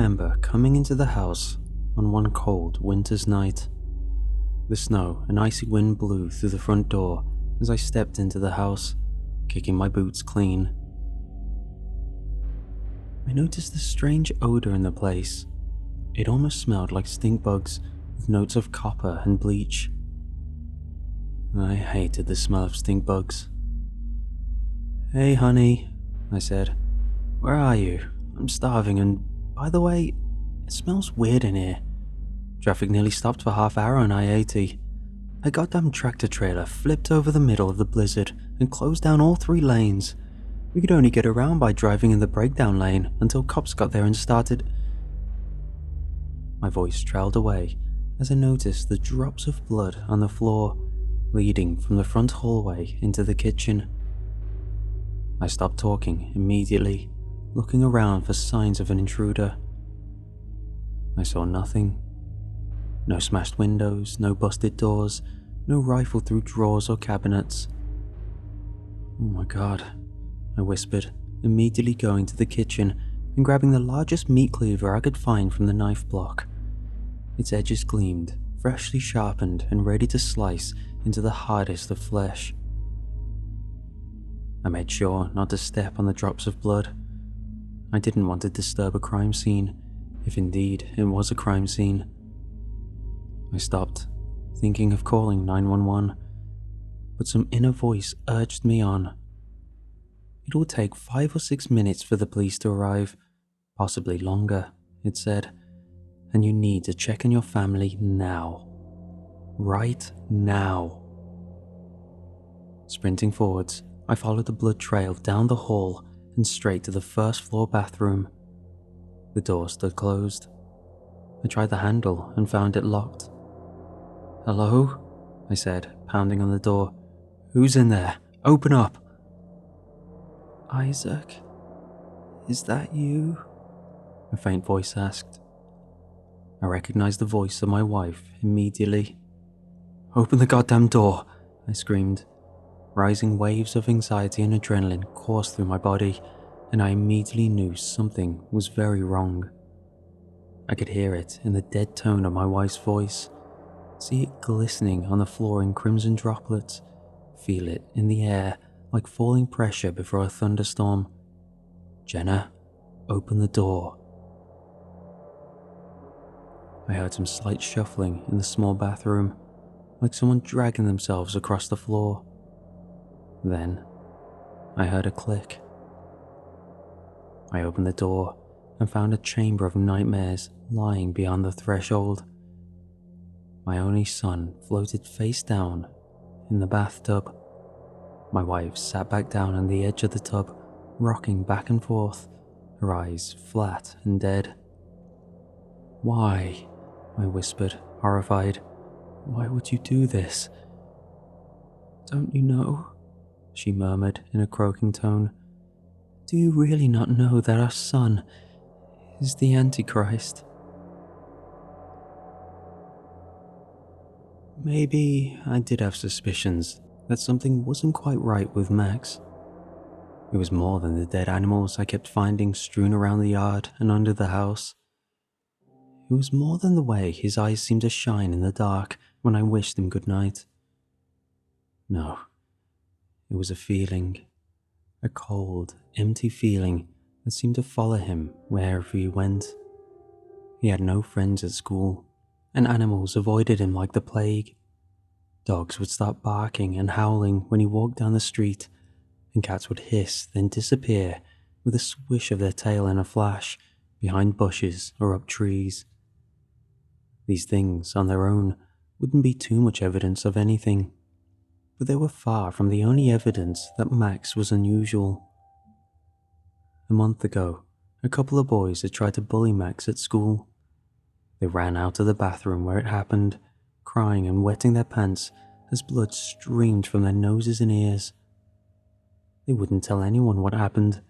remember coming into the house on one cold winter's night. The snow and icy wind blew through the front door as I stepped into the house, kicking my boots clean. I noticed a strange odor in the place. It almost smelled like stink bugs, with notes of copper and bleach. I hated the smell of stink bugs. "Hey honey," I said. "Where are you? I'm starving, and by the way, it smells weird in here. Traffic nearly stopped for half-hour on I-80. A goddamn tractor trailer flipped over the middle of the blizzard and closed down all 3 lanes. We could only get around by driving in the breakdown lane until cops got there and started..." My voice trailed away as I noticed the drops of blood on the floor, leading from the front hallway into the kitchen. I stopped talking immediately, looking around for signs of an intruder. I saw nothing. No smashed windows, no busted doors, no rifle through drawers or cabinets. "Oh my god," I whispered, immediately going to the kitchen and grabbing the largest meat cleaver I could find from the knife block. Its edges gleamed, freshly sharpened and ready to slice into the hardest of flesh. I made sure not to step on the drops of blood. I didn't want to disturb a crime scene, if indeed it was a crime scene. I stopped, thinking of calling 911, but some inner voice urged me on. It will take 5 or 6 minutes for the police to arrive, possibly longer, it said, and you need to check on your family now. Right now. Sprinting forwards, I followed the blood trail down the hall and straight to the first floor bathroom. The door stood closed. I tried the handle and found it locked. "Hello?" I said, pounding on the door. "Who's in there? Open up!" "Isaac, is that you?" a faint voice asked. I recognized the voice of my wife immediately. "Open the goddamn door!" I screamed. Rising waves of anxiety and adrenaline coursed through my body, and I immediately knew something was very wrong. I could hear it in the dead tone of my wife's voice, see it glistening on the floor in crimson droplets, feel it in the air like falling pressure before a thunderstorm. "Jenna, open the door." I heard some slight shuffling in the small bathroom, like someone dragging themselves across the floor. Then, I heard a click. I opened the door and found a chamber of nightmares lying beyond the threshold. My only son floated face down in the bathtub. My wife sat back down on the edge of the tub, rocking back and forth, her eyes flat and dead. "Why?" I whispered, horrified. "Why would you do this?" "Don't you know?" she murmured in a croaking tone. "Do you really not know that our son is the Antichrist?" Maybe I did have suspicions that something wasn't quite right with Max. It was more than the dead animals I kept finding strewn around the yard and under the house. It was more than the way his eyes seemed to shine in the dark when I wished him good night. No, it was a feeling, a cold, empty feeling that seemed to follow him wherever he went. He had no friends at school, and animals avoided him like the plague. Dogs would start barking and howling when he walked down the street, and cats would hiss then disappear with a swish of their tail in a flash behind bushes or up trees. These things on their own wouldn't be too much evidence of anything, but they were far from the only evidence that Max was unusual. A month ago, a couple of boys had tried to bully Max at school. They ran out of the bathroom where it happened, crying and wetting their pants as blood streamed from their noses and ears. They wouldn't tell anyone what happened,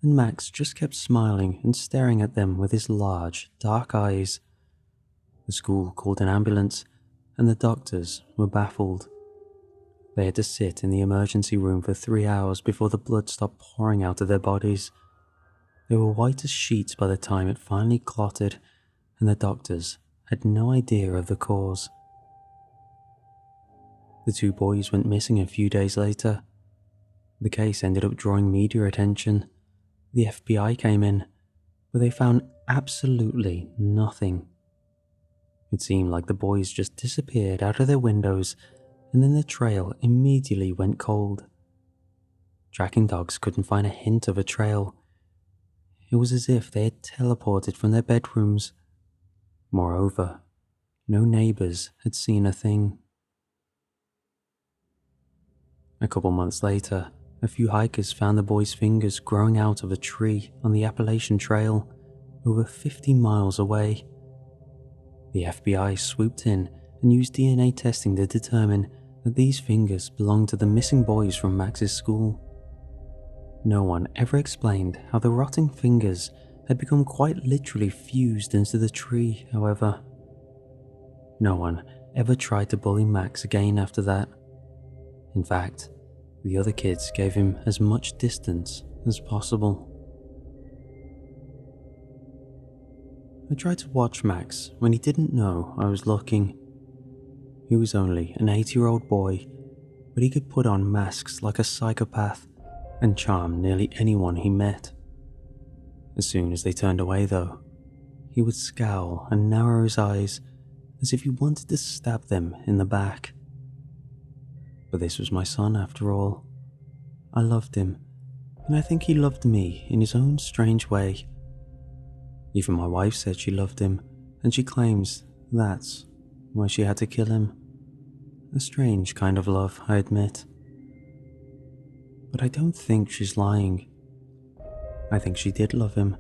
and Max just kept smiling and staring at them with his large, dark eyes. The school called an ambulance, and the doctors were baffled. They had to sit in the emergency room for 3 hours before the blood stopped pouring out of their bodies. They were white as sheets by the time it finally clotted, and the doctors had no idea of the cause. The two boys went missing a few days later. The case ended up drawing media attention. The FBI came in, but they found absolutely nothing. It seemed like the boys just disappeared out of their windows, and then the trail immediately went cold. Tracking dogs couldn't find a hint of a trail. It was as if they had teleported from their bedrooms. Moreover, no neighbors had seen a thing. A couple months later, a few hikers found the boys' fingers growing out of a tree on the Appalachian Trail, over 50 miles away. The FBI swooped in and used DNA testing to determine that these fingers belonged to the missing boys from Max's school. No one ever explained how the rotting fingers had become quite literally fused into the tree, however. No one ever tried to bully Max again after that. In fact, the other kids gave him as much distance as possible. I tried to watch Max when he didn't know I was looking. He was only an 8-year-old boy, but he could put on masks like a psychopath and charm nearly anyone he met. As soon as they turned away though, he would scowl and narrow his eyes as if he wanted to stab them in the back. But this was my son after all. I loved him, and I think he loved me in his own strange way. Even my wife said she loved him, and she claims that's why she had to kill him. A strange kind of love, I admit. But I don't think she's lying. I think she did love him,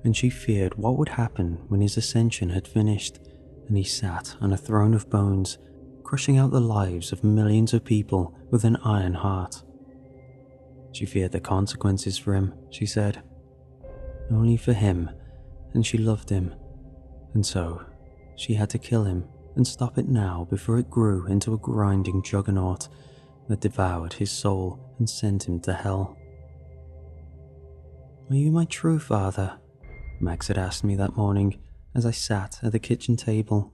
and she feared what would happen when his ascension had finished and he sat on a throne of bones, crushing out the lives of millions of people with an iron heart. She feared the consequences for him, she said. Only for him, and she loved him, and so she had to kill him and stop it now before it grew into a grinding juggernaut that devoured his soul and sent him to hell. "Are you my true father?" Max had asked me that morning as I sat at the kitchen table.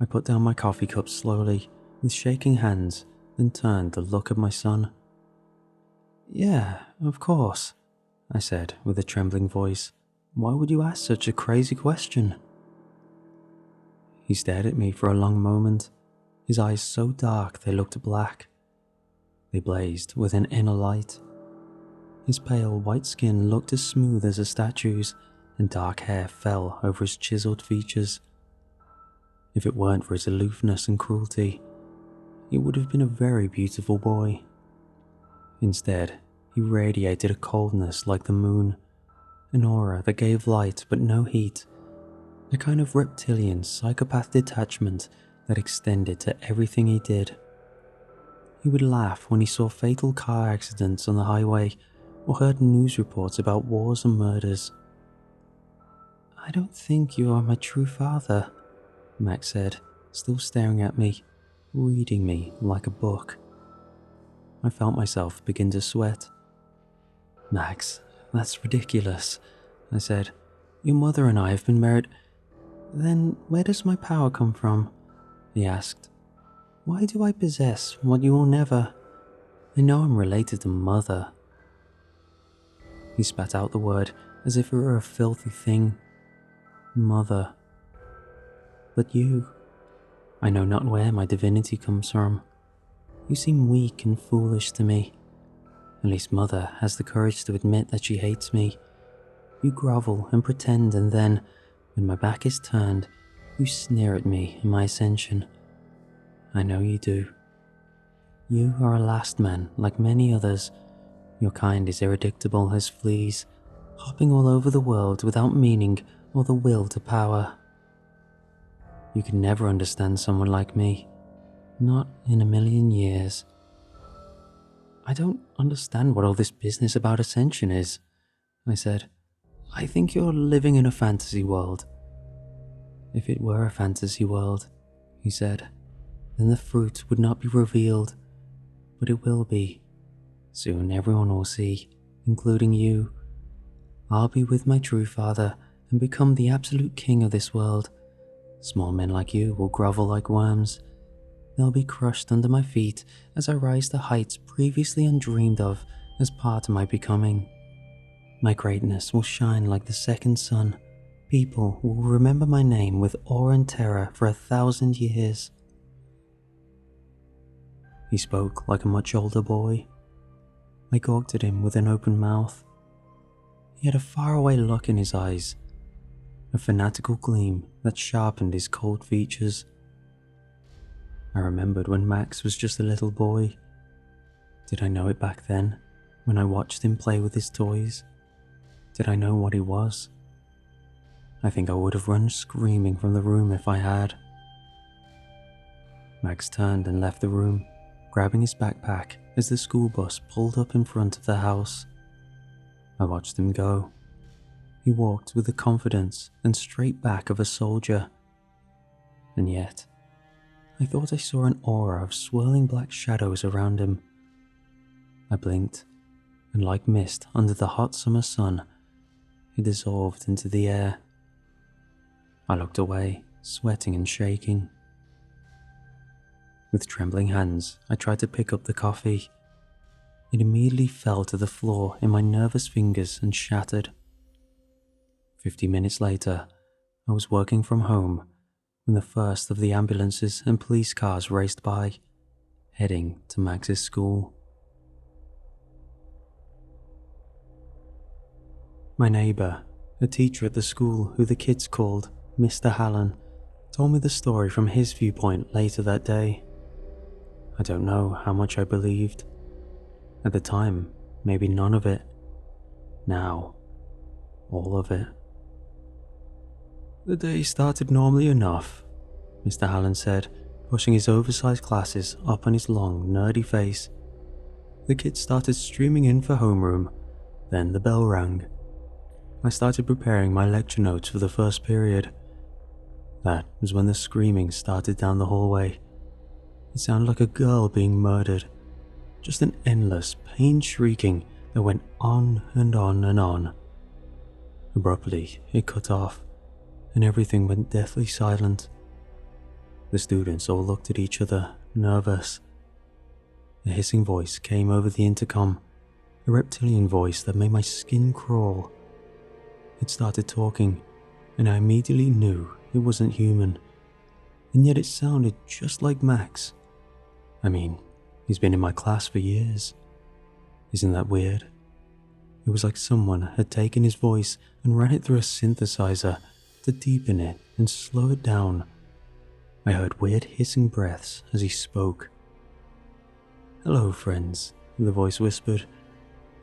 I put down my coffee cup slowly, with shaking hands, then turned to look at my son. "Yeah, of course," I said with a trembling voice. "Why would you ask such a crazy question?" He stared at me for a long moment, his eyes so dark they looked black. They blazed with an inner light. His pale white skin looked as smooth as a statue's, and dark hair fell over his chiseled features. If it weren't for his aloofness and cruelty, he would have been a very beautiful boy. Instead, he radiated a coldness like the moon, an aura that gave light but no heat, a kind of reptilian psychopath detachment that extended to everything he did. He would laugh when he saw fatal car accidents on the highway or heard news reports about wars and murders. "I don't think you are my true father," Max said, still staring at me, reading me like a book. I felt myself begin to sweat. "Max, that's ridiculous," I said. "Your mother and I have been married." "Then where does my power come from?" he asked. "Why do I possess what you will never? I know I'm related to Mother." He spat out the word as if it were a filthy thing. Mother. But you, I know not where my divinity comes from. You seem weak and foolish to me. At least Mother has the courage to admit that she hates me. You grovel and pretend, and then, when my back is turned, you sneer at me and my ascension. I know you do. You are a last man like many others. Your kind is irreducible as fleas, hopping all over the world without meaning or the will to power. You can never understand someone like me. Not in a million years. "I don't understand what all this business about ascension is," I said. "I think you're living in a fantasy world." "If it were a fantasy world," he said, "then the fruit would not be revealed. But it will be. Soon everyone will see, including you. I'll be with my true father and become the absolute king of this world. Small men like you will grovel like worms. They'll be crushed under my feet as I rise to heights previously undreamed of as part of my becoming. My greatness will shine like the second sun. People will remember my name with awe and terror for 1,000 years. He spoke like a much older boy. I gawked at him with an open mouth. He had a faraway look in his eyes, a fanatical gleam that sharpened his cold features. I remembered when Max was just a little boy. Did I know it back then, when I watched him play with his toys? Did I know what he was? I think I would have run screaming from the room if I had. Max turned and left the room, grabbing his backpack as the school bus pulled up in front of the house. I watched him go. He walked with the confidence and straight back of a soldier. And yet, I thought I saw an aura of swirling black shadows around him. I blinked, and like mist under the hot summer sun, he dissolved into the air. I looked away, sweating and shaking. With trembling hands, I tried to pick up the coffee. It immediately fell to the floor in my nervous fingers and shattered. 50 minutes later, I was working from home when the first of the ambulances and police cars raced by, heading to Max's school. My neighbour, a teacher at the school who the kids called Mr. Hallen, told me the story from his viewpoint later that day. I don't know how much I believed. At the time, maybe none of it. Now, all of it. The day started normally enough, Mr. Hallen said, pushing his oversized glasses up on his long, nerdy face. The kids started streaming in for homeroom, then the bell rang. I started preparing my lecture notes for the first period. That was when the screaming started down the hallway. It sounded like a girl being murdered. Just an endless, pain shrieking that went on and on and on. Abruptly, it cut off, and everything went deathly silent. The students all looked at each other, nervous. A hissing voice came over the intercom, a reptilian voice that made my skin crawl. It started talking, and I immediately knew it wasn't human, and yet it sounded just like Max. I mean, he's been in my class for years. Isn't that weird? It was like someone had taken his voice and ran it through a synthesizer to deepen it and slow it down. I heard weird hissing breaths as he spoke. "Hello, friends," the voice whispered.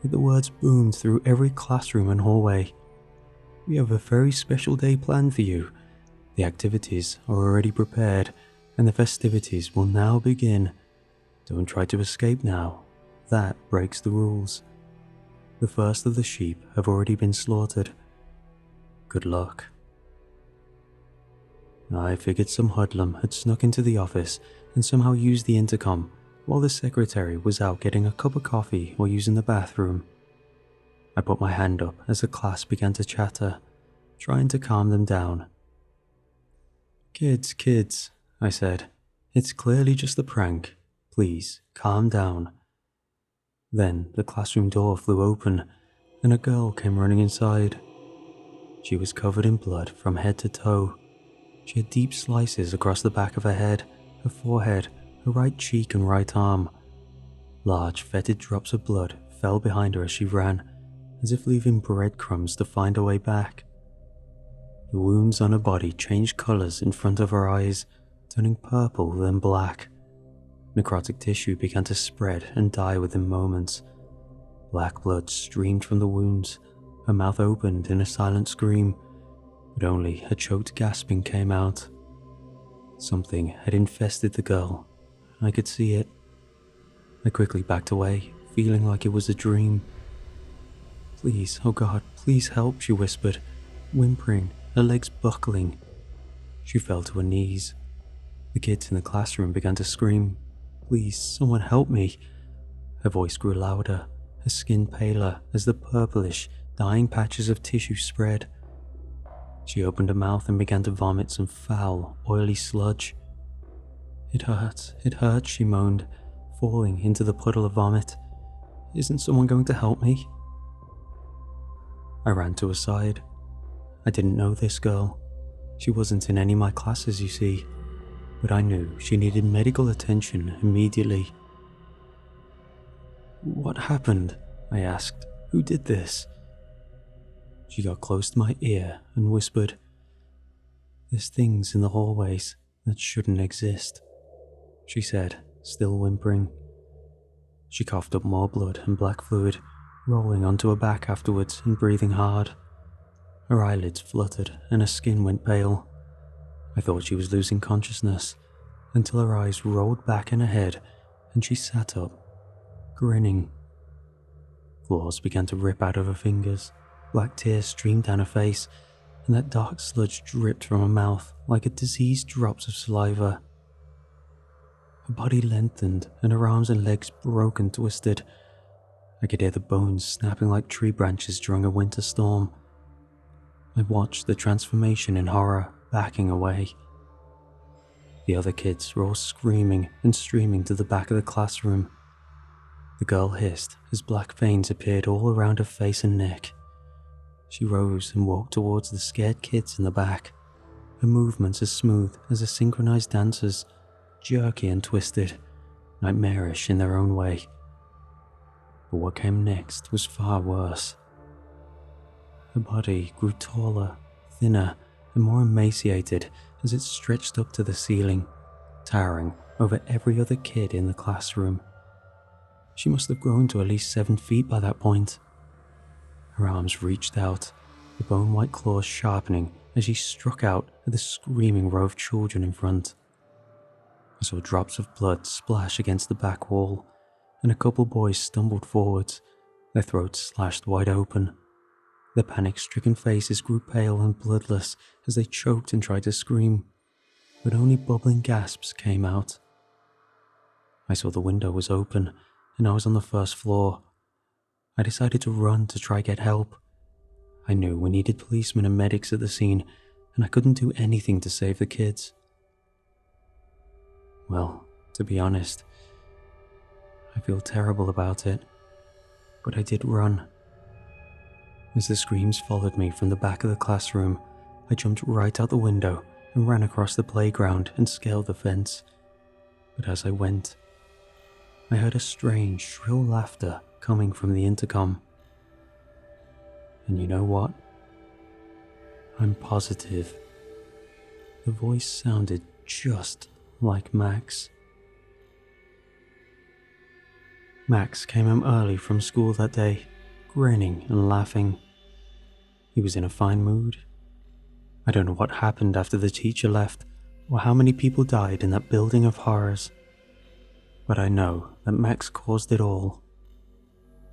The words boomed through every classroom and hallway. "We have a very special day planned for you. The activities are already prepared, and the festivities will now begin. Don't try to escape now. That breaks the rules. The first of the sheep have already been slaughtered. Good luck." I figured some hoodlum had snuck into the office and somehow used the intercom while the secretary was out getting a cup of coffee or using the bathroom. I put my hand up as the class began to chatter, trying to calm them down. Kids, I said. "It's clearly just a prank. Please, calm down." Then the classroom door flew open and a girl came running inside. She was covered in blood from head to toe. She had deep slices across the back of her head, her forehead, her right cheek and right arm. Large, fetid drops of blood fell behind her as she ran, as if leaving breadcrumbs to find her way back. The wounds on her body changed colours in front of her eyes, turning purple then black. Necrotic tissue began to spread and die within moments. Black blood streamed from the wounds. Her mouth opened in a silent scream, but only a choked gasping came out. Something had infested the girl. I could see it. I quickly backed away, feeling like it was a dream. "Please, oh God, please help," she whispered, whimpering, her legs buckling. She fell to her knees. The kids in the classroom began to scream, "Please, someone help me." Her voice grew louder, her skin paler as the purplish, dying patches of tissue spread. She opened her mouth and began to vomit some foul, oily sludge. It hurts, she moaned, falling into the puddle of vomit. Isn't someone going to help me? I ran to her side. I didn't know this girl. She wasn't in any of my classes, you see, but I knew she needed medical attention immediately. What happened? I asked. Who did this? She got close to my ear and whispered, "There's things in the hallways that shouldn't exist," she said, still whimpering. She coughed up more blood and black fluid, rolling onto her back afterwards and breathing hard. Her eyelids fluttered and her skin went pale. I thought she was losing consciousness until her eyes rolled back in her head and she sat up, grinning. Claws began to rip out of her fingers, black tears streamed down her face, and that dark sludge dripped from her mouth like a diseased drops of saliva. Her body lengthened and her arms and legs broke and twisted. I could hear the bones snapping like tree branches during a winter storm. I watched the transformation in horror, backing away. The other kids were all screaming and streaming to the back of the classroom. The girl hissed as black veins appeared all around her face and neck. She rose and walked towards the scared kids in the back, her movements as smooth as a synchronized dancer's, jerky and twisted, nightmarish in their own way. But what came next was far worse. Her body grew taller, thinner, and more emaciated as it stretched up to the ceiling, towering over every other kid in the classroom. She must have grown to at least 7 feet by that point. Her arms reached out, the bone-white claws sharpening as she struck out at the screaming row of children in front. I saw drops of blood splash against the back wall, and a couple boys stumbled forwards, their throats slashed wide open. Their panic-stricken faces grew pale and bloodless as they choked and tried to scream, but only bubbling gasps came out. I saw the window was open, and I was on the first floor. I decided to run to try get help. I knew we needed policemen and medics at the scene, and I couldn't do anything to save the kids. Well, to be honest, I feel terrible about it, but I did run. As the screams followed me from the back of the classroom, I jumped right out the window and ran across the playground and scaled the fence. But as I went, I heard a strange, shrill laughter coming from the intercom. And you know what? I'm positive. The voice sounded just like Max. Max came home early from school that day, grinning and laughing. He was in a fine mood. I don't know what happened after the teacher left, or how many people died in that building of horrors. But I know that Max caused it all.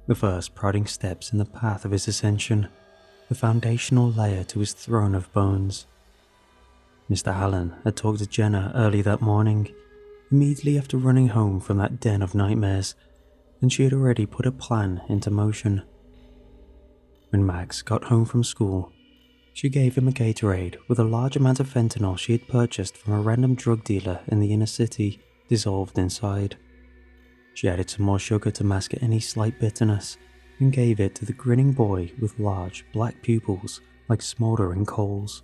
The first prodding steps in the path of his ascension, the foundational layer to his throne of bones. Mr. Allen had talked to Jenna early that morning, immediately after running home from that den of nightmares, and she had already put a plan into motion. When Max got home from school, she gave him a Gatorade with a large amount of fentanyl she had purchased from a random drug dealer in the inner city, dissolved inside. She added some more sugar to mask any slight bitterness, and gave it to the grinning boy with large black pupils like smoldering coals.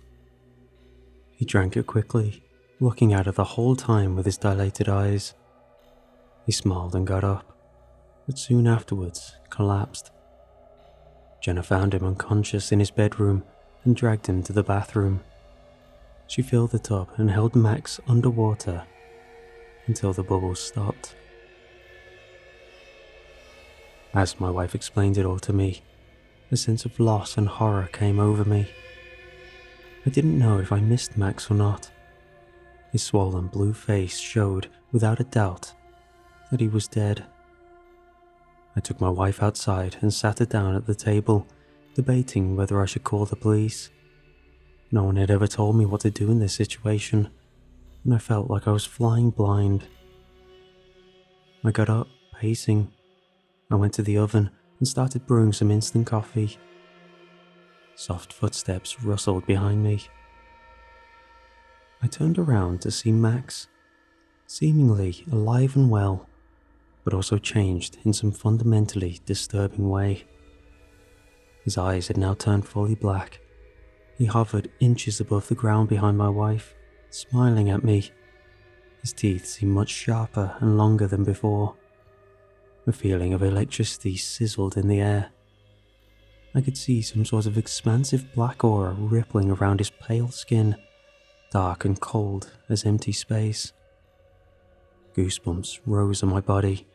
He drank it quickly, looking at her the whole time with his dilated eyes. He smiled and got up, but soon afterwards collapsed. Jenna found him unconscious in his bedroom and dragged him to the bathroom. She filled the tub and held Max underwater until the bubbles stopped. As my wife explained it all to me, a sense of loss and horror came over me. I didn't know if I missed Max or not. His swollen blue face showed, without a doubt, that he was dead. I took my wife outside and sat her down at the table, debating whether I should call the police. No one had ever told me what to do in this situation, and I felt like I was flying blind. I got up, pacing. I went to the oven and started brewing some instant coffee. Soft footsteps rustled behind me. I turned around to see Max, seemingly alive and well, but also changed in some fundamentally disturbing way. His eyes had now turned fully black. He hovered inches above the ground behind my wife, smiling at me. His teeth seemed much sharper and longer than before. A feeling of electricity sizzled in the air. I could see some sort of expansive black aura rippling around his pale skin, dark and cold as empty space. Goosebumps rose on my body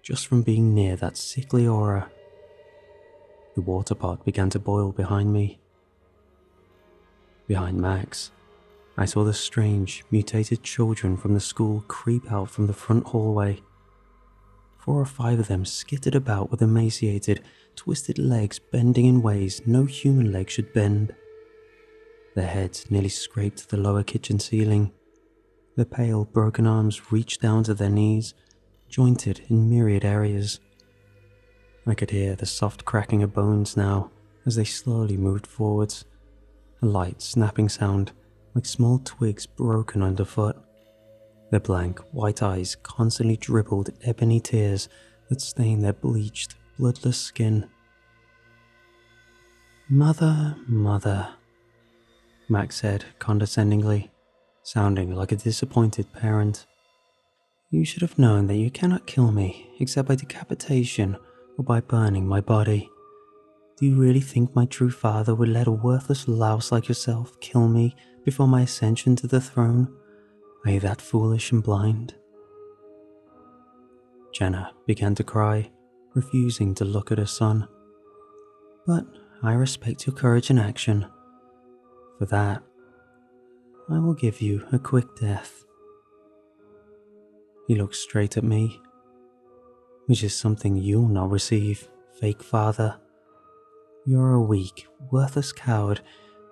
just from being near that sickly aura. The water pot began to boil behind me. Behind Max, I saw the strange, mutated children from the school creep out from the front hallway. 4 or 5 of them skittered about with emaciated, twisted legs bending in ways no human leg should bend. Their heads nearly scraped the lower kitchen ceiling. Their pale, broken arms reached down to their knees, jointed in myriad areas. I could hear the soft cracking of bones now as they slowly moved forwards, a light snapping sound like small twigs broken underfoot. Their blank, white eyes constantly dribbled ebony tears that stained their bleached, bloodless skin. "Mother, mother," Max said condescendingly, sounding like a disappointed parent. "You should have known that you cannot kill me except by decapitation or by burning my body. Do you really think my true father would let a worthless louse like yourself kill me before my ascension to the throne? Are you that foolish and blind?" Jenna began to cry, refusing to look at her son. "But I respect your courage and action. For that, I will give you a quick death." He looked straight at me. "Which is something you'll not receive, fake father. You're a weak, worthless coward,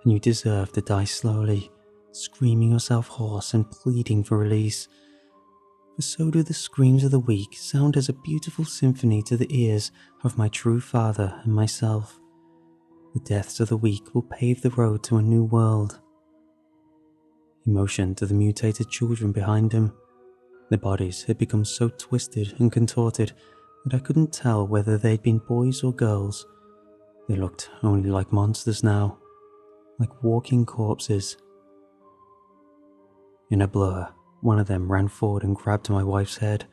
and you deserve to die slowly, screaming yourself hoarse and pleading for release. For so do the screams of the weak sound as a beautiful symphony to the ears of my true father and myself. The deaths of the weak will pave the road to a new world." He motioned to the mutated children behind him. Their bodies had become so twisted and contorted that I couldn't tell whether they'd been boys or girls. They looked only like monsters now, like walking corpses. In a blur, one of them ran forward and grabbed my wife's head.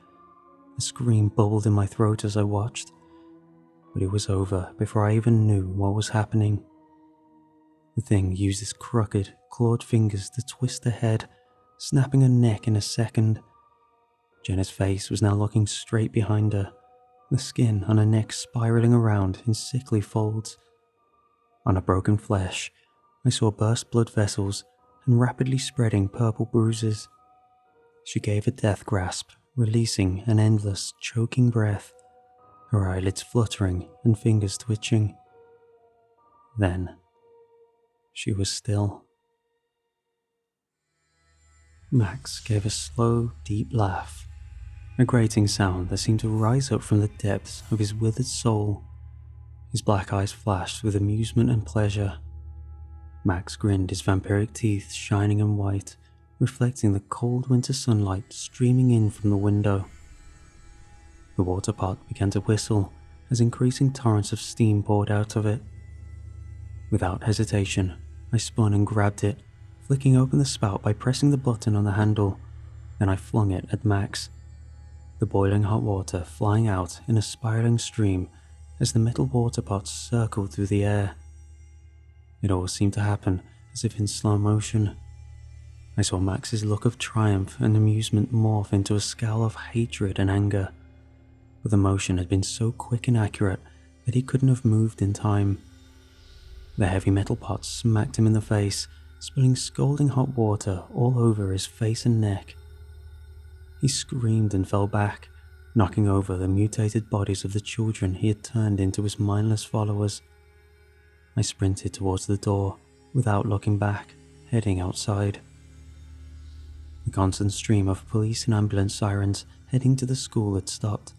A scream bubbled in my throat as I watched, but it was over before I even knew what was happening. The thing used its crooked, clawed fingers to twist her head, snapping her neck in a second. Jenna's face was now looking straight behind her, the skin on her neck spiraling around in sickly folds. On her broken flesh, I saw burst blood vessels and rapidly spreading purple bruises. She gave a death grasp, releasing an endless, choking breath, her eyelids fluttering and fingers twitching. Then, she was still. Max gave a slow, deep laugh, a grating sound that seemed to rise up from the depths of his withered soul. His black eyes flashed with amusement and pleasure. Max grinned, his vampiric teeth shining and white, reflecting the cold winter sunlight streaming in from the window. The water pot began to whistle as increasing torrents of steam poured out of it. Without hesitation, I spun and grabbed it, flicking open the spout by pressing the button on the handle. Then I flung it at Max, the boiling hot water flying out in a spiraling stream as the metal water pot circled through the air. It all seemed to happen as if in slow motion. I saw Max's look of triumph and amusement morph into a scowl of hatred and anger, but the motion had been so quick and accurate that he couldn't have moved in time. The heavy metal pot smacked him in the face, spilling scalding hot water all over his face and neck. He screamed and fell back, knocking over the mutated bodies of the children he had turned into his mindless followers. I sprinted towards the door, without looking back, heading outside. The constant stream of police and ambulance sirens heading to the school had stopped.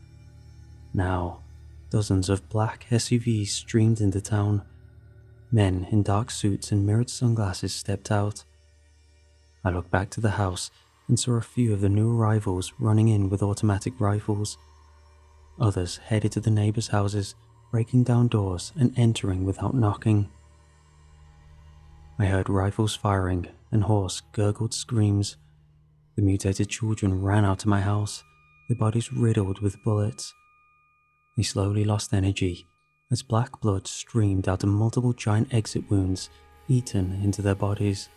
Now, dozens of black SUVs streamed into town, Men in dark suits and mirrored sunglasses stepped out. I looked back to the house and saw a few of the new arrivals running in with automatic rifles. Others headed to the neighbors' houses, breaking down doors and entering without knocking. I heard rifles firing and hoarse, gurgled screams. The mutated children ran out of my house, their bodies riddled with bullets. They slowly lost energy as black blood streamed out of multiple giant exit wounds eaten into their bodies.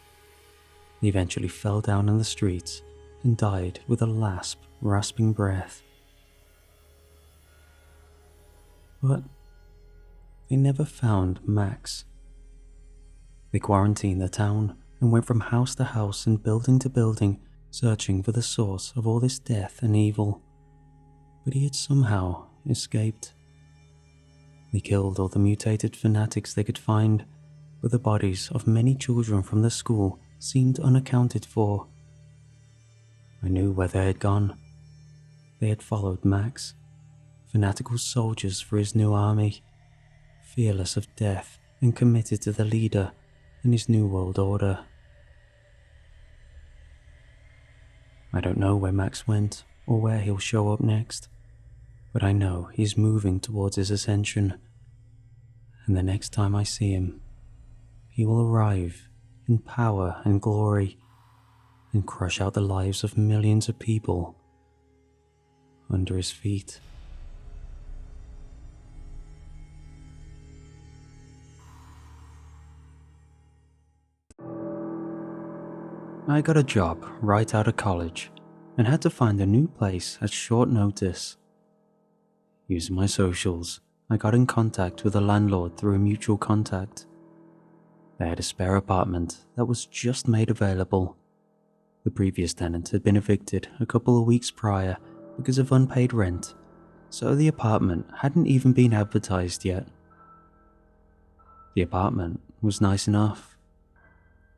They eventually fell down in the streets and died with a last, rasping breath. But they never found Max. They quarantined the town and went from house to house and building to building, searching for the source of all this death and evil. But he had somehow escaped. They killed all the mutated fanatics they could find, but the bodies of many children from the school seemed unaccounted for. I knew where they had gone. They had followed Max, fanatical soldiers for his new army, fearless of death and committed to the leader and his new world order. I don't know where Max went or where he'll show up next, but I know he's moving towards his ascension, and the next time I see him, he will arrive in power and glory and crush out the lives of millions of people under his feet. I got a job right out of college and had to find a new place at short notice. Using my socials, I got in contact with the landlord through a mutual contact. They had a spare apartment that was just made available. The previous tenant had been evicted a couple of weeks prior because of unpaid rent, so the apartment hadn't even been advertised yet. The apartment was nice enough,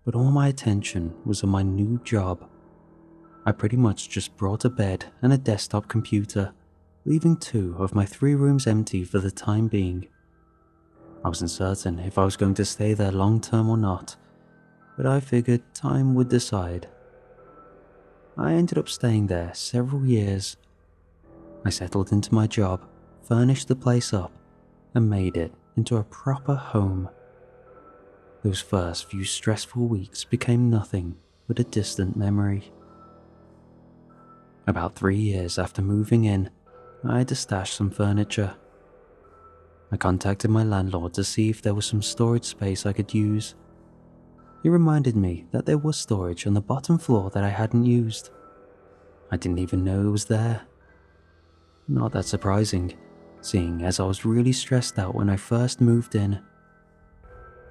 but all my attention was on my new job. I pretty much just brought a bed and a desktop computer, leaving 2 of my 3 rooms empty for the time being. I wasn't certain if I was going to stay there long term or not, but I figured time would decide. I ended up staying there several years. I settled into my job, furnished the place up, and made it into a proper home. Those first few stressful weeks became nothing but a distant memory. About 3 years after moving in, I had to stash some furniture. I contacted my landlord to see if there was some storage space I could use. He reminded me that there was storage on the bottom floor that I hadn't used. I didn't even know it was there. Not that surprising, seeing as I was really stressed out when I first moved in.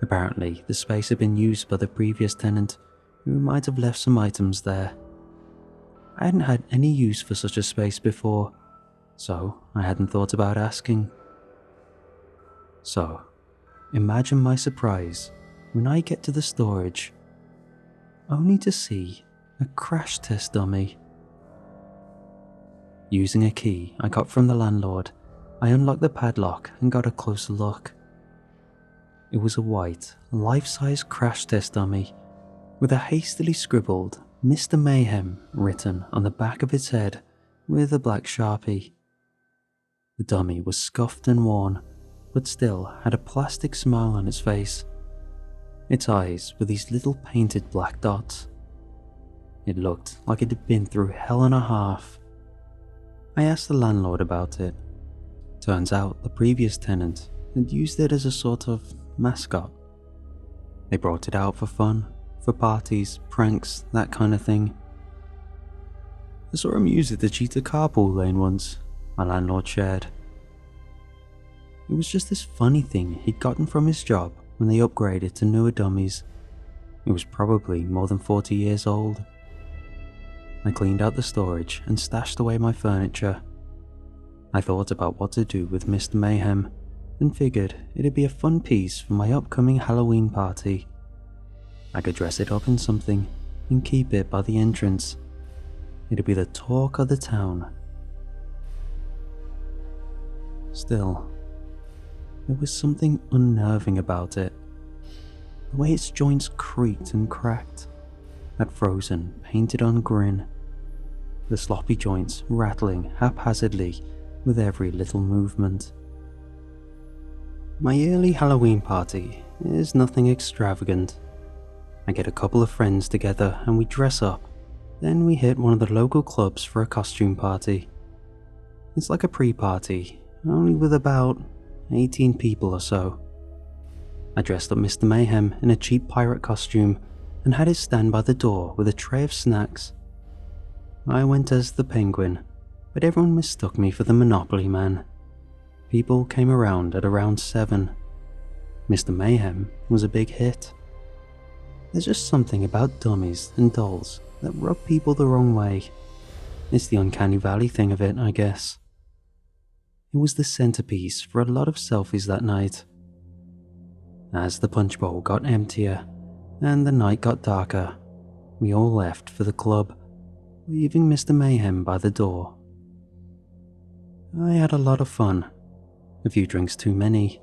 Apparently, the space had been used by the previous tenant, who might have left some items there. I hadn't had any use for such a space before, so I hadn't thought about asking. So, imagine my surprise when I get to the storage, only to see a crash test dummy. Using a key I got from the landlord, I unlocked the padlock and got a closer look. It was a white, life-size crash test dummy with a hastily scribbled Mr. Mayhem written on the back of its head with a black Sharpie. The dummy was scuffed and worn, but still had a plastic smile on its face. Its eyes were these little painted black dots. It looked like it had been through hell and a half. I asked the landlord about it. Turns out the previous tenant had used it as a sort of mascot. They brought it out for fun, for parties, pranks, that kind of thing. I saw him use it to cheat a carpool lane once, my landlord shared. It was just this funny thing he'd gotten from his job when they upgraded to newer dummies. It was probably more than 40 years old. I cleaned out the storage and stashed away my furniture. I thought about what to do with Mr. Mayhem and figured it'd be a fun piece for my upcoming Halloween party. I could dress it up in something and keep it by the entrance. It'd be the talk of the town. Still, there was something unnerving about it. the way its joints creaked and cracked, that frozen, painted-on grin, the sloppy joints rattling haphazardly with every little movement. My yearly Halloween party is nothing extravagant. I get a couple of friends together and we dress up, then we hit one of the local clubs for a costume party. It's like a pre-party, only with about 18 people or so. I dressed up Mr. Mayhem in a cheap pirate costume and had it stand by the door with a tray of snacks. I went as the Penguin, but everyone mistook me for the Monopoly Man. People came around at around 7. Mr. Mayhem was a big hit. There's just something about dummies and dolls that rub people the wrong way. It's the uncanny valley thing of it, I guess. It was the centerpiece for a lot of selfies that night. As the punch bowl got emptier and the night got darker, we all left for the club, leaving Mr. Mayhem by the door. I had a lot of fun, a few drinks too many.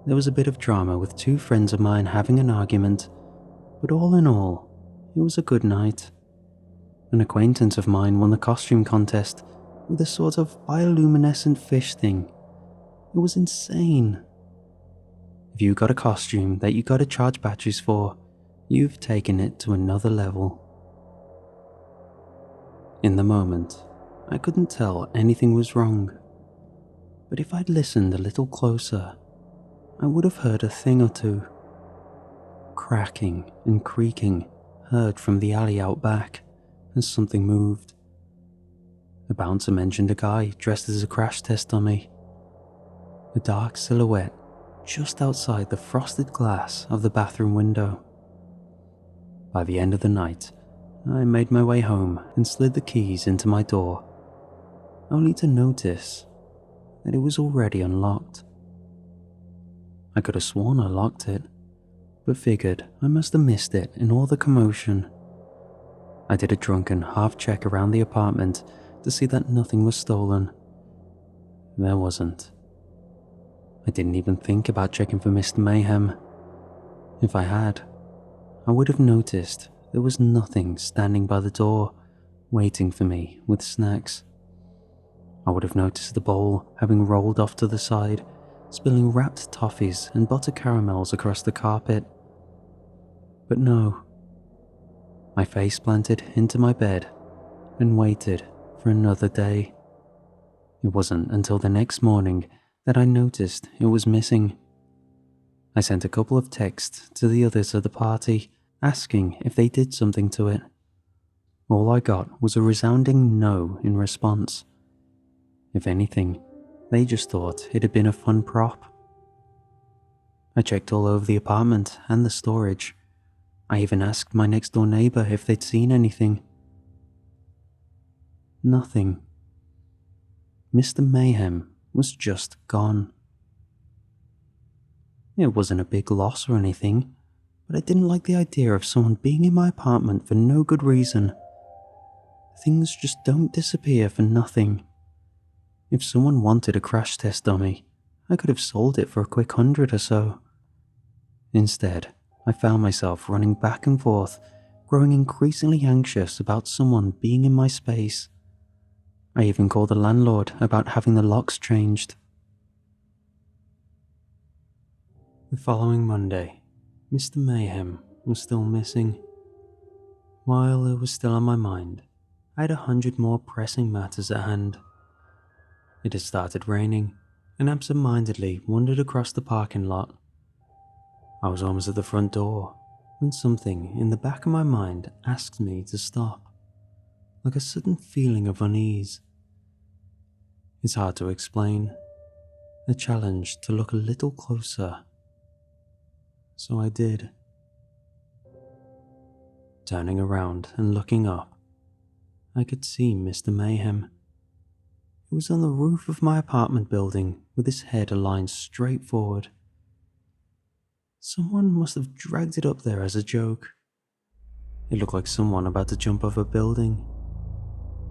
There was a bit of drama with 2 friends of mine having an argument, but all in all, it was a good night. An acquaintance of mine won the costume contest with a sort of bioluminescent fish thing. It was insane. If you got a costume that you got to charge batteries for, you've taken it to another level. In the moment, I couldn't tell anything was wrong, but if I'd listened a little closer, I would have heard a thing or two. Cracking and creaking heard from the alley out back as something moved. A bouncer mentioned a guy dressed as a crash test dummy. A dark silhouette just outside the frosted glass of the bathroom window. By the end of the night, I made my way home and slid the keys into my door, only to notice that it was already unlocked. I could have sworn I locked it, but figured I must have missed it in all the commotion. I did a drunken half-check around the apartment to see that nothing was stolen. There wasn't. I didn't even think about checking for Mr. Mayhem. If I had, I would have noticed there was nothing standing by the door, waiting for me with snacks. I would have noticed the bowl having rolled off to the side, spilling wrapped toffees and butter caramels across the carpet. But no. I face planted into my bed and waited for another day. It wasn't until the next morning that I noticed it was missing. I sent a couple of texts to the others at the party, asking if they did something to it. All I got was a resounding no in response. If anything, they just thought it had been a fun prop. I checked all over the apartment and the storage. I even asked my next door neighbor if they'd seen anything. Nothing. Mr. Mayhem was just gone. It wasn't a big loss or anything, but I didn't like the idea of someone being in my apartment for no good reason. Things just don't disappear for nothing. If someone wanted a crash test dummy, I could have sold it for a quick 100 or so. Instead, I found myself running back and forth, growing increasingly anxious about someone being in my space. I even called the landlord about having the locks changed. The following Monday, Mr. Mayhem was still missing. While it was still on my mind, I had 100 more pressing matters at hand. It had started raining, and absent-mindedly wandered across the parking lot. I was almost at the front door when something in the back of my mind asked me to stop, like a sudden feeling of unease. It's hard to explain, a challenge to look a little closer. So I did. Turning around and looking up, I could see Mr. Mayhem. He was on the roof of my apartment building with his head aligned straight forward. Someone must have dragged it up there as a joke. It looked like someone about to jump off a building.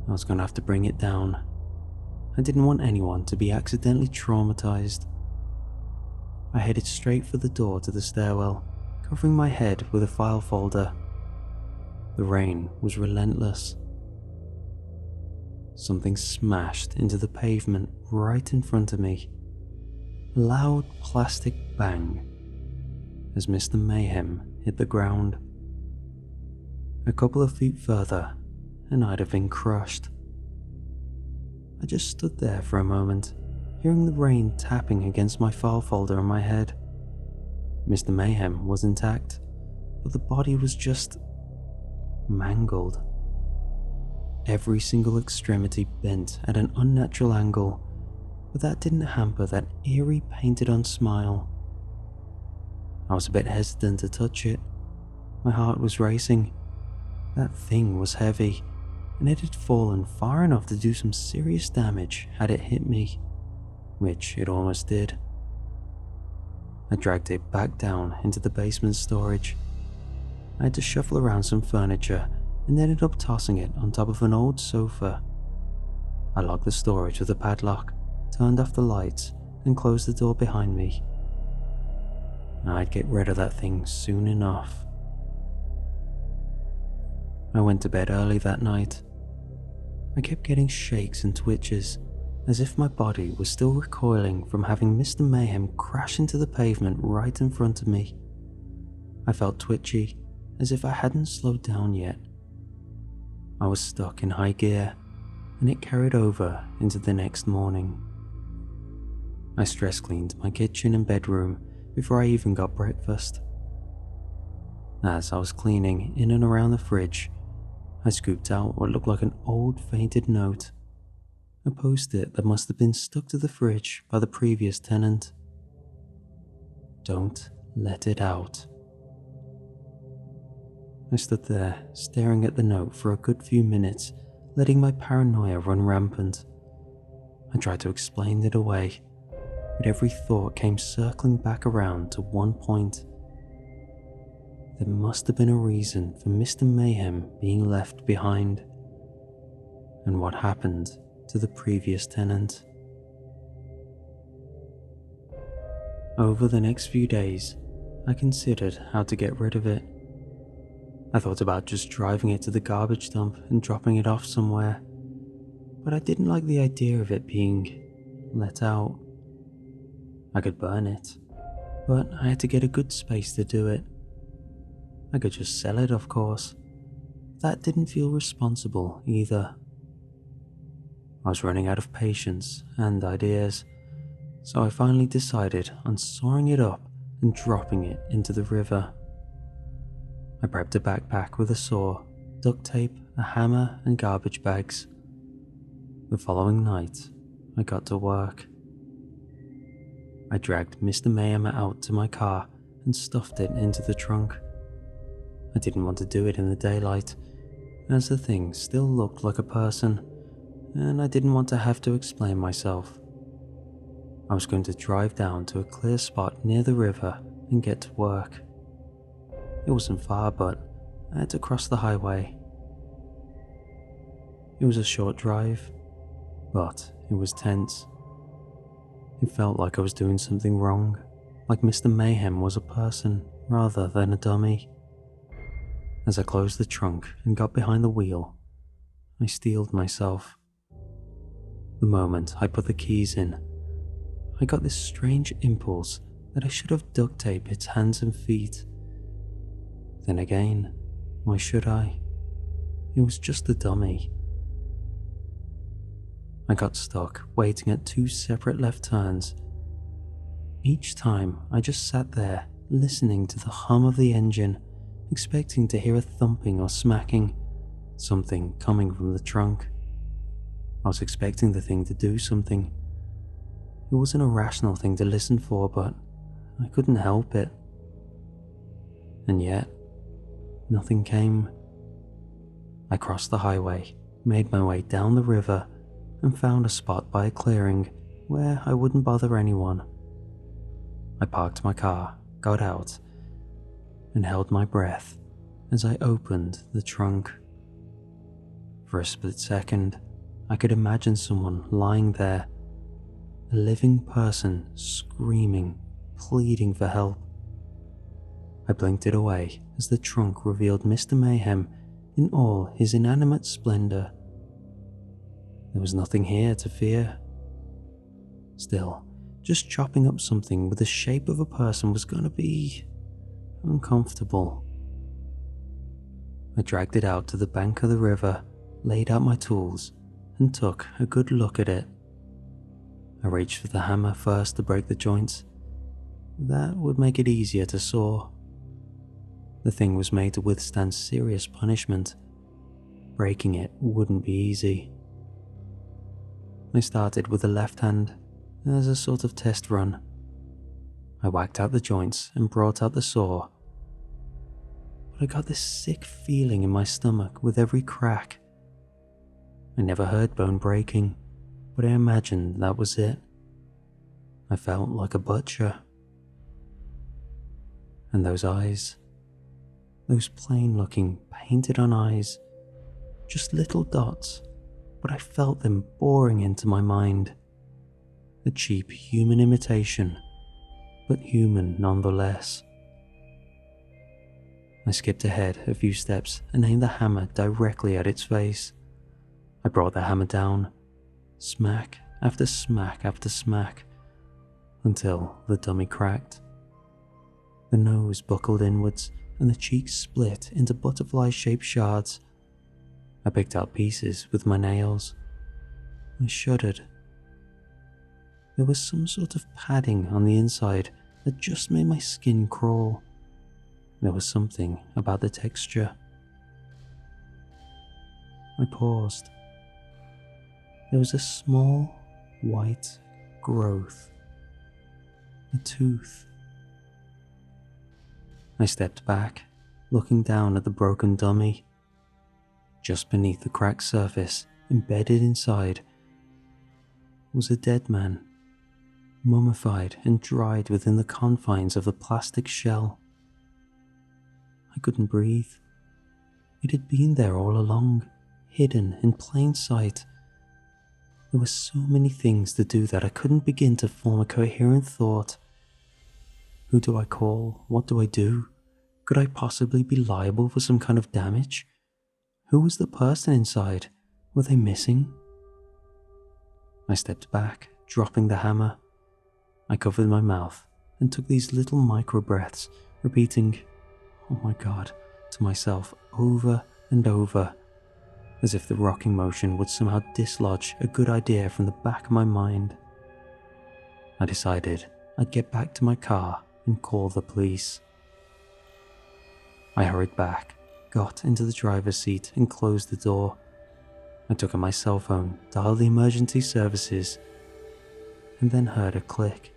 I was going to have to bring it down. I didn't want anyone to be accidentally traumatized. I headed straight for the door to the stairwell, covering my head with a file folder. The rain was relentless. Something smashed into the pavement right in front of me. A loud plastic bang as Mr. Mayhem hit the ground. A couple of feet further, and I'd have been crushed. I just stood there for a moment, hearing the rain tapping against my file folder on my head. Mr. Mayhem was intact, but the body was just mangled. Every single extremity bent at an unnatural angle, but that didn't hamper that eerie painted-on smile. I was a bit hesitant to touch it. My heart was racing. That thing was heavy, and it had fallen far enough to do some serious damage had it hit me, which it almost did. I dragged it back down into the basement storage. I had to shuffle around some furniture and ended up tossing it on top of an old sofa. I locked the storage with a padlock, turned off the lights, and closed the door behind me. I'd get rid of that thing soon enough. I went to bed early that night. I kept getting shakes and twitches, as if my body was still recoiling from having Mr. Mayhem crash into the pavement right in front of me. I felt twitchy, as if I hadn't slowed down yet. I was stuck in high gear, and it carried over into the next morning. I stress cleaned my kitchen and bedroom before I even got breakfast. As I was cleaning in and around the fridge, I scooped out what looked like an old faded note, a post-it that must have been stuck to the fridge by the previous tenant. Don't let it out. I stood there, staring at the note for a good few minutes, letting my paranoia run rampant. I tried to explain it away, but every thought came circling back around to one point. There must have been a reason for Mr. Mayhem being left behind, and what happened to the previous tenant. Over the next few days, I considered how to get rid of it. I thought about just driving it to the garbage dump and dropping it off somewhere, but I didn't like the idea of it being let out. I could burn it, but I had to get a good space to do it. I could just sell it, of course. That didn't feel responsible either. I was running out of patience and ideas, so I finally decided on sawing it up and dropping it into the river. I prepped a backpack with a saw, duct tape, a hammer, and garbage bags. The following night, I got to work. I dragged Mr. Mayhem out to my car and stuffed it into the trunk. I didn't want to do it in the daylight, as the thing still looked like a person, and I didn't want to have to explain myself. I was going to drive down to a clear spot near the river and get to work. It wasn't far, but I had to cross the highway. It was a short drive, but it was tense. It felt like I was doing something wrong, like Mr. Mayhem was a person rather than a dummy. As I closed the trunk and got behind the wheel, I steeled myself. The moment I put the keys in, I got this strange impulse that I should have duct taped its hands and feet. Then again, why should I? It was just a dummy. I got stuck waiting at two separate left turns. Each time I just sat there listening to the hum of the engine, expecting to hear a thumping or smacking, something coming from the trunk. I was expecting the thing to do something. It was an irrational thing to listen for, but I couldn't help it. And yet, nothing came. I crossed the highway, made my way down the river, and found a spot by a clearing where I wouldn't bother anyone. I parked my car, got out, and held my breath as I opened the trunk. For a split second, I could imagine someone lying there, a living person screaming, pleading for help. I blinked it away as the trunk revealed Mr. Mayhem in all his inanimate splendor. There was nothing here to fear. Still, just chopping up something with the shape of a person was going to be uncomfortable. I dragged it out to the bank of the river, laid out my tools, and took a good look at it. I reached for the hammer first to break the joints. That would make it easier to saw. The thing was made to withstand serious punishment. Breaking it wouldn't be easy. I started with the left hand as a sort of test run. I whacked out the joints and brought out the saw. But I got this sick feeling in my stomach with every crack. I never heard bone breaking, but I imagined that was it. I felt like a butcher. And those eyes, those plain-looking, painted-on eyes, just little dots, but I felt them boring into my mind. A cheap human imitation, but human nonetheless. I skipped ahead a few steps and aimed the hammer directly at its face. I brought the hammer down, smack after smack after smack, until the dummy cracked. The nose buckled inwards and the cheeks split into butterfly-shaped shards. I picked out pieces with my nails. I shuddered. There was some sort of padding on the inside that just made my skin crawl. There was something about the texture. I paused. There was a small, white growth. A tooth. I stepped back, looking down at the broken dummy. Just beneath the cracked surface, embedded inside, was a dead man, mummified and dried within the confines of the plastic shell. I couldn't breathe. It had been there all along, hidden in plain sight. There were so many things to do that I couldn't begin to form a coherent thought. Who do I call? What do I do? Could I possibly be liable for some kind of damage? Who was the person inside? Were they missing? I stepped back, dropping the hammer. I covered my mouth and took these little micro breaths, repeating, "Oh my God," to myself over and over, as if the rocking motion would somehow dislodge a good idea from the back of my mind. I decided I'd get back to my car and call the police. I hurried back, got into the driver's seat and closed the door. I took out my cell phone, dialed the emergency services, and then heard a click.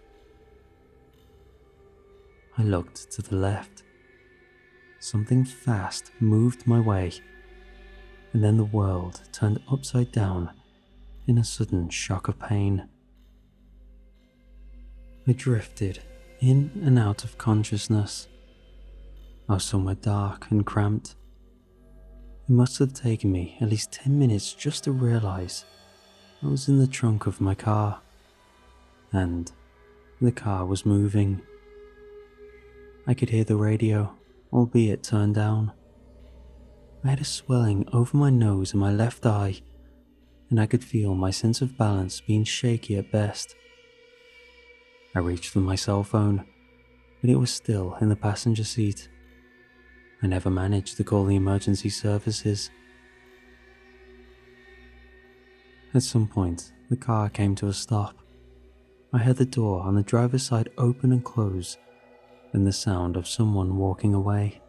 I looked to the left. Something fast moved my way, and then the world turned upside down in a sudden shock of pain. I drifted in and out of consciousness. I was somewhere dark and cramped. It must have taken me at least 10 minutes just to realize I was in the trunk of my car, and the car was moving. I could hear the radio, albeit turned down. I had a swelling over my nose and my left eye, and I could feel my sense of balance being shaky at best. I reached for my cell phone, but it was still in the passenger seat. I never managed to call the emergency services. At some point, the car came to a stop. I heard the door on the driver's side open and close, then the sound of someone walking away.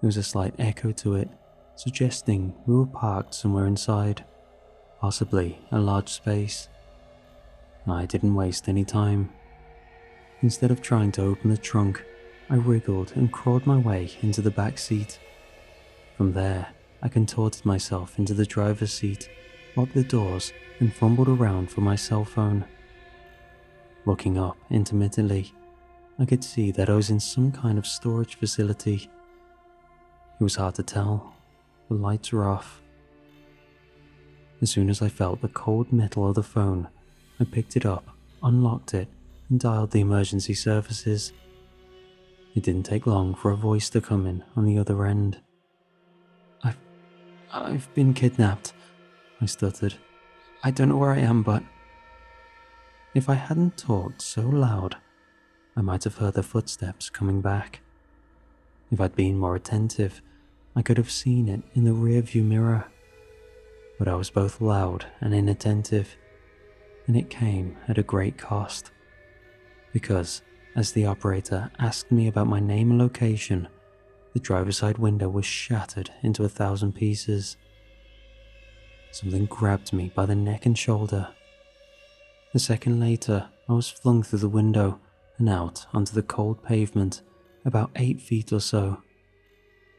There was a slight echo to it, suggesting we were parked somewhere inside, possibly a large space. I didn't waste any time. Instead of trying to open the trunk, I wriggled and crawled my way into the back seat. From there, I contorted myself into the driver's seat, locked the doors, and fumbled around for my cell phone. Looking up intermittently, I could see that I was in some kind of storage facility. It was hard to tell. The lights were off. As soon as I felt the cold metal of the phone, I picked it up, unlocked it, and dialed the emergency services. It didn't take long for a voice to come in on the other end. I've, I've been kidnapped, I stuttered. I don't know where I am, but... If I hadn't talked so loud, I might have heard the footsteps coming back. If I'd been more attentive, I could have seen it in the rearview mirror. But I was both loud and inattentive, and it came at a great cost. Because, as the operator asked me about my name and location, the driver's side window was shattered into 1,000 pieces. Something grabbed me by the neck and shoulder. A second later, I was flung through the window and out onto the cold pavement, about 8 feet or so.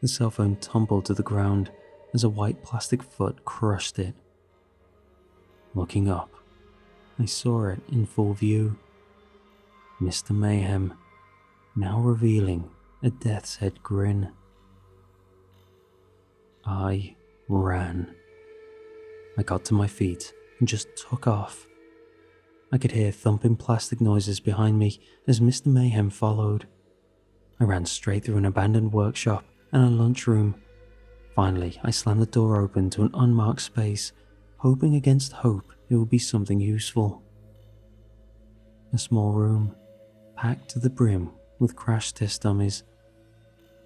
The cell phone tumbled to the ground as a white plastic foot crushed it. Looking up, I saw it in full view. Mr. Mayhem, now revealing a death's head grin. I ran. I got to my feet and just took off. I could hear thumping plastic noises behind me as Mr. Mayhem followed. I ran straight through an abandoned workshop and a lunchroom. Finally, I slammed the door open to an unmarked space, hoping against hope it would be something useful. A small room, packed to the brim with crash test dummies.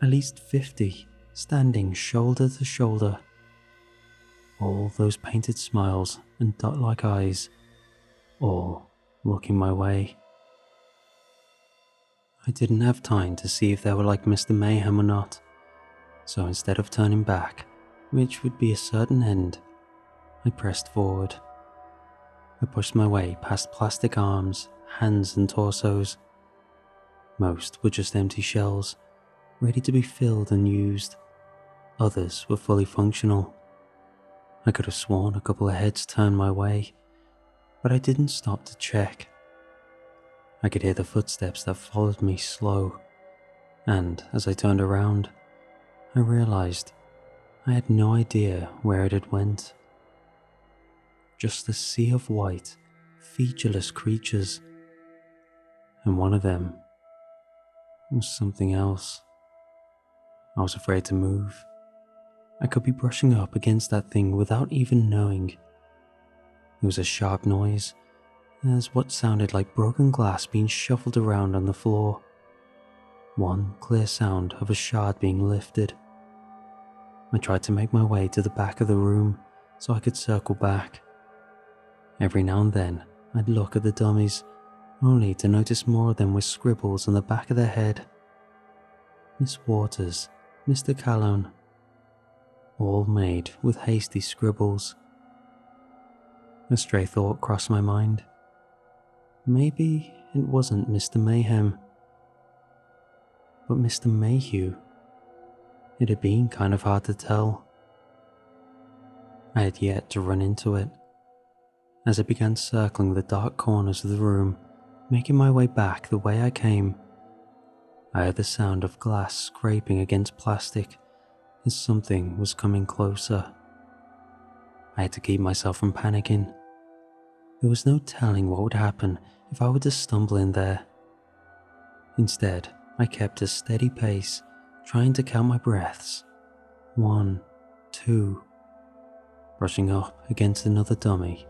At least 50, standing shoulder to shoulder. All those painted smiles and dot-like eyes, all looking my way. I didn't have time to see if they were like Mr. Mayhem or not, so instead of turning back, which would be a certain end, I pressed forward. I pushed my way past plastic arms, hands and torsos. Most were just empty shells, ready to be filled and used. Others were fully functional. I could have sworn a couple of heads turned my way, but I didn't stop to check. I could hear the footsteps that followed me slow, and as I turned around, I realized I had no idea where it had went. Just a sea of white, featureless creatures, and one of them was something else. I was afraid to move. I could be brushing up against that thing without even knowing. It was a sharp noise, as what sounded like broken glass being shuffled around on the floor. One clear sound of a shard being lifted. I tried to make my way to the back of the room so I could circle back. Every now and then, I'd look at the dummies, only to notice more of them with scribbles on the back of their head. Miss Waters, Mr. Callone, all made with hasty scribbles. A stray thought crossed my mind. Maybe it wasn't Mr. Mayhem, but Mr. Mayhew. It had been kind of hard to tell. I had yet to run into it. As I began circling the dark corners of the room, making my way back the way I came, I heard the sound of glass scraping against plastic as something was coming closer. I had to keep myself from panicking. There was no telling what would happen if I were to stumble in there. Instead, I kept a steady pace, trying to count my breaths. 1, 2. Brushing up against another dummy,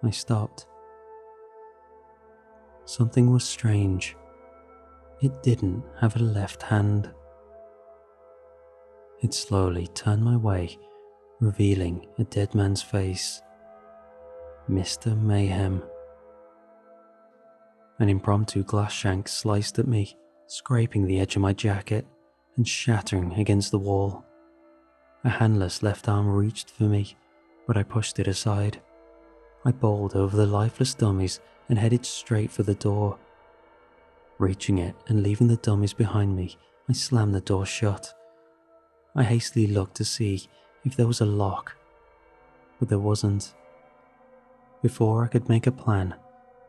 I stopped. Something was strange. It didn't have a left hand. It slowly turned my way, revealing a dead man's face. Mr. Mayhem. An impromptu glass shank sliced at me, scraping the edge of my jacket and shattering against the wall. A handless left arm reached for me, but I pushed it aside. I bowled over the lifeless dummies and headed straight for the door. Reaching it and leaving the dummies behind me, I slammed the door shut. I hastily looked to see if there was a lock, but there wasn't. Before I could make a plan,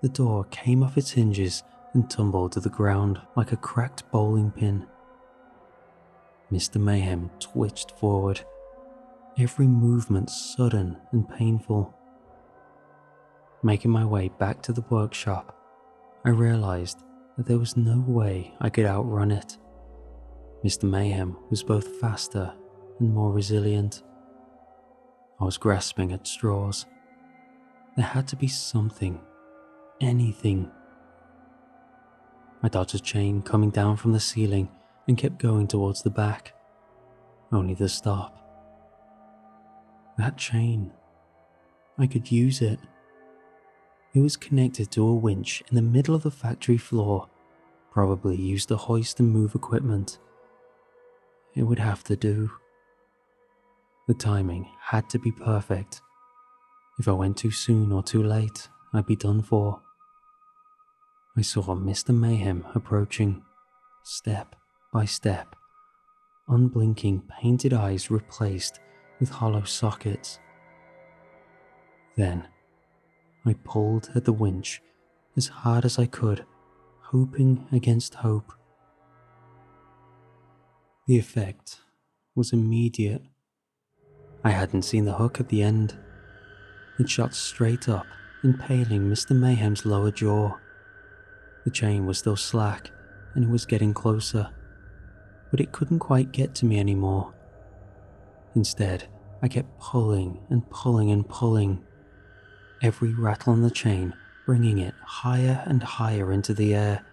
the door came off its hinges and tumbled to the ground like a cracked bowling pin. Mr. Mayhem twitched forward, every movement sudden and painful. Making my way back to the workshop, I realized that there was no way I could outrun it. Mr. Mayhem was both faster and more resilient. I was grasping at straws. There had to be something, anything. I dodged a chain coming down from the ceiling and kept going towards the back, only to stop. That chain. I could use it. It was connected to a winch in the middle of the factory floor, probably used to hoist and move equipment. It would have to do. The timing had to be perfect. If I went too soon or too late, I'd be done for. I saw Mr. Mayhem approaching, step by step, unblinking painted eyes replaced with hollow sockets. Then, I pulled at the winch as hard as I could, hoping against hope. The effect was immediate. I hadn't seen the hook at the end. It shot straight up, impaling Mr. Mayhem's lower jaw. The chain was still slack, and it was getting closer, but it couldn't quite get to me anymore. Instead, I kept pulling and pulling and pulling, every rattle on the chain bringing it higher and higher into the air,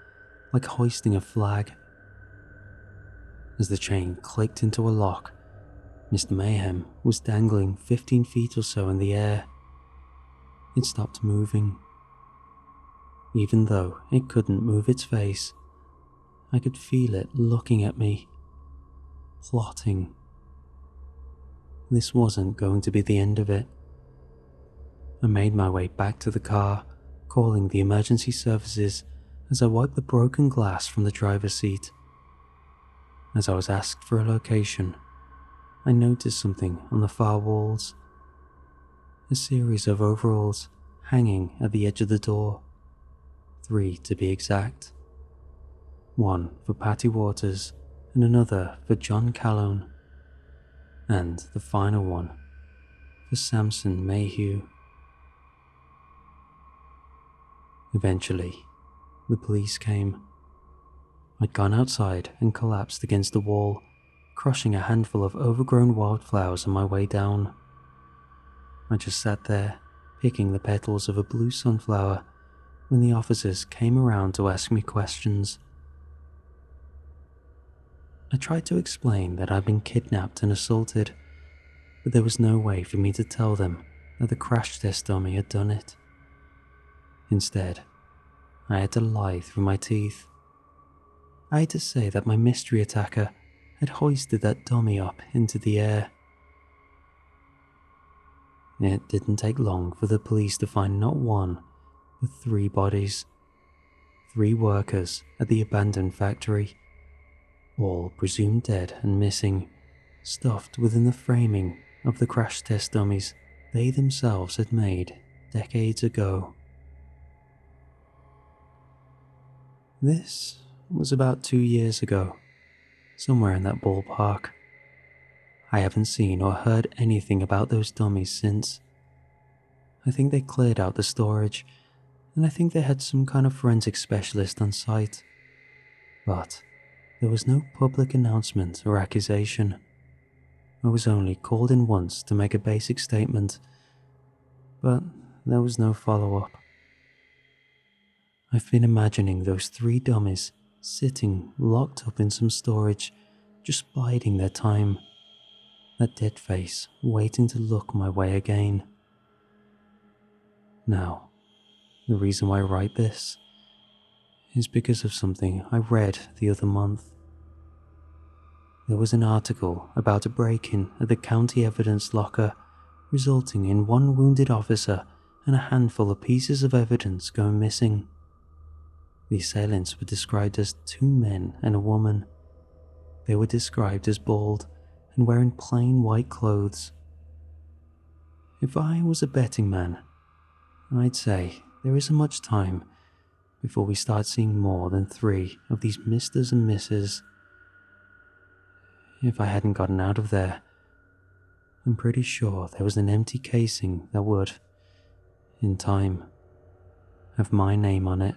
like hoisting a flag. As the chain clicked into a lock, Mr. Mayhem was dangling 15 feet or so in the air. It stopped moving. Even though it couldn't move its face, I could feel it looking at me, plotting. This wasn't going to be the end of it. I made my way back to the car, calling the emergency services as I wiped the broken glass from the driver's seat. As I was asked for a location, I noticed something on the far walls. A series of overalls hanging at the edge of the door. 3 to be exact. One for Patty Waters and another for John Calhoun. And the final one for Samson Mayhew. Eventually, the police came. I'd gone outside and collapsed against the wall, crushing a handful of overgrown wildflowers on my way down. I just sat there, picking the petals of a blue sunflower, when the officers came around to ask me questions. I tried to explain that I'd been kidnapped and assaulted, but there was no way for me to tell them that the crash test dummy had done it. Instead, I had to lie through my teeth. I had to say that my mystery attacker had hoisted that dummy up into the air. It didn't take long for the police to find not one, but 3 bodies. 3 workers at the abandoned factory, all presumed dead and missing, stuffed within the framing of the crash test dummies they themselves had made decades ago. This was about 2 years ago, somewhere in that ballpark. I haven't seen or heard anything about those dummies since. I think they cleared out the storage, and I think they had some kind of forensic specialist on site. But there was no public announcement or accusation. I was only called in once to make a basic statement, but there was no follow-up. I've been imagining those 3 dummies sitting locked up in some storage, just biding their time. That dead face waiting to look my way again. Now, the reason why I write this is because of something I read the other month. There was an article about a break-in at the county evidence locker, resulting in 1 wounded officer and a handful of pieces of evidence going missing. The assailants were described as 2 men and a woman. They were described as bald and wearing plain white clothes. If I was a betting man, I'd say there isn't much time before we start seeing more than 3 of these Misters and Misses. If I hadn't gotten out of there, I'm pretty sure there was an empty casing that would, in time, have my name on it.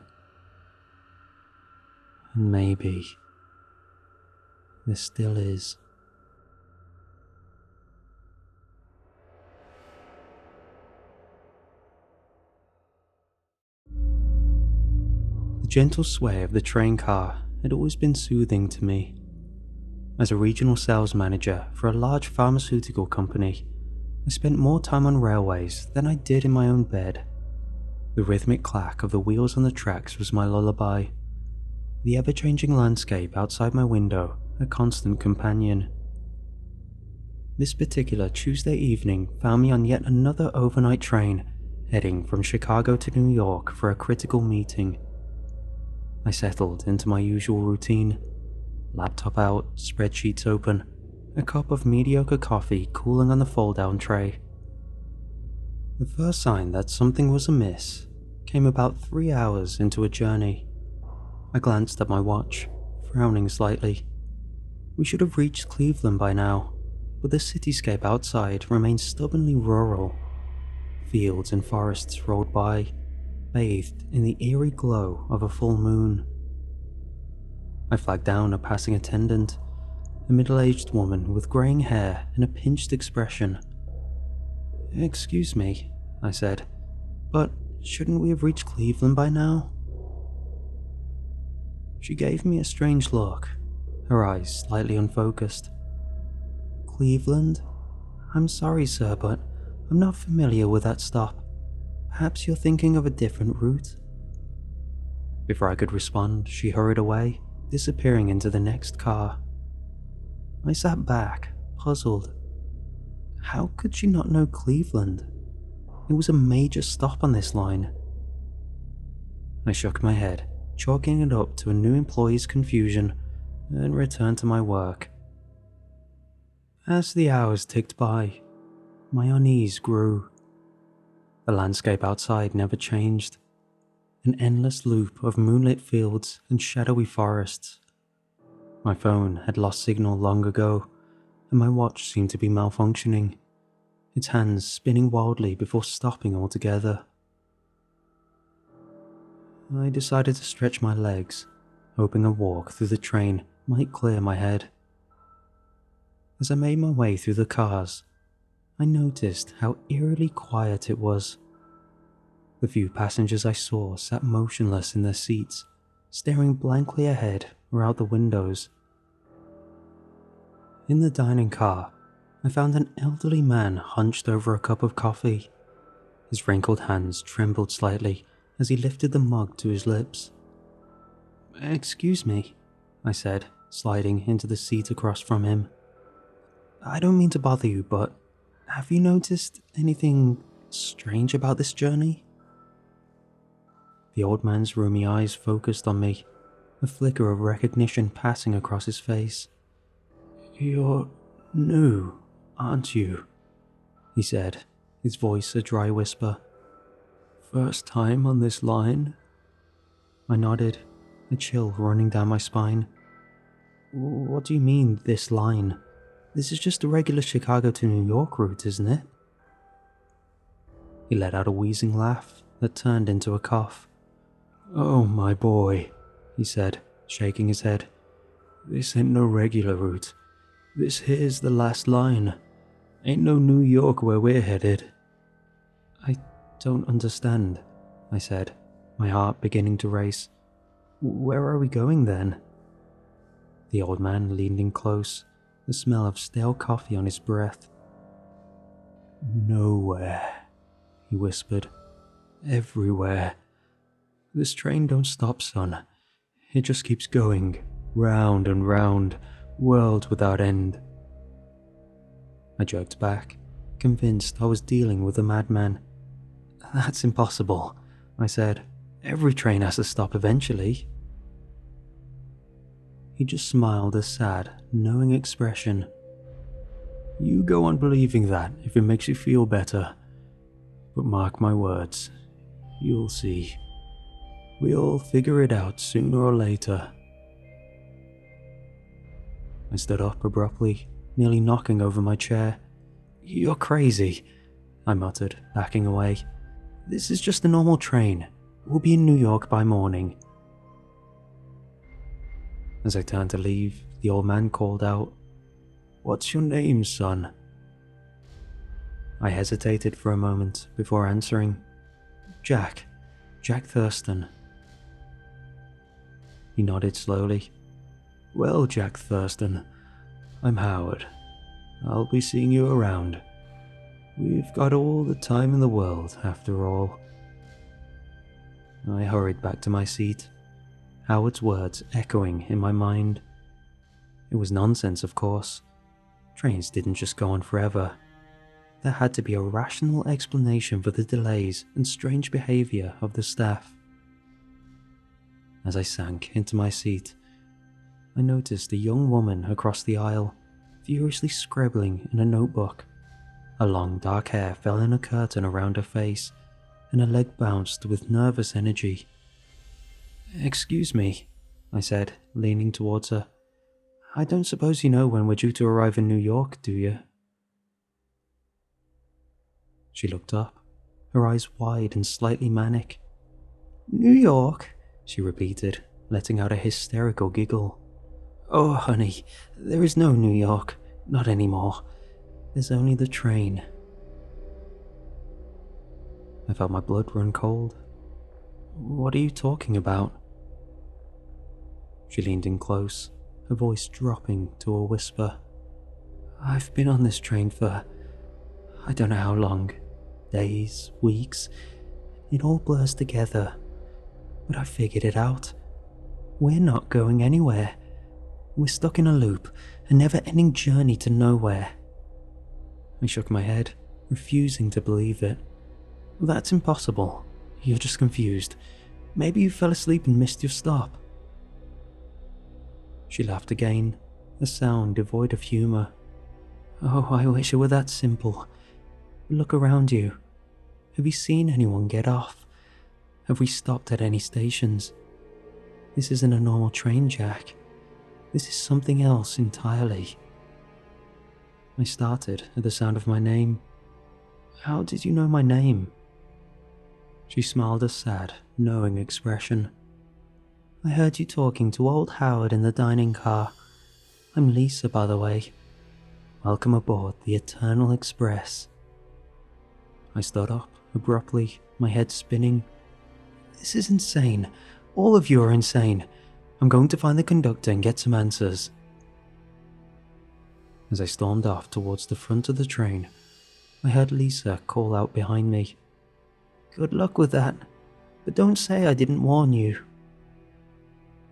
And maybe there still is. The gentle sway of the train car had always been soothing to me. As a regional sales manager for a large pharmaceutical company, I spent more time on railways than I did in my own bed. The rhythmic clack of the wheels on the tracks was my lullaby. The ever-changing landscape outside my window a constant companion. This particular Tuesday evening found me on yet another overnight train heading from Chicago to New York for a critical meeting. I settled into my usual routine. Laptop out, spreadsheets open, a cup of mediocre coffee cooling on the fold-down tray. The first sign that something was amiss came about 3 hours into a journey. I glanced at my watch, frowning slightly. We should have reached Cleveland by now, but the cityscape outside remained stubbornly rural. Fields and forests rolled by, bathed in the eerie glow of a full moon. I flagged down a passing attendant, a middle-aged woman with greying hair and a pinched expression. "Excuse me," I said, "but shouldn't we have reached Cleveland by now?" She gave me a strange look, her eyes slightly unfocused. "Cleveland? I'm sorry, sir, but I'm not familiar with that stop. Perhaps you're thinking of a different route?" Before I could respond, she hurried away, disappearing into the next car. I sat back, puzzled. How could she not know Cleveland? It was a major stop on this line. I shook my head, chalking it up to a new employee's confusion, and returned to my work. As the hours ticked by, my unease grew. The landscape outside never changed. An endless loop of moonlit fields and shadowy forests. My phone had lost signal long ago, and my watch seemed to be malfunctioning, its hands spinning wildly before stopping altogether. I decided to stretch my legs, hoping a walk through the train might clear my head. As I made my way through the cars, I noticed how eerily quiet it was. The few passengers I saw sat motionless in their seats, staring blankly ahead or out the windows. In the dining car, I found an elderly man hunched over a cup of coffee. His wrinkled hands trembled slightly as he lifted the mug to his lips. "Excuse me," I said, sliding into the seat across from him. "I don't mean to bother you, but have you noticed anything strange about this journey?" The old man's roomy eyes focused on me, a flicker of recognition passing across his face. "You're new, aren't you?" he said, his voice a dry whisper. "First time on this line?" I nodded, a chill running down my spine. "What do you mean, this line? This is just a regular Chicago to New York route, isn't it?" He let out a wheezing laugh that turned into a cough. "Oh, my boy," he said, shaking his head. "This ain't no regular route. This here's the last line. Ain't no New York where we're headed." "I don't understand," I said, my heart beginning to race. "Where are we going then?" The old man leaned in close, the smell of stale coffee on his breath. "Nowhere," he whispered. "Everywhere. This train don't stop, son. It just keeps going, round and round, world without end." I jerked back, convinced I was dealing with a madman. "That's impossible," I said. "Every train has to stop eventually." He just smiled a sad, knowing expression. "You go on believing that if it makes you feel better. But mark my words, you'll see. We'll figure it out sooner or later." I stood up abruptly, nearly knocking over my chair. "You're crazy," I muttered, backing away. "This is just a normal train. We'll be in New York by morning." As I turned to leave, the old man called out, "What's your name, son?" I hesitated for a moment before answering, Jack Thurston." He nodded slowly. "Well, Jack Thurston, I'm Howard. I'll be seeing you around. We've got all the time in the world, after all." I hurried back to my seat, Howard's words echoing in my mind. It was nonsense, of course. Trains didn't just go on forever. There had to be a rational explanation for the delays and strange behavior of the staff. As I sank into my seat, I noticed a young woman across the aisle, furiously scribbling in a notebook. Her long dark hair fell in a curtain around her face, and her leg bounced with nervous energy. "Excuse me," I said, leaning towards her. "I don't suppose you know when we're due to arrive in New York, do you?" She looked up, her eyes wide and slightly manic. "New York?" she repeated, letting out a hysterical giggle. "Oh, honey, there is no New York, not anymore. There's only the train." I felt my blood run cold. "What are you talking about?" She leaned in close, her voice dropping to a whisper. "I've been on this train for I don't know how long. Days, weeks. It all blurs together. But I figured it out. We're not going anywhere. We're stuck in a loop, a never-ending journey to nowhere." I shook my head, refusing to believe it. "That's impossible. You're just confused. Maybe you fell asleep and missed your stop." She laughed again, a sound devoid of humor. "Oh, I wish it were that simple. Look around you. Have you seen anyone get off? Have we stopped at any stations? This isn't a normal train, Jack. This is something else entirely." I started at the sound of my name. "How did you know my name?" She smiled a sad, knowing expression. "I heard you talking to old Howard in the dining car. I'm Lisa, by the way. Welcome aboard the Eternal Express." I stood up abruptly, my head spinning. "This is insane. All of you are insane. I'm going to find the conductor and get some answers." As I stormed off towards the front of the train, I heard Lisa call out behind me, "Good luck with that, but don't say I didn't warn you."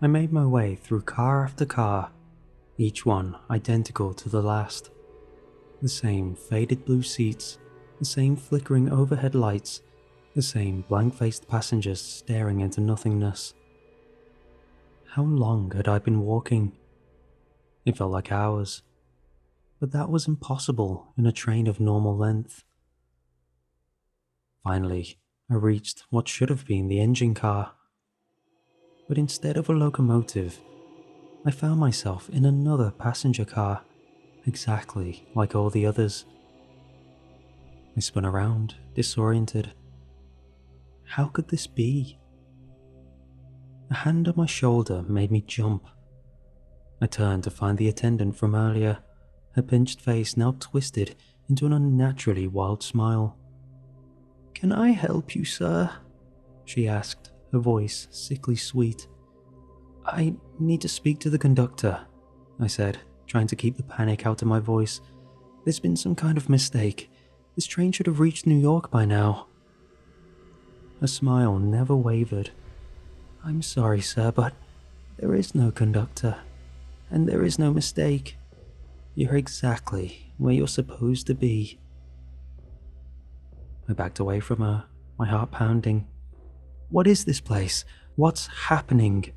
I made my way through car after car, each one identical to the last. The same faded blue seats, the same flickering overhead lights, the same blank-faced passengers staring into nothingness. How long had I been walking? It felt like hours, but that was impossible in a train of normal length. Finally, I reached what should have been the engine car. But instead of a locomotive, I found myself in another passenger car, exactly like all the others. I spun around, disoriented. How could this be? A hand on my shoulder made me jump. I turned to find the attendant from earlier, her pinched face now twisted into an unnaturally wild smile. "Can I help you, sir?" she asked, her voice sickly sweet. "I need to speak to the conductor," I said, trying to keep the panic out of my voice. "There's been some kind of mistake. This train should have reached New York by now." Her smile never wavered. "I'm sorry, sir, but there is no conductor, and there is no mistake. You're exactly where you're supposed to be." I backed away from her, my heart pounding. "What is this place? What's happening?"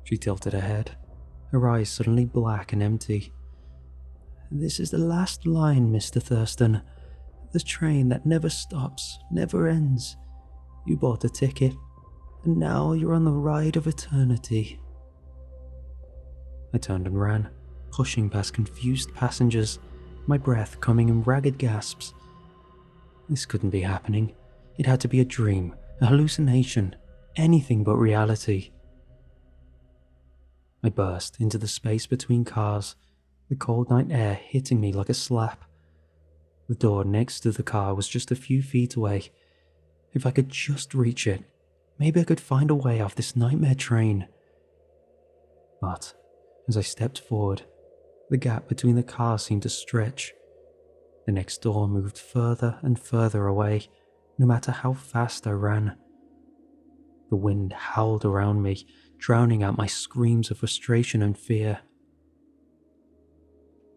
She tilted her head, her eyes suddenly black and empty. "This is the last line, Mr. Thurston. The train that never stops, never ends. You bought a ticket, and now you're on the ride of eternity." I turned and ran, pushing past confused passengers, my breath coming in ragged gasps. This couldn't be happening. It had to be a dream, a hallucination, anything but reality. I burst into the space between cars, the cold night air hitting me like a slap. The door next to the car was just a few feet away. If I could just reach it, maybe I could find a way off this nightmare train. But as I stepped forward, the gap between the cars seemed to stretch. The next door moved further and further away, no matter how fast I ran. The wind howled around me, drowning out my screams of frustration and fear.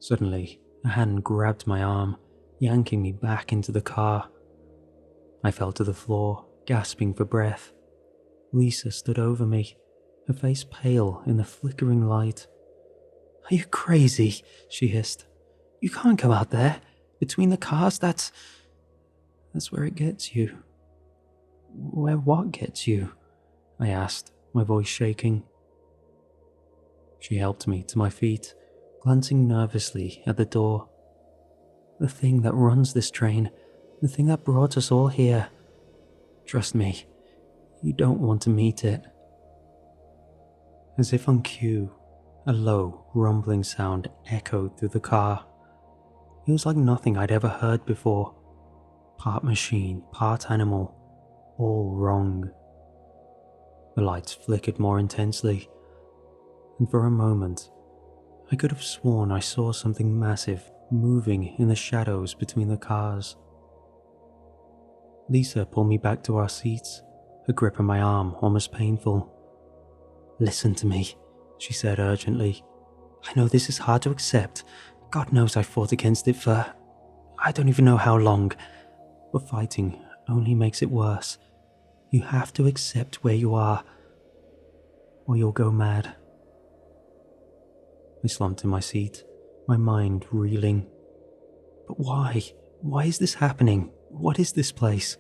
Suddenly, a hand grabbed my arm, yanking me back into the car. I fell to the floor, gasping for breath. Lisa stood over me, her face pale in the flickering light. "Are you crazy?" she hissed. "You can't go out there. Between the cars, that's where it gets you." "Where what gets you?" I asked, my voice shaking. She helped me to my feet, glancing nervously at the door. "The thing that runs this train, the thing that brought us all here. Trust me, you don't want to meet it." As if on cue, a low, rumbling sound echoed through the car. It was like nothing I'd ever heard before. Part machine, part animal, all wrong. The lights flickered more intensely, and for a moment, I could have sworn I saw something massive moving in the shadows between the cars. Lisa pulled me back to our seats, her grip on my arm almost painful. "Listen to me," she said urgently. "I know this is hard to accept. God knows I fought against it for I don't even know how long, but fighting only makes it worse. You have to accept where you are, or you'll go mad." I slumped in my seat, my mind reeling. But why? Why is this happening? What is this place?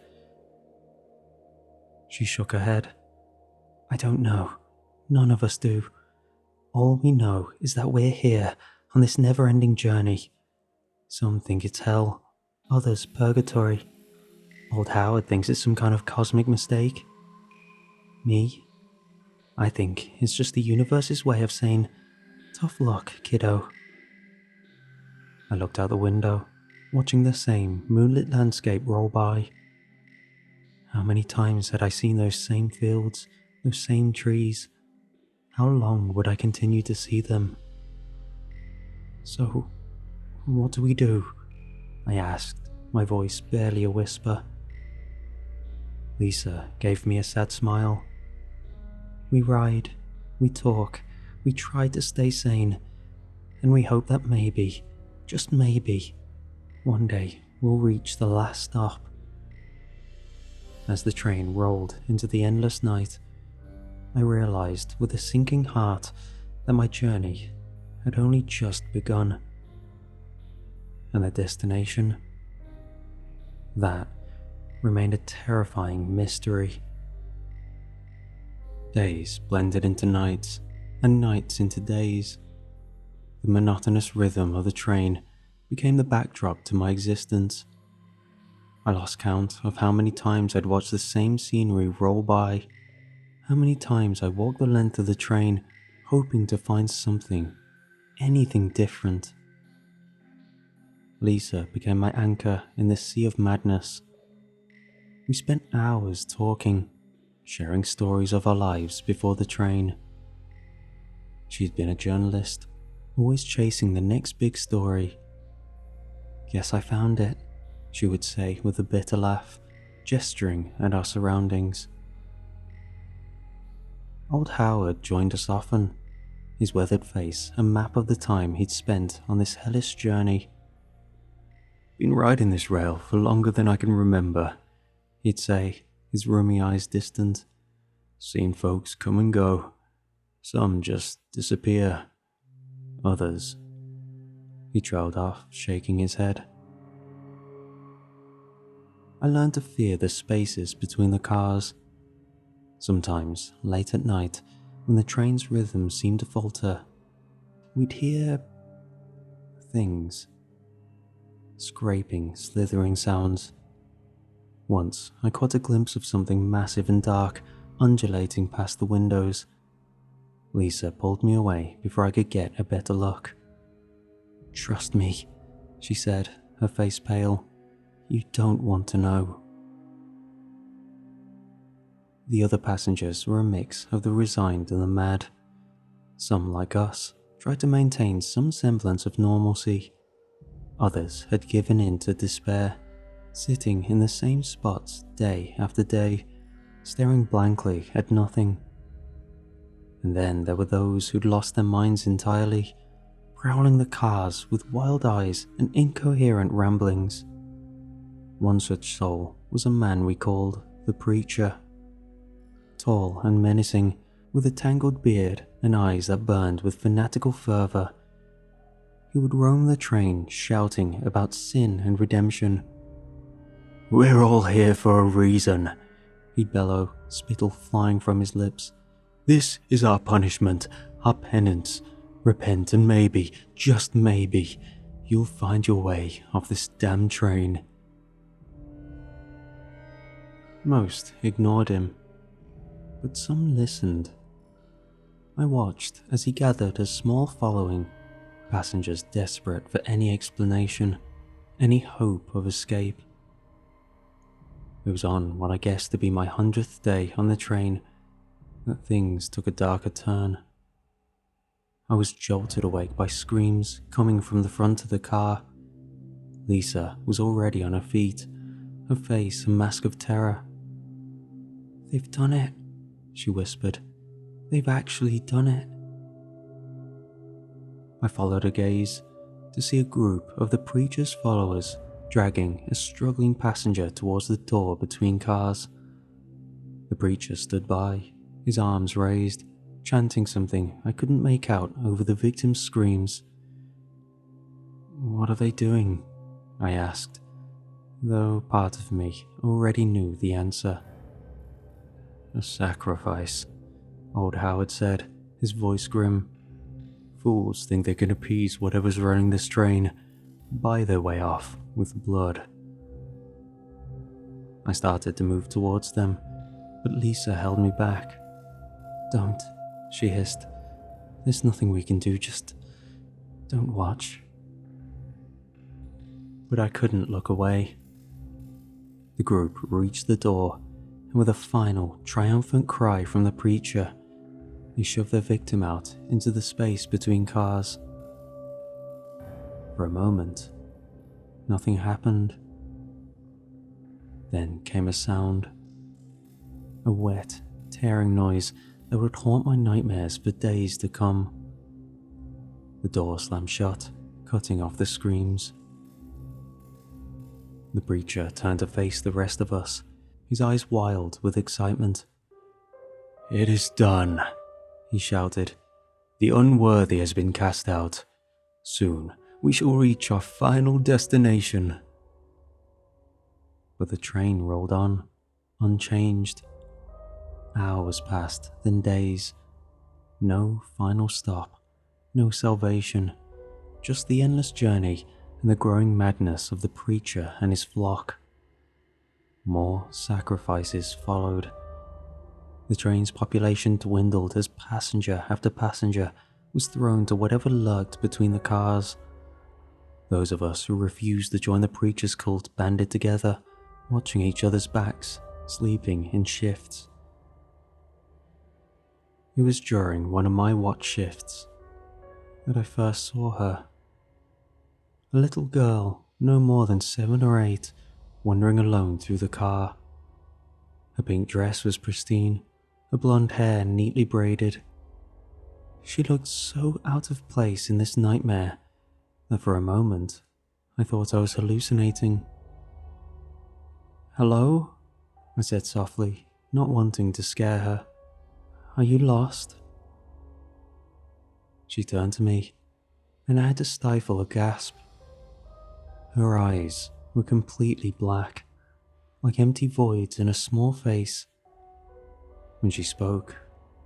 She shook her head. "I don't know. None of us do. All we know is that we're here on this never-ending journey. Some think it's hell, others purgatory. Old Howard thinks it's some kind of cosmic mistake. Me? I think it's just the universe's way of saying, 'Tough luck, kiddo.'" I looked out the window, watching the same moonlit landscape roll by. How many times had I seen those same fields, those same trees? How long would I continue to see them? "So, what do we do?" I asked, my voice barely a whisper. Lisa gave me a sad smile. "We ride, we talk, we try to stay sane, and we hope that maybe, just maybe, one day we'll reach the last stop." As the train rolled into the endless night, I realized with a sinking heart that my journey had only just begun. And the destination? That remained a terrifying mystery. Days blended into nights, and nights into days. The monotonous rhythm of the train became the backdrop to my existence. I lost count of how many times I'd watched the same scenery roll by, how many times I walked the length of the train hoping to find something, anything different. Lisa became my anchor in this sea of madness. We spent hours talking, sharing stories of our lives before the train. She'd been a journalist, always chasing the next big story. "Guess I found it," she would say with a bitter laugh, gesturing at our surroundings. Old Howard joined us often, his weathered face a map of the time he'd spent on this hellish journey. "Been riding this rail for longer than I can remember," he'd say, his rheumy eyes distant. "Seen folks come and go. Some just disappear. Others..." He trailed off, shaking his head. I learned to fear the spaces between the cars. Sometimes, late at night, when the train's rhythm seemed to falter, we'd hear things. Scraping, slithering sounds. Once, I caught a glimpse of something massive and dark undulating past the windows. Lisa pulled me away before I could get a better look. "Trust me," she said, her face pale. "You don't want to know." The other passengers were a mix of the resigned and the mad. Some, like us, tried to maintain some semblance of normalcy. Others had given in to despair, sitting in the same spots day after day, staring blankly at nothing. And then there were those who'd lost their minds entirely, prowling the cars with wild eyes and incoherent ramblings. One such soul was a man we called the Preacher. Tall and menacing, with a tangled beard and eyes that burned with fanatical fervor, he would roam the train shouting about sin and redemption. "We're all here for a reason," he'd bellow, spittle flying from his lips. "This is our punishment, our penance. Repent and maybe, just maybe, you'll find your way off this damn train." Most ignored him, but some listened. I watched as he gathered a small following, passengers desperate for any explanation, any hope of escape. It was on what I guessed to be my 100th day on the train that things took a darker turn. I was jolted awake by screams coming from the front of the car. Lisa was already on her feet, her face a mask of terror. "They've done it," she whispered. "They've actually done it." I followed her gaze to see a group of the Preacher's followers dragging a struggling passenger towards the door between cars. The Preacher stood by, his arms raised, chanting something I couldn't make out over the victim's screams. "What are they doing?" I asked, though part of me already knew the answer. "A sacrifice," old Howard said, his voice grim. "Fools think they can appease whatever's running this train, buy their way off with blood." I started to move towards them, but Lisa held me back. "Don't," she hissed. "There's nothing we can do, just don't watch." But I couldn't look away. The group reached the door, and with a final, triumphant cry from the Preacher, they shoved their victim out into the space between cars. For a moment, nothing happened. Then came a sound. A wet, tearing noise that would haunt my nightmares for days to come. The door slammed shut, cutting off the screams. The Preacher turned to face the rest of us, his eyes wild with excitement. "It is done," he shouted. "The unworthy has been cast out. Soon we shall reach our final destination." But the train rolled on, unchanged. Hours passed, then days. No final stop, no salvation, just the endless journey and the growing madness of the Preacher and his flock. More sacrifices followed. The train's population dwindled as passenger after passenger was thrown to whatever lurked between the cars. Those of us who refused to join the Preacher's cult banded together, watching each other's backs, sleeping in shifts. It was during one of my watch shifts that I first saw her. A little girl, no more than 7 or 8, wandering alone through the car. Her pink dress was pristine, her blonde hair neatly braided. She looked so out of place in this nightmare that for a moment I thought I was hallucinating. "Hello?" I said softly, not wanting to scare her. "Are you lost?" She turned to me, and I had to stifle a gasp. Her eyes were completely black, like empty voids in a small face. When she spoke,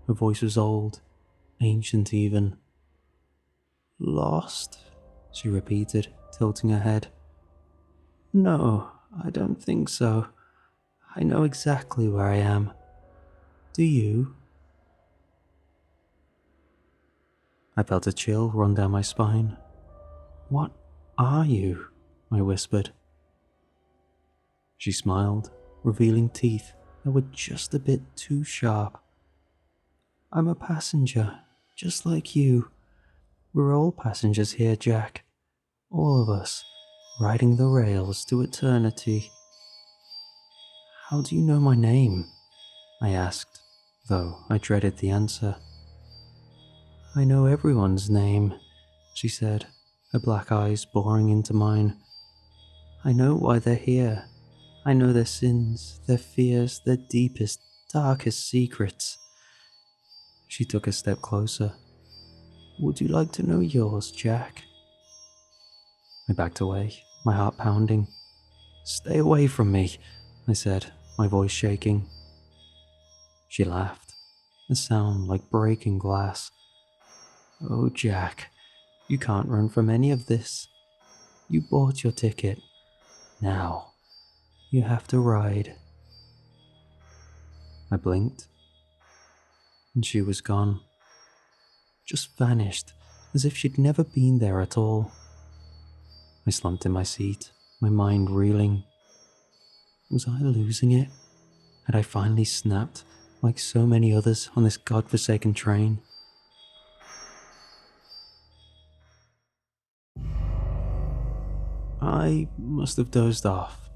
her voice was old, ancient even. "Lost?" she repeated, tilting her head. "No, I don't think so. I know exactly where I am. Do you?" I felt a chill run down my spine. "What are you?" I whispered. She smiled, revealing teeth that were just a bit too sharp. "I'm a passenger, just like you. We're all passengers here, Jack. All of us, riding the rails to eternity." "How do you know my name?" I asked, though I dreaded the answer. "I know everyone's name," she said, her black eyes boring into mine. "I know why they're here. I know their sins, their fears, their deepest, darkest secrets." She took a step closer. "Would you like to know yours, Jack?" I backed away, my heart pounding. "Stay away from me," I said, my voice shaking. She laughed, a sound like breaking glass. "Oh, Jack, you can't run from any of this. You bought your ticket. Now, you have to ride." I blinked, and she was gone. Just vanished, as if she'd never been there at all. I slumped in my seat, my mind reeling. Was I losing it? Had I finally snapped, like so many others on this godforsaken train? I must have dozed off,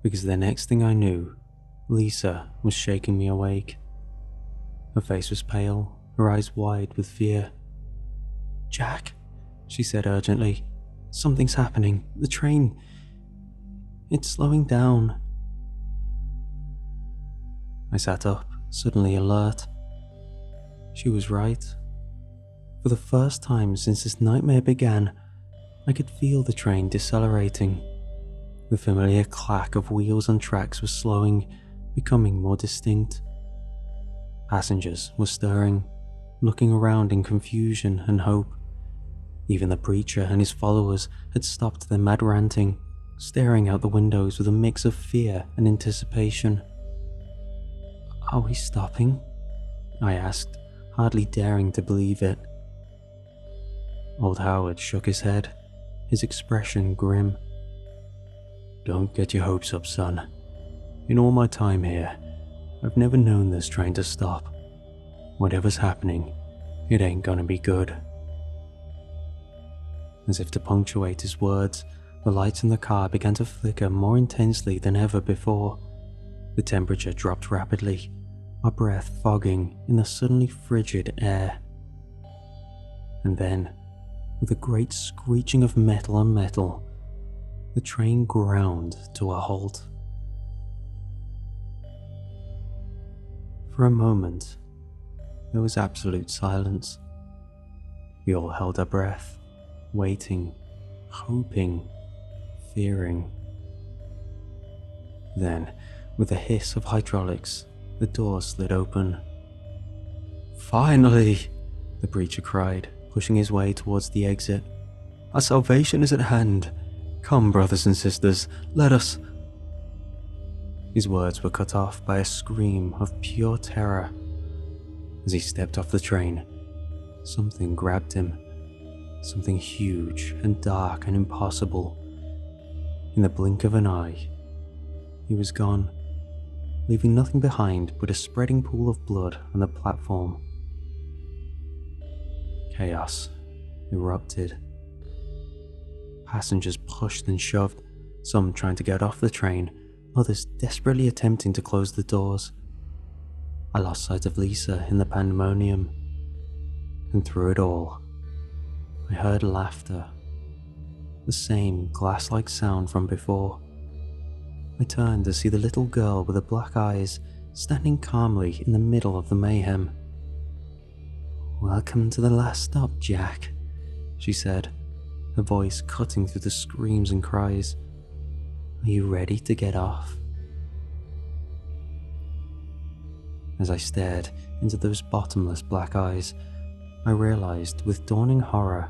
because the next thing I knew, Lisa was shaking me awake. Her face was pale, her eyes wide with fear. "Jack," she said urgently, "something's happening. The train, it's slowing down." I sat up, suddenly alert. She was right. For the first time since this nightmare began, I could feel the train decelerating. The familiar clack of wheels on tracks was slowing, becoming more distinct. Passengers were stirring, looking around in confusion and hope. Even the preacher and his followers had stopped their mad ranting, staring out the windows with a mix of fear and anticipation. "Are we stopping?" I asked, hardly daring to believe it. Old Howard shook his head, his expression grim. "Don't get your hopes up, son. In all my time here, I've never known this train to stop. Whatever's happening, it ain't gonna be good." As if to punctuate his words, the lights in the car began to flicker more intensely than ever before. The temperature dropped rapidly, our breath fogging in the suddenly frigid air. And then, with a great screeching of metal on metal, the train ground to a halt. For a moment, there was absolute silence. We all held our breath, waiting, hoping, fearing. Then, with a hiss of hydraulics, the door slid open. "Finally!" the preacher cried, pushing his way towards the exit. "Our salvation is at hand. Come, brothers and sisters, let us—" His words were cut off by a scream of pure terror. As he stepped off the train, something grabbed him. Something huge and dark and impossible. In the blink of an eye, he was gone, leaving nothing behind but a spreading pool of blood on the platform. Chaos erupted. Passengers pushed and shoved, some trying to get off the train, others desperately attempting to close the doors. I lost sight of Lisa in the pandemonium, and through it all, I heard laughter, the same glass-like sound from before. I turned to see the little girl with the black eyes standing calmly in the middle of the mayhem. "Welcome to the last stop, Jack," she said, her voice cutting through the screams and cries. "Are you ready to get off?" As I stared into those bottomless black eyes, I realized with dawning horror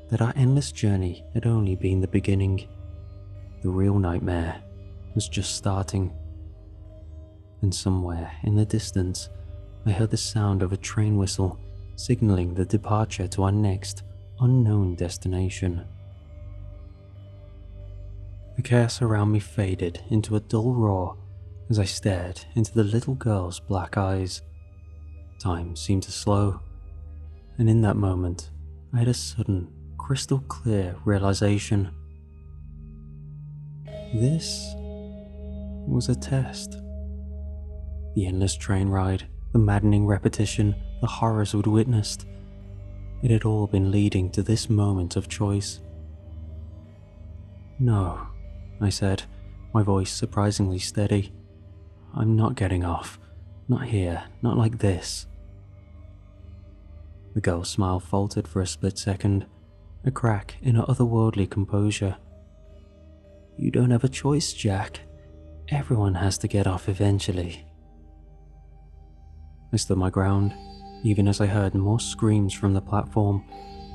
that our endless journey had only been the beginning. The real nightmare was just starting. And somewhere in the distance, I heard the sound of a train whistle signaling the departure to our next unknown destination. The chaos around me faded into a dull roar as I stared into the little girl's black eyes. Time seemed to slow, and in that moment, I had a sudden, crystal clear realization. This was a test. The endless train ride, the maddening repetition, the horrors we'd witnessed, it had all been leading to this moment of choice. "No," I said, my voice surprisingly steady. "I'm not getting off. Not here, not like this." The girl's smile faltered for a split second, a crack in her otherworldly composure. "You don't have a choice, Jack. Everyone has to get off eventually." I stood my ground, even as I heard more screams from the platform,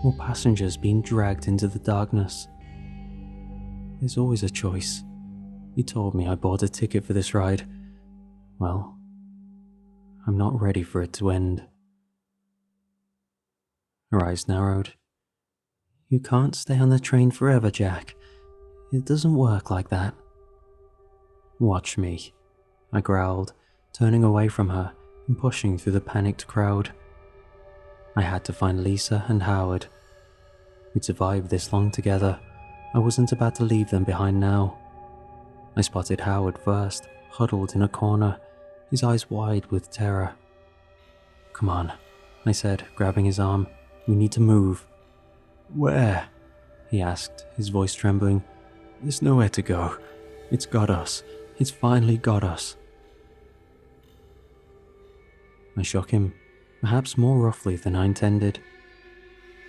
more passengers being dragged into the darkness. There's always a choice. You told me I bought a ticket for this ride. Well, I'm not ready for it to end. Her eyes narrowed. "You can't stay on the train forever, Jack. It doesn't work like that." "Watch me," I growled, turning away from her and pushing through the panicked crowd. I had to find Lisa and Howard. We'd survived this long together. I wasn't about to leave them behind now. I spotted Howard first, huddled in a corner, his eyes wide with terror. "Come on," I said, grabbing his arm. "We need to move." "Where?" he asked, his voice trembling. "There's nowhere to go. It's got us. It's finally got us." I shook him, perhaps more roughly than I intended.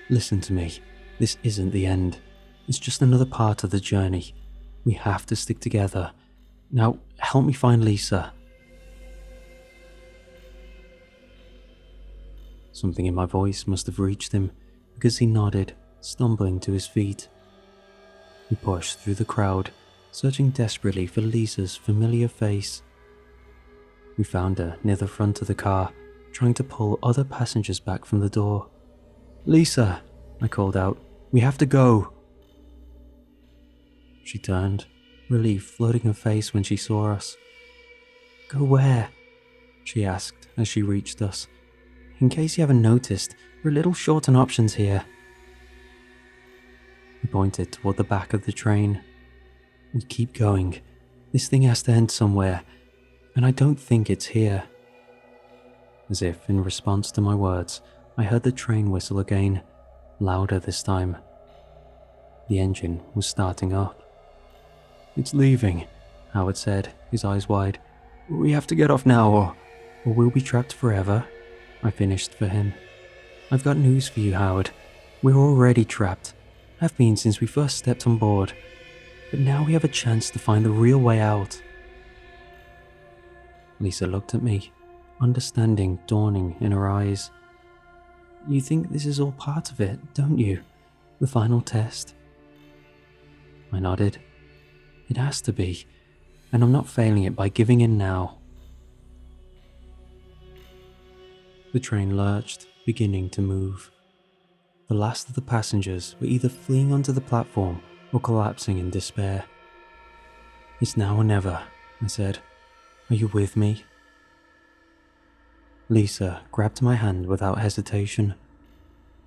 "Listen to me. This isn't the end. It's just another part of the journey. We have to stick together. Now, help me find Lisa." Something in my voice must have reached him, because he nodded, stumbling to his feet. We pushed through the crowd, searching desperately for Lisa's familiar face. We found her near the front of the car, trying to pull other passengers back from the door. "Lisa," I called out, "we have to go." She turned, relief flooding her face when she saw us. "Go where?" she asked as she reached us. "In case you haven't noticed, we're a little short on options here." We pointed toward the back of the train. "We keep going. This thing has to end somewhere, and I don't think it's here." As if in response to my words, I heard the train whistle again, louder this time. The engine was starting up. "It's leaving," Howard said, his eyes wide. "We have to get off now or we'll be trapped forever," I finished for him. "I've got news for you, Howard. We're already trapped. Have been since we first stepped on board. But now we have a chance to find the real way out." Lisa looked at me, understanding dawning in her eyes. "You think this is all part of it, don't you? The final test?" I nodded. "It has to be, and I'm not failing it by giving in now." The train lurched, beginning to move. The last of the passengers were either fleeing onto the platform or collapsing in despair. "It's now or never," I said. "Are you with me?" Lisa grabbed my hand without hesitation.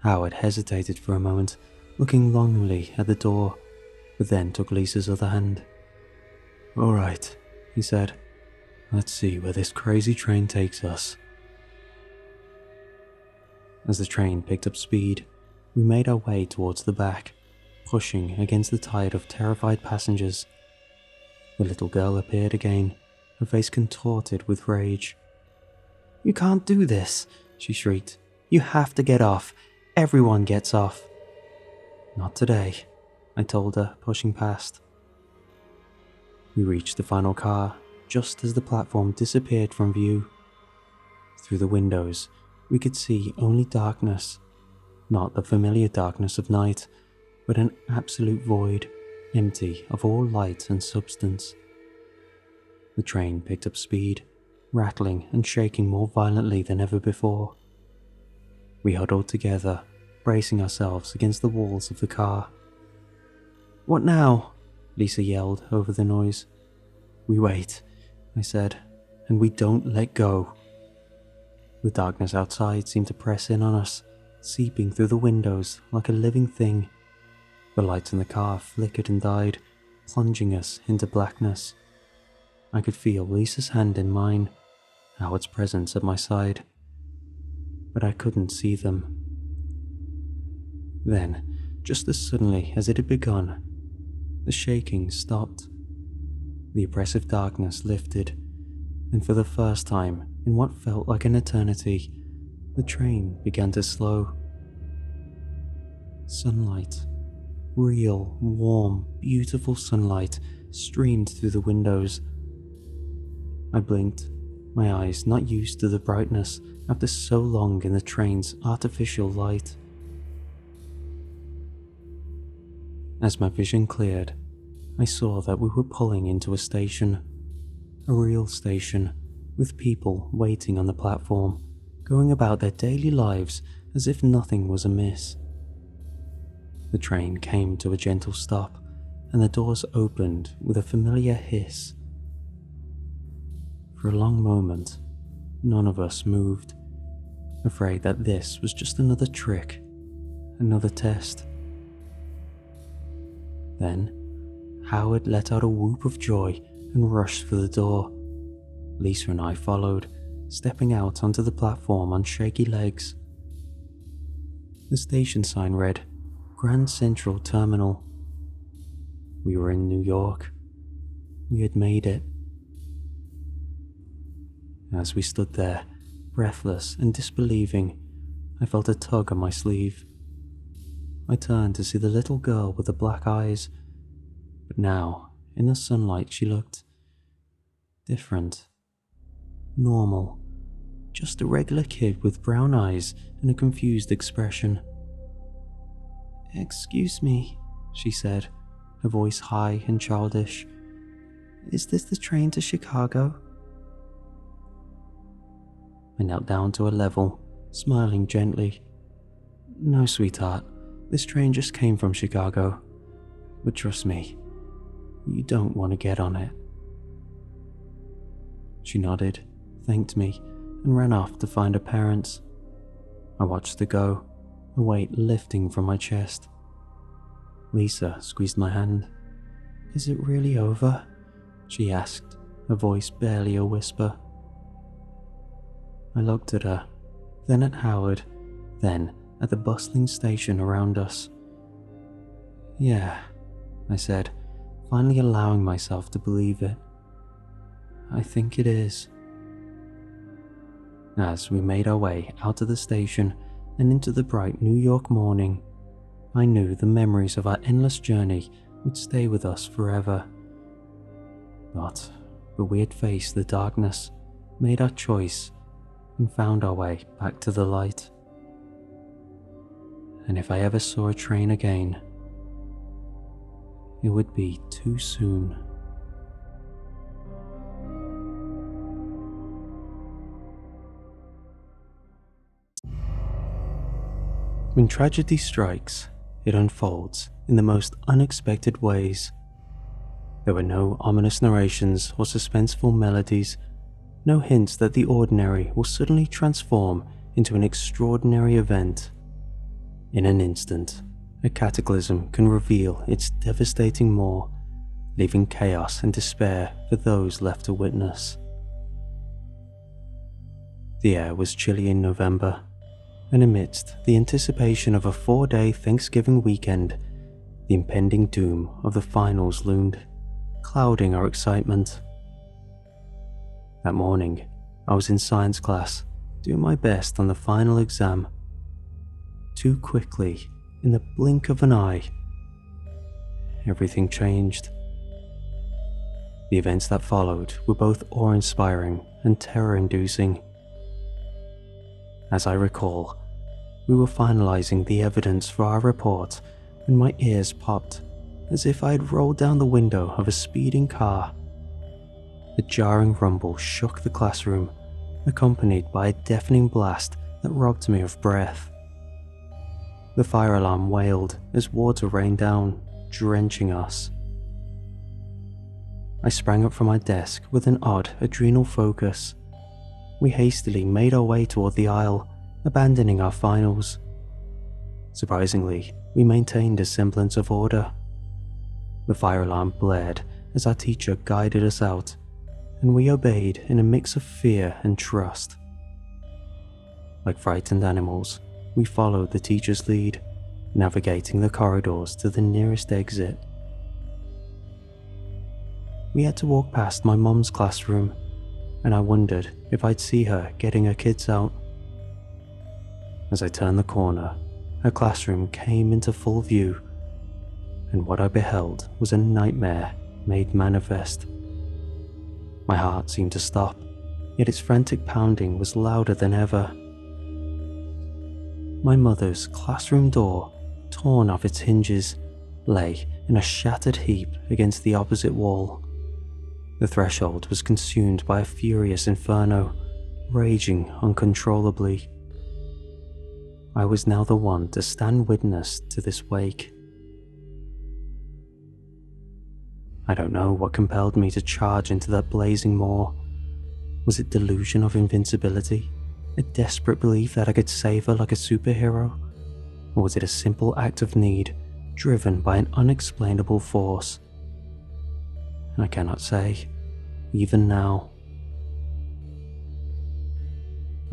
Howard hesitated for a moment, looking longingly at the door, but then took Lisa's other hand. "All right," he said. "Let's see where this crazy train takes us." As the train picked up speed, we made our way towards the back, pushing against the tide of terrified passengers. The little girl appeared again, her face contorted with rage. "You can't do this," she shrieked. "You have to get off. Everyone gets off." "Not today," I told her, pushing past. We reached the final car, just as the platform disappeared from view. Through the windows, we could see only darkness, not the familiar darkness of night, but an absolute void, empty of all light and substance. The train picked up speed, rattling and shaking more violently than ever before. We huddled together, bracing ourselves against the walls of the car. "What now?" Lisa yelled over the noise. "We wait," I said, "and we don't let go." The darkness outside seemed to press in on us, seeping through the windows like a living thing. The lights in the car flickered and died, plunging us into blackness. I could feel Lisa's hand in mine, Howard's presence at my side, but I couldn't see them. Then, just as suddenly as it had begun, the shaking stopped. The oppressive darkness lifted, and for the first time in what felt like an eternity, the train began to slow. Sunlight, real, warm, beautiful sunlight, streamed through the windows. I blinked, my eyes not used to the brightness after so long in the train's artificial light. As my vision cleared, I saw that we were pulling into a station, a real station, with people waiting on the platform, going about their daily lives as if nothing was amiss. The train came to a gentle stop, and the doors opened with a familiar hiss. For a long moment, none of us moved, afraid that this was just another trick, another test. Then, Howard let out a whoop of joy and rushed for the door. Lisa and I followed, stepping out onto the platform on shaky legs. The station sign read, Grand Central Terminal. We were in New York. We had made it. As we stood there, breathless and disbelieving, I felt a tug on my sleeve. I turned to see the little girl with the black eyes, but now, in the sunlight, she looked different. Normal. Just a regular kid with brown eyes and a confused expression. "Excuse me," she said, her voice high and childish. "Is this the train to Chicago?" I knelt down to a level, smiling gently. "No, sweetheart, this train just came from Chicago. But trust me, you don't want to get on it." She nodded, thanked me, and ran off to find her parents. I watched her go, a weight lifting from my chest. Lisa squeezed my hand. "Is it really over?" she asked, her voice barely a whisper. I looked at her, then at Howard, then at the bustling station around us. "Yeah," I said, finally allowing myself to believe it. "I think it is." As we made our way out of the station and into the bright New York morning, I knew the memories of our endless journey would stay with us forever. But we had faced the darkness, made our choice, and found our way back to the light. And if I ever saw a train again, it would be too soon. When tragedy strikes, it unfolds in the most unexpected ways. There were no ominous narrations or suspenseful melodies, no hints that the ordinary will suddenly transform into an extraordinary event. In an instant, a cataclysm can reveal its devastating maw, leaving chaos and despair for those left to witness. The air was chilly in November, and amidst the anticipation of a 4-day Thanksgiving weekend, the impending doom of the finals loomed, clouding our excitement. That morning, I was in science class, doing my best on the final exam. Too quickly, in the blink of an eye, everything changed. The events that followed were both awe-inspiring and terror-inducing. As I recall, we were finalizing the evidence for our report when my ears popped as if I had rolled down the window of a speeding car. A jarring rumble shook the classroom, accompanied by a deafening blast that robbed me of breath. The fire alarm wailed as water rained down, drenching us. I sprang up from my desk with an odd adrenal focus. We hastily made our way toward the aisle, abandoning our finals. Surprisingly, we maintained a semblance of order. The fire alarm blared as our teacher guided us out, and we obeyed in a mix of fear and trust. Like frightened animals, we followed the teacher's lead, navigating the corridors to the nearest exit. We had to walk past my mum's classroom, and I wondered if I'd see her getting her kids out. As I turned the corner, her classroom came into full view, and what I beheld was a nightmare made manifest. My heart seemed to stop, yet its frantic pounding was louder than ever. My mother's classroom door, torn off its hinges, lay in a shattered heap against the opposite wall. The threshold was consumed by a furious inferno, raging uncontrollably. I was now the one to stand witness to this wake. I don't know what compelled me to charge into that blazing maw. Was it delusion of invincibility? A desperate belief that I could save her like a superhero? Or was it a simple act of need, driven by an unexplainable force? I cannot say, even now.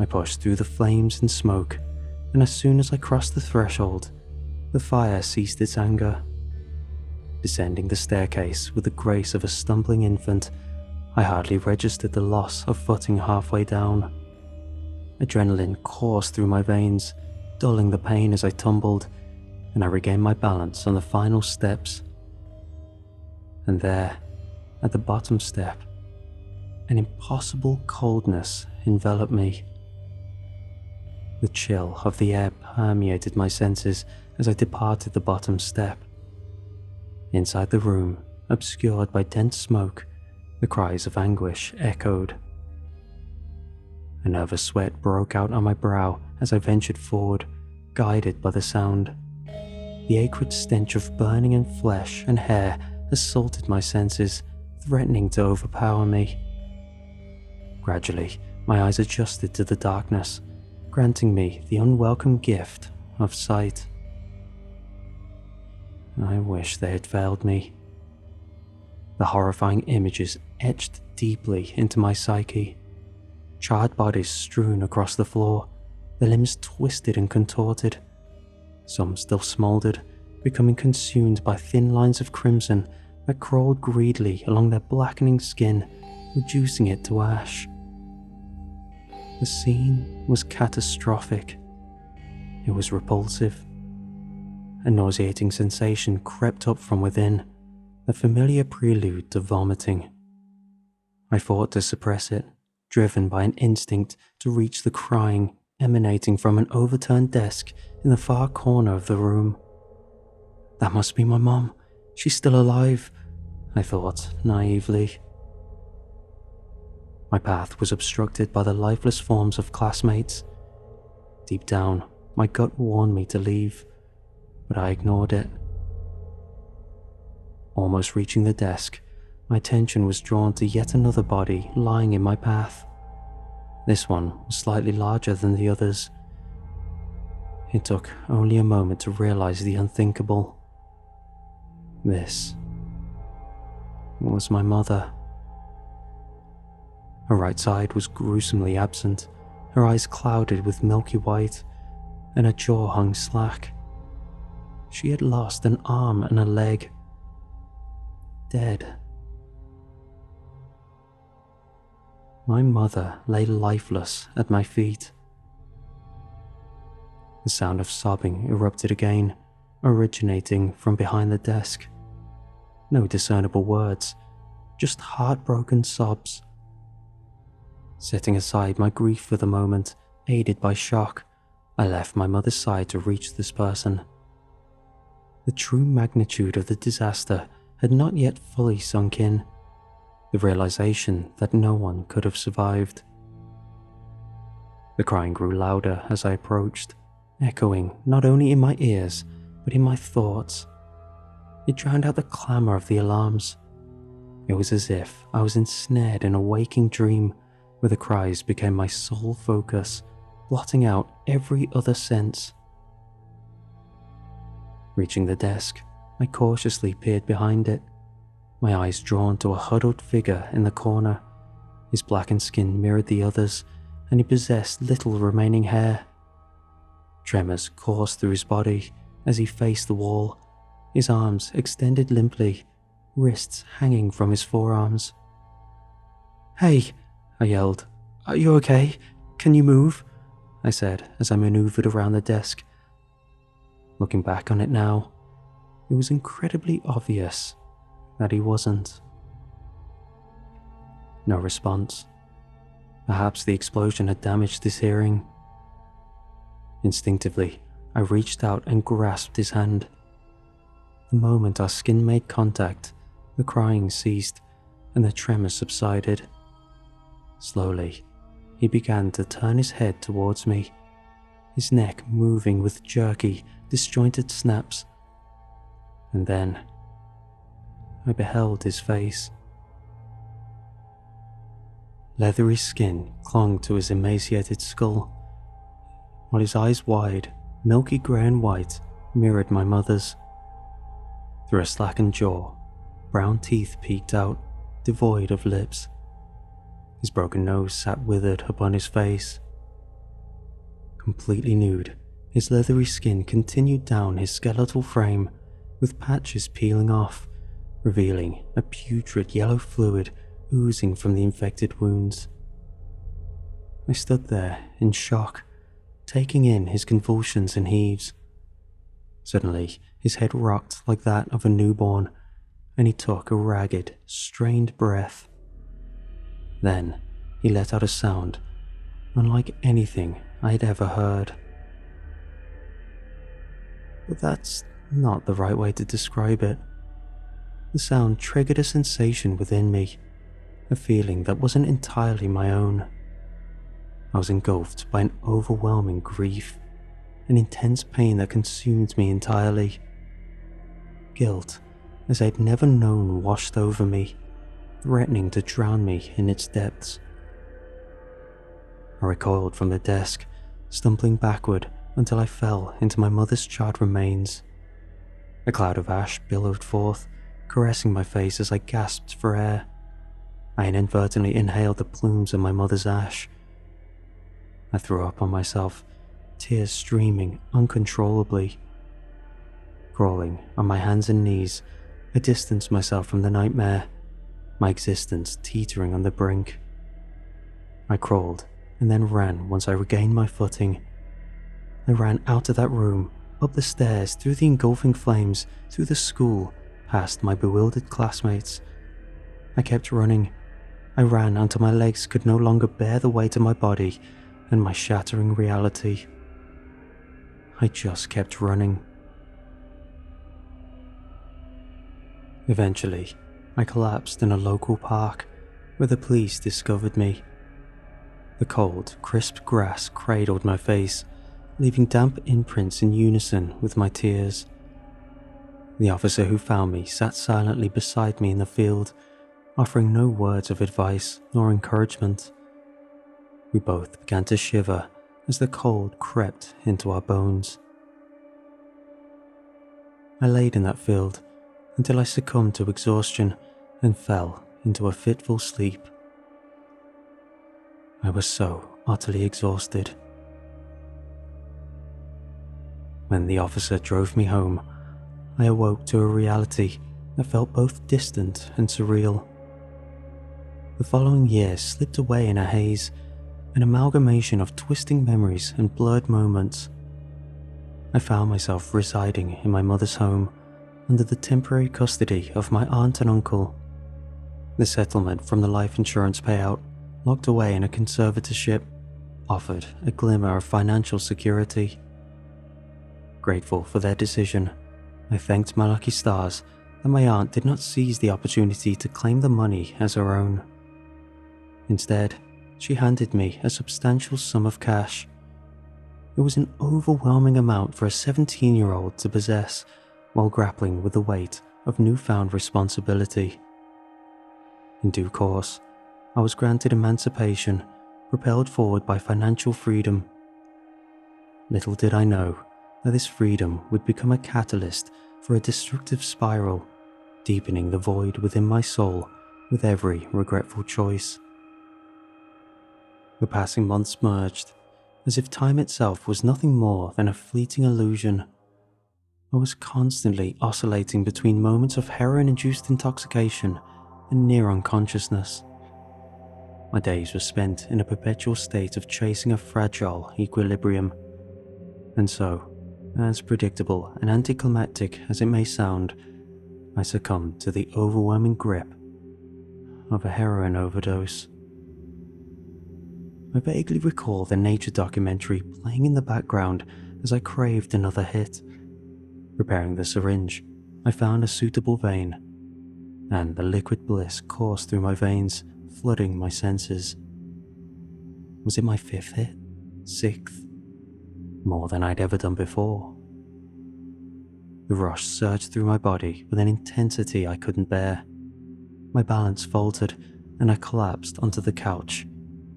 I pushed through the flames and smoke, and as soon as I crossed the threshold, the fire ceased its anger. Descending the staircase with the grace of a stumbling infant, I hardly registered the loss of footing halfway down. Adrenaline coursed through my veins, dulling the pain as I tumbled, and I regained my balance on the final steps. And there, at the bottom step, an impossible coldness enveloped me. The chill of the air permeated my senses as I departed the bottom step. Inside the room, obscured by dense smoke, the cries of anguish echoed. A nervous sweat broke out on my brow as I ventured forward, guided by the sound. The acrid stench of burning and flesh and hair assaulted my senses, threatening to overpower me. Gradually, my eyes adjusted to the darkness, granting me the unwelcome gift of sight. I wish they had failed me. The horrifying images etched deeply into my psyche. Charred bodies strewn across the floor, their limbs twisted and contorted. Some still smouldered, becoming consumed by thin lines of crimson that crawled greedily along their blackening skin, reducing it to ash. The scene was catastrophic. It was repulsive. A nauseating sensation crept up from within, a familiar prelude to vomiting. I fought to suppress it, driven by an instinct to reach the crying emanating from an overturned desk in the far corner of the room. That must be my mom. She's still alive, I thought naively. My path was obstructed by the lifeless forms of classmates. Deep down, my gut warned me to leave, but I ignored it. Almost reaching the desk, my attention was drawn to yet another body lying in my path. This one was slightly larger than the others. It took only a moment to realize the unthinkable. This was my mother. Her right side was gruesomely absent, her eyes clouded with milky white, and her jaw hung slack. She had lost an arm and a leg. Dead. My mother lay lifeless at my feet. The sound of sobbing erupted again, originating from behind the desk. No discernible words, just heartbroken sobs. Setting aside my grief for the moment, aided by shock, I left my mother's side to reach this person. The true magnitude of the disaster had not yet fully sunk in, the realization that no one could have survived. The crying grew louder as I approached, echoing not only in my ears, but in my thoughts. It drowned out the clamour of the alarms. It was as if I was ensnared in a waking dream where the cries became my sole focus, blotting out every other sense. Reaching the desk, I cautiously peered behind it, my eyes drawn to a huddled figure in the corner. His blackened skin mirrored the others, and he possessed little remaining hair. Tremors coursed through his body as he faced the wall, his arms extended limply, wrists hanging from his forearms. "Hey," I yelled. "Are you okay? Can you move?" I said as I maneuvered around the desk. Looking back on it now, it was incredibly obvious that he wasn't. No response. Perhaps the explosion had damaged his hearing. Instinctively, I reached out and grasped his hand. The moment our skin made contact, the crying ceased and the tremor subsided. Slowly, he began to turn his head towards me, his neck moving with jerky, disjointed snaps. And then, I beheld his face. Leathery skin clung to his emaciated skull, while his eyes wide, milky grey and white, mirrored my mother's. Through a slackened jaw, brown teeth peeked out, devoid of lips. His broken nose sat withered upon his face. Completely nude, his leathery skin continued down his skeletal frame, with patches peeling off, revealing a putrid yellow fluid oozing from the infected wounds. I stood there in shock, taking in his convulsions and heaves. Suddenly, his head rocked like that of a newborn, and he took a ragged, strained breath. Then, he let out a sound unlike anything I had ever heard. But that's not the right way to describe it. The sound triggered a sensation within me, a feeling that wasn't entirely my own. I was engulfed by an overwhelming grief, an intense pain that consumed me entirely. Guilt, as I'd never known, washed over me, threatening to drown me in its depths. I recoiled from the desk, stumbling backward until I fell into my mother's charred remains. A cloud of ash billowed forth, caressing my face as I gasped for air. I inadvertently inhaled the plumes of my mother's ash. I threw up on myself, tears streaming uncontrollably. Crawling on my hands and knees, I distanced myself from the nightmare, my existence teetering on the brink. I crawled and then ran once I regained my footing. I ran out of that room, up the stairs, through the engulfing flames, through the school, past my bewildered classmates. I kept running. I ran until my legs could no longer bear the weight of my body and my shattering reality. I just kept running. Eventually, I collapsed in a local park where the police discovered me. The cold, crisp grass cradled my face, leaving damp imprints in unison with my tears. The officer who found me sat silently beside me in the field, offering no words of advice nor encouragement. We both began to shiver as the cold crept into our bones. I laid in that field until I succumbed to exhaustion and fell into a fitful sleep. I was so utterly exhausted. When the officer drove me home, I awoke to a reality that felt both distant and surreal. The following years slipped away in a haze, an amalgamation of twisting memories and blurred moments. I found myself residing in my mother's home, under the temporary custody of my aunt and uncle. The settlement from the life insurance payout, locked away in a conservatorship, offered a glimmer of financial security. Grateful for their decision, I thanked my lucky stars that my aunt did not seize the opportunity to claim the money as her own. Instead, She handed me a substantial sum of cash. It was an overwhelming amount for a 17-year-old to possess while grappling with the weight of newfound responsibility. In due course, I was granted emancipation, propelled forward by financial freedom. Little did I know that this freedom would become a catalyst for a destructive spiral, deepening the void within my soul with every regretful choice. The passing months merged, as if time itself was nothing more than a fleeting illusion. I was constantly oscillating between moments of heroin-induced intoxication and near unconsciousness. My days were spent in a perpetual state of chasing a fragile equilibrium, and so, as predictable and anticlimactic as it may sound, I succumbed to the overwhelming grip of a heroin overdose. I vaguely recall the nature documentary playing in the background as I craved another hit. Preparing the syringe, I found a suitable vein, and the liquid bliss coursed through my veins, flooding my senses. Was it my 5th hit? 6th? More than I'd ever done before. The rush surged through my body with an intensity I couldn't bear. My balance faltered, and I collapsed onto the couch,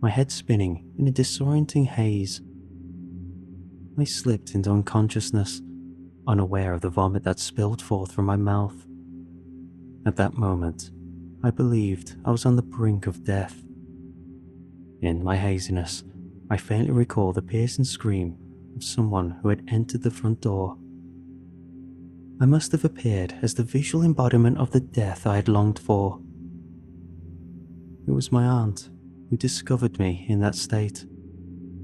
my head spinning in a disorienting haze. I slipped into unconsciousness, unaware of the vomit that spilled forth from my mouth. At that moment, I believed I was on the brink of death. In my haziness, I faintly recall the piercing scream of someone who had entered the front door. I must have appeared as the visual embodiment of the death I had longed for. It was my aunt who discovered me in that state,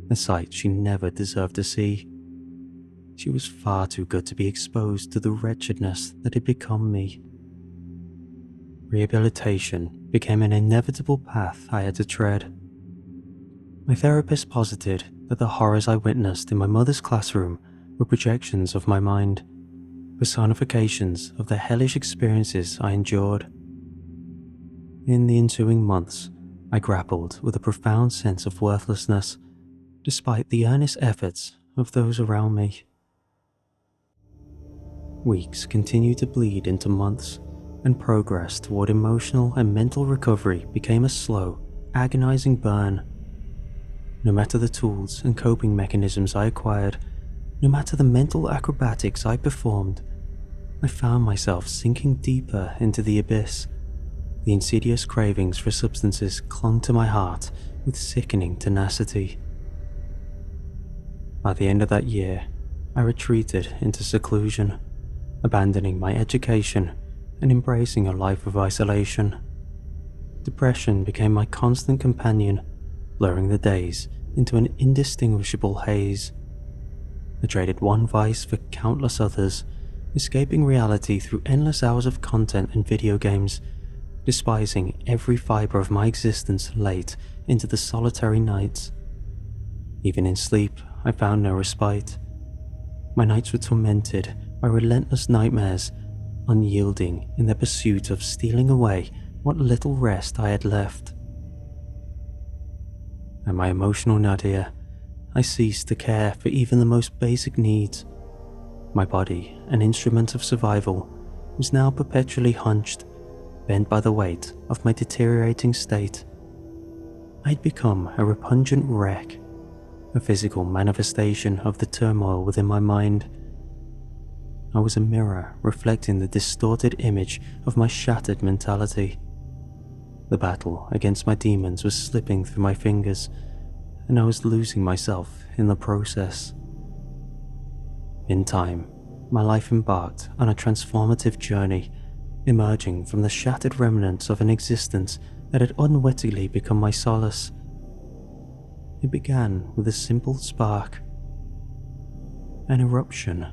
a sight she never deserved to see. She was far too good to be exposed to the wretchedness that had become me. Rehabilitation became an inevitable path I had to tread. My therapist posited that the horrors I witnessed in my mother's classroom were projections of my mind, personifications of the hellish experiences I endured. In the ensuing months, I grappled with a profound sense of worthlessness, despite the earnest efforts of those around me. Weeks continued to bleed into months, and progress toward emotional and mental recovery became a slow, agonizing burn. No matter the tools and coping mechanisms I acquired, no matter the mental acrobatics I performed, I found myself sinking deeper into the abyss. The insidious cravings for substances clung to my heart with sickening tenacity. By the end of that year, I retreated into seclusion, abandoning my education and embracing a life of isolation. Depression became my constant companion, blurring the days into an indistinguishable haze. I traded one vice for countless others, escaping reality through endless hours of content and video games, despising every fiber of my existence late into the solitary nights. Even in sleep, I found no respite. My nights were tormented by relentless nightmares, unyielding in their pursuit of stealing away what little rest I had left. At my emotional nadir, I ceased to care for even the most basic needs. My body, an instrument of survival, was now perpetually hunched, bent by the weight of my deteriorating state. I had become a repugnant wreck, a physical manifestation of the turmoil within my mind. I was a mirror reflecting the distorted image of my shattered mentality. The battle against my demons was slipping through my fingers, and I was losing myself in the process. In time, my life embarked on a transformative journey, emerging from the shattered remnants of an existence that had unwittingly become my solace. It began with a simple spark, an eruption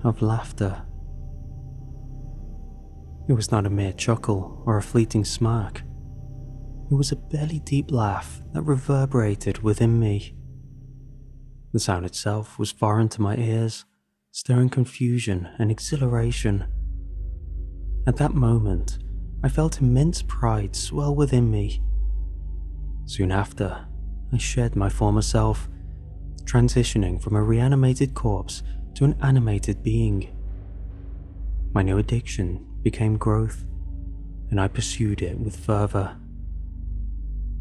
of laughter. It was not a mere chuckle or a fleeting smirk. It was a belly-deep laugh that reverberated within me. The sound itself was foreign to my ears, stirring confusion and exhilaration. At that moment, I felt immense pride swell within me. Soon after, I shed my former self, transitioning from a reanimated corpse to an animated being. My new addiction became growth, and I pursued it with fervor.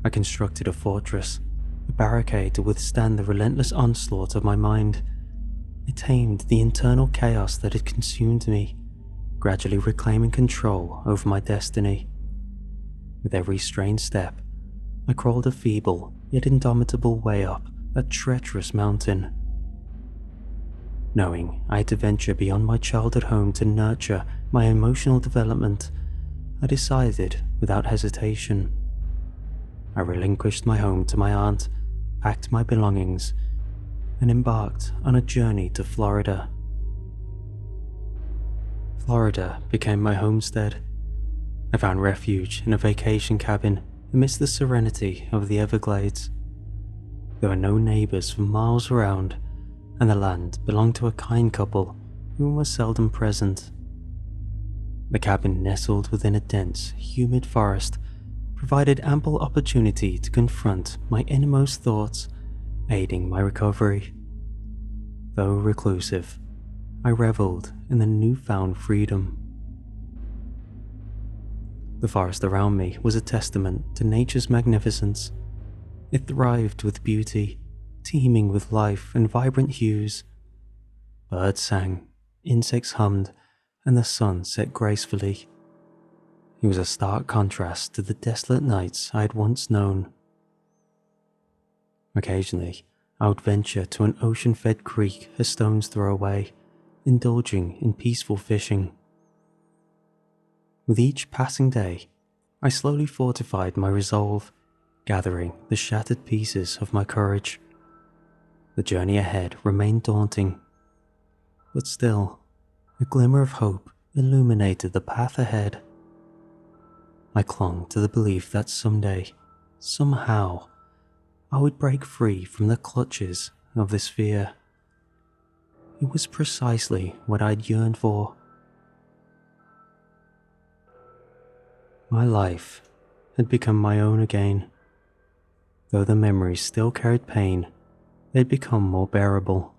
I constructed a fortress, a barricade to withstand the relentless onslaught of my mind. I tamed the internal chaos that had consumed me, gradually reclaiming control over my destiny. With every strained step, I crawled a feeble yet indomitable way up that treacherous mountain. Knowing I had to venture beyond my childhood home to nurture my emotional development, I decided without hesitation. I relinquished my home to my aunt, packed my belongings, and embarked on a journey to Florida. Florida became my homestead. I found refuge in a vacation cabin amidst the serenity of the Everglades. There were no neighbors for miles around, and the land belonged to a kind couple who were seldom present. The cabin, nestled within a dense, humid forest, provided ample opportunity to confront my innermost thoughts, aiding my recovery. Though reclusive, I reveled in the newfound freedom. The forest around me was a testament to nature's magnificence. It thrived with beauty, teeming with life and vibrant hues. Birds sang, insects hummed, and the sun set gracefully. It was a stark contrast to the desolate nights I had once known. Occasionally, I would venture to an ocean-fed creek a stone's throw away, indulging in peaceful fishing. With each passing day, I slowly fortified my resolve, gathering the shattered pieces of my courage. The journey ahead remained daunting, but still, a glimmer of hope illuminated the path ahead. I clung to the belief that someday, somehow, I would break free from the clutches of this fear. It was precisely what I'd yearned for. My life had become my own again. Though the memories still carried pain, they'd become more bearable.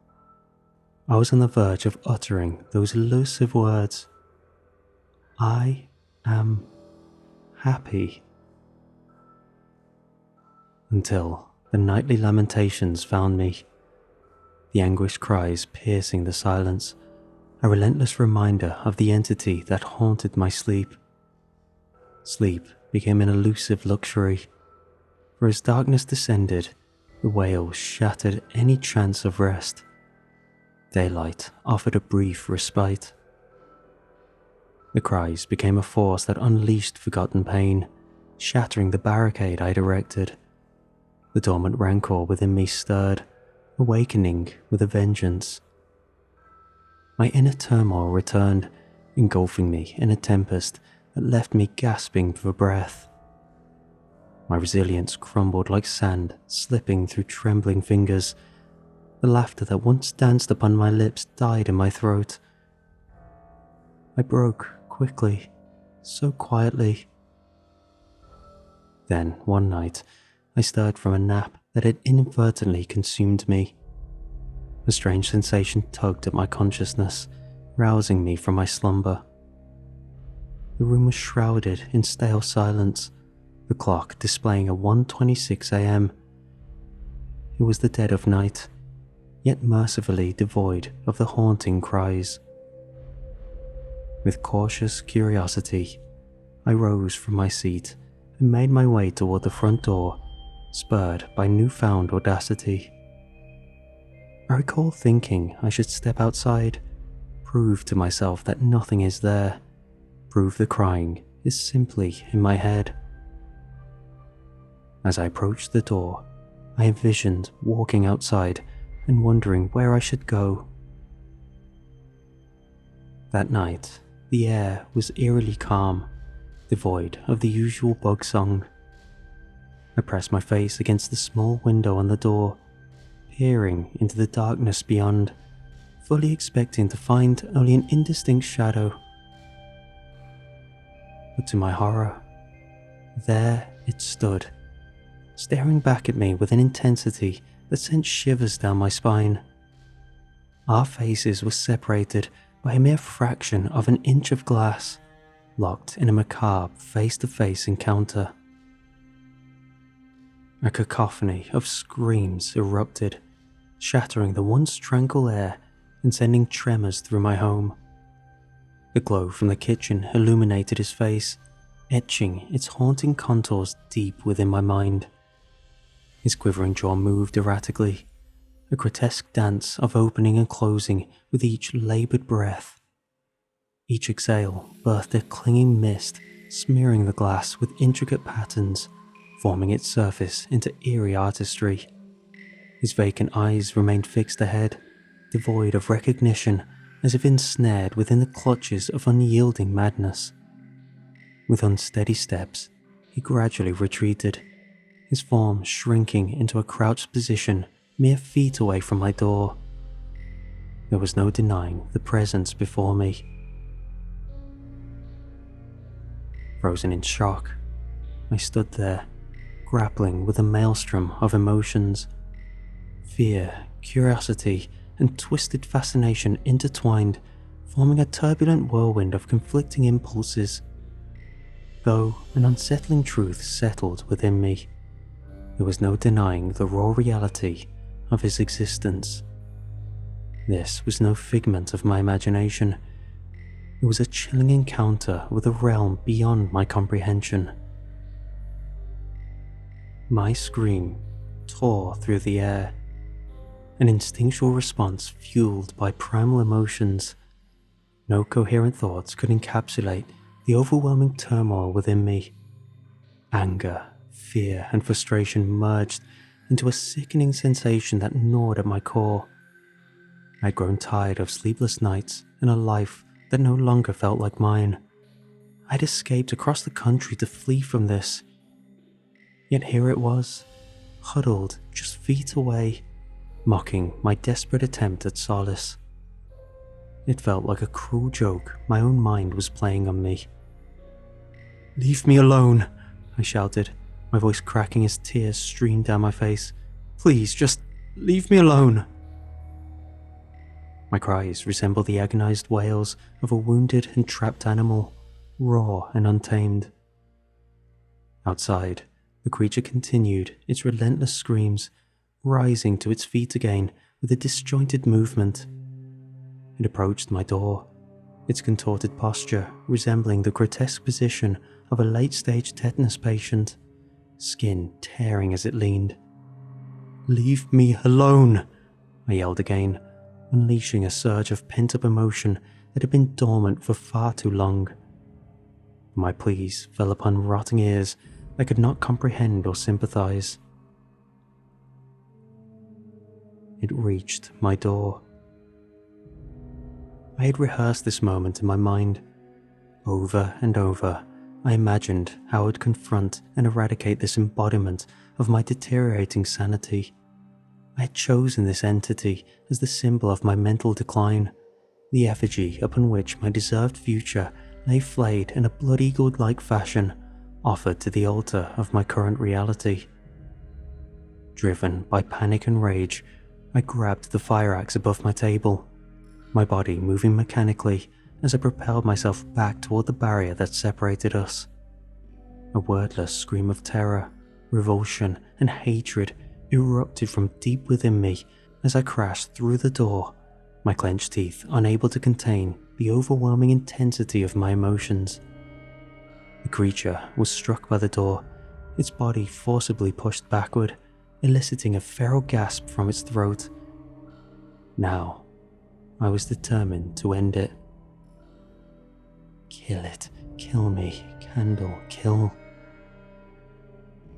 I was on the verge of uttering those elusive words. I am happy. Until the nightly lamentations found me, the anguished cries piercing the silence, a relentless reminder of the entity that haunted my sleep. Sleep became an elusive luxury, for as darkness descended, the wails shattered any chance of rest. Daylight offered a brief respite. The cries became a force that unleashed forgotten pain, shattering the barricade I'd erected. The dormant rancor within me stirred, awakening with a vengeance. My inner turmoil returned, engulfing me in a tempest that left me gasping for breath. My resilience crumbled like sand slipping through trembling fingers. The laughter that once danced upon my lips died in my throat. I broke quickly, so quietly. Then, one night, I stirred from a nap that had inadvertently consumed me. A strange sensation tugged at my consciousness, rousing me from my slumber. The room was shrouded in stale silence, the clock displaying a 1:26 a.m. It was the dead of night, yet mercifully devoid of the haunting cries. With cautious curiosity, I rose from my seat and made my way toward the front door, spurred by newfound audacity. I recall thinking I should step outside, prove to myself that nothing is there, prove the crying is simply in my head. As I approached the door, I envisioned walking outside and wondering where I should go. That night, the air was eerily calm, devoid of the usual bug song. I pressed my face against the small window on the door, peering into the darkness beyond, fully expecting to find only an indistinct shadow. But to my horror, there it stood, staring back at me with an intensity that sent shivers down my spine. Our faces were separated by a mere fraction of an inch of glass, locked in a macabre face-to-face encounter. A cacophony of screams erupted, shattering the once tranquil air and sending tremors through my home. The glow from the kitchen illuminated his face, etching its haunting contours deep within my mind. His quivering jaw moved erratically, a grotesque dance of opening and closing with each laboured breath. Each exhale birthed a clinging mist, smearing the glass with intricate patterns, forming its surface into eerie artistry. His vacant eyes remained fixed ahead, devoid of recognition, as if ensnared within the clutches of unyielding madness. With unsteady steps, he gradually retreated, his form shrinking into a crouched position mere feet away from my door. There was no denying the presence before me. Frozen in shock, I stood there, grappling with a maelstrom of emotions. Fear, curiosity, and twisted fascination intertwined, forming a turbulent whirlwind of conflicting impulses. Though an unsettling truth settled within me, there was no denying the raw reality of his existence. This was no figment of my imagination. It was a chilling encounter with a realm beyond my comprehension. My scream tore through the air, an instinctual response fueled by primal emotions. No coherent thoughts could encapsulate the overwhelming turmoil within me. Anger, fear, and frustration merged into a sickening sensation that gnawed at my core. I'd grown tired of sleepless nights and a life that no longer felt like mine. I'd escaped across the country to flee from this. Yet here it was, huddled just feet away, mocking my desperate attempt at solace. It felt like a cruel joke my own mind was playing on me. "Leave me alone," I shouted, my voice cracking as tears streamed down my face. "Please, just leave me alone." My cries resembled the agonized wails of a wounded and trapped animal, raw and untamed. Outside, the creature continued its relentless screams, rising to its feet again with a disjointed movement. It approached my door, its contorted posture resembling the grotesque position of a late-stage tetanus patient, skin tearing as it leaned. "Leave me alone," I yelled again, unleashing a surge of pent-up emotion that had been dormant for far too long. My pleas fell upon rotting ears that could not comprehend or sympathize. It reached my door. I had rehearsed this moment in my mind. Over and over, I imagined how I would confront and eradicate this embodiment of my deteriorating sanity. I had chosen this entity as the symbol of my mental decline, the effigy upon which my deserved future lay flayed in a blood-eagled-like fashion, offered to the altar of my current reality. Driven by panic and rage, I grabbed the fire axe above my table, my body moving mechanically as I propelled myself back toward the barrier that separated us. A wordless scream of terror, revulsion, and hatred erupted from deep within me as I crashed through the door, my clenched teeth unable to contain the overwhelming intensity of my emotions. The creature was struck by the door, its body forcibly pushed backward, eliciting a feral gasp from its throat. Now, I was determined to end it. "Kill it, kill me, candle, kill."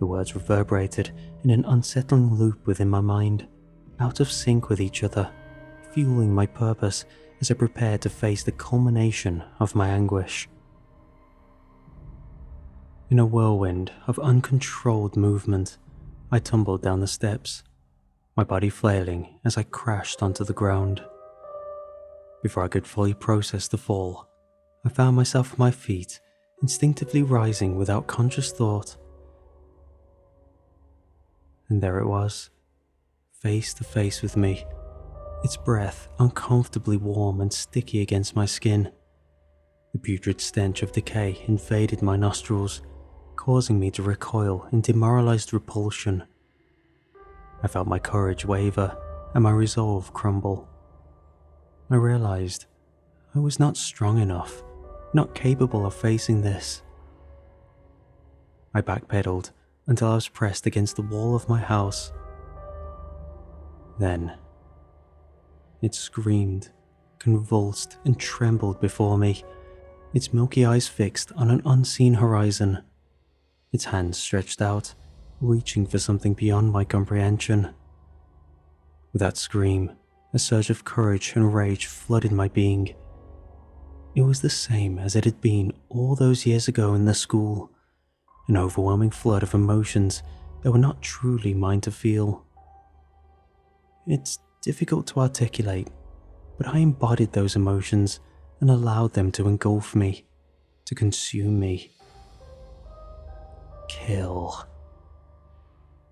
The words reverberated in an unsettling loop within my mind, out of sync with each other, fueling my purpose as I prepared to face the culmination of my anguish. In a whirlwind of uncontrolled movement, I tumbled down the steps, my body flailing as I crashed onto the ground. Before I could fully process the fall, I found myself on my feet, instinctively rising without conscious thought. And there it was, face to face with me, its breath uncomfortably warm and sticky against my skin. The putrid stench of decay invaded my nostrils, causing me to recoil in demoralized repulsion. I felt my courage waver and my resolve crumble. I realized I was not strong enough, not capable of facing this. I backpedaled until I was pressed against the wall of my house. Then, it screamed, convulsed and trembled before me, its milky eyes fixed on an unseen horizon, its hands stretched out, reaching for something beyond my comprehension. With that scream, a surge of courage and rage flooded my being. It was the same as it had been all those years ago in the school, an overwhelming flood of emotions that were not truly mine to feel. It's difficult to articulate, but I embodied those emotions and allowed them to engulf me, to consume me. Kill.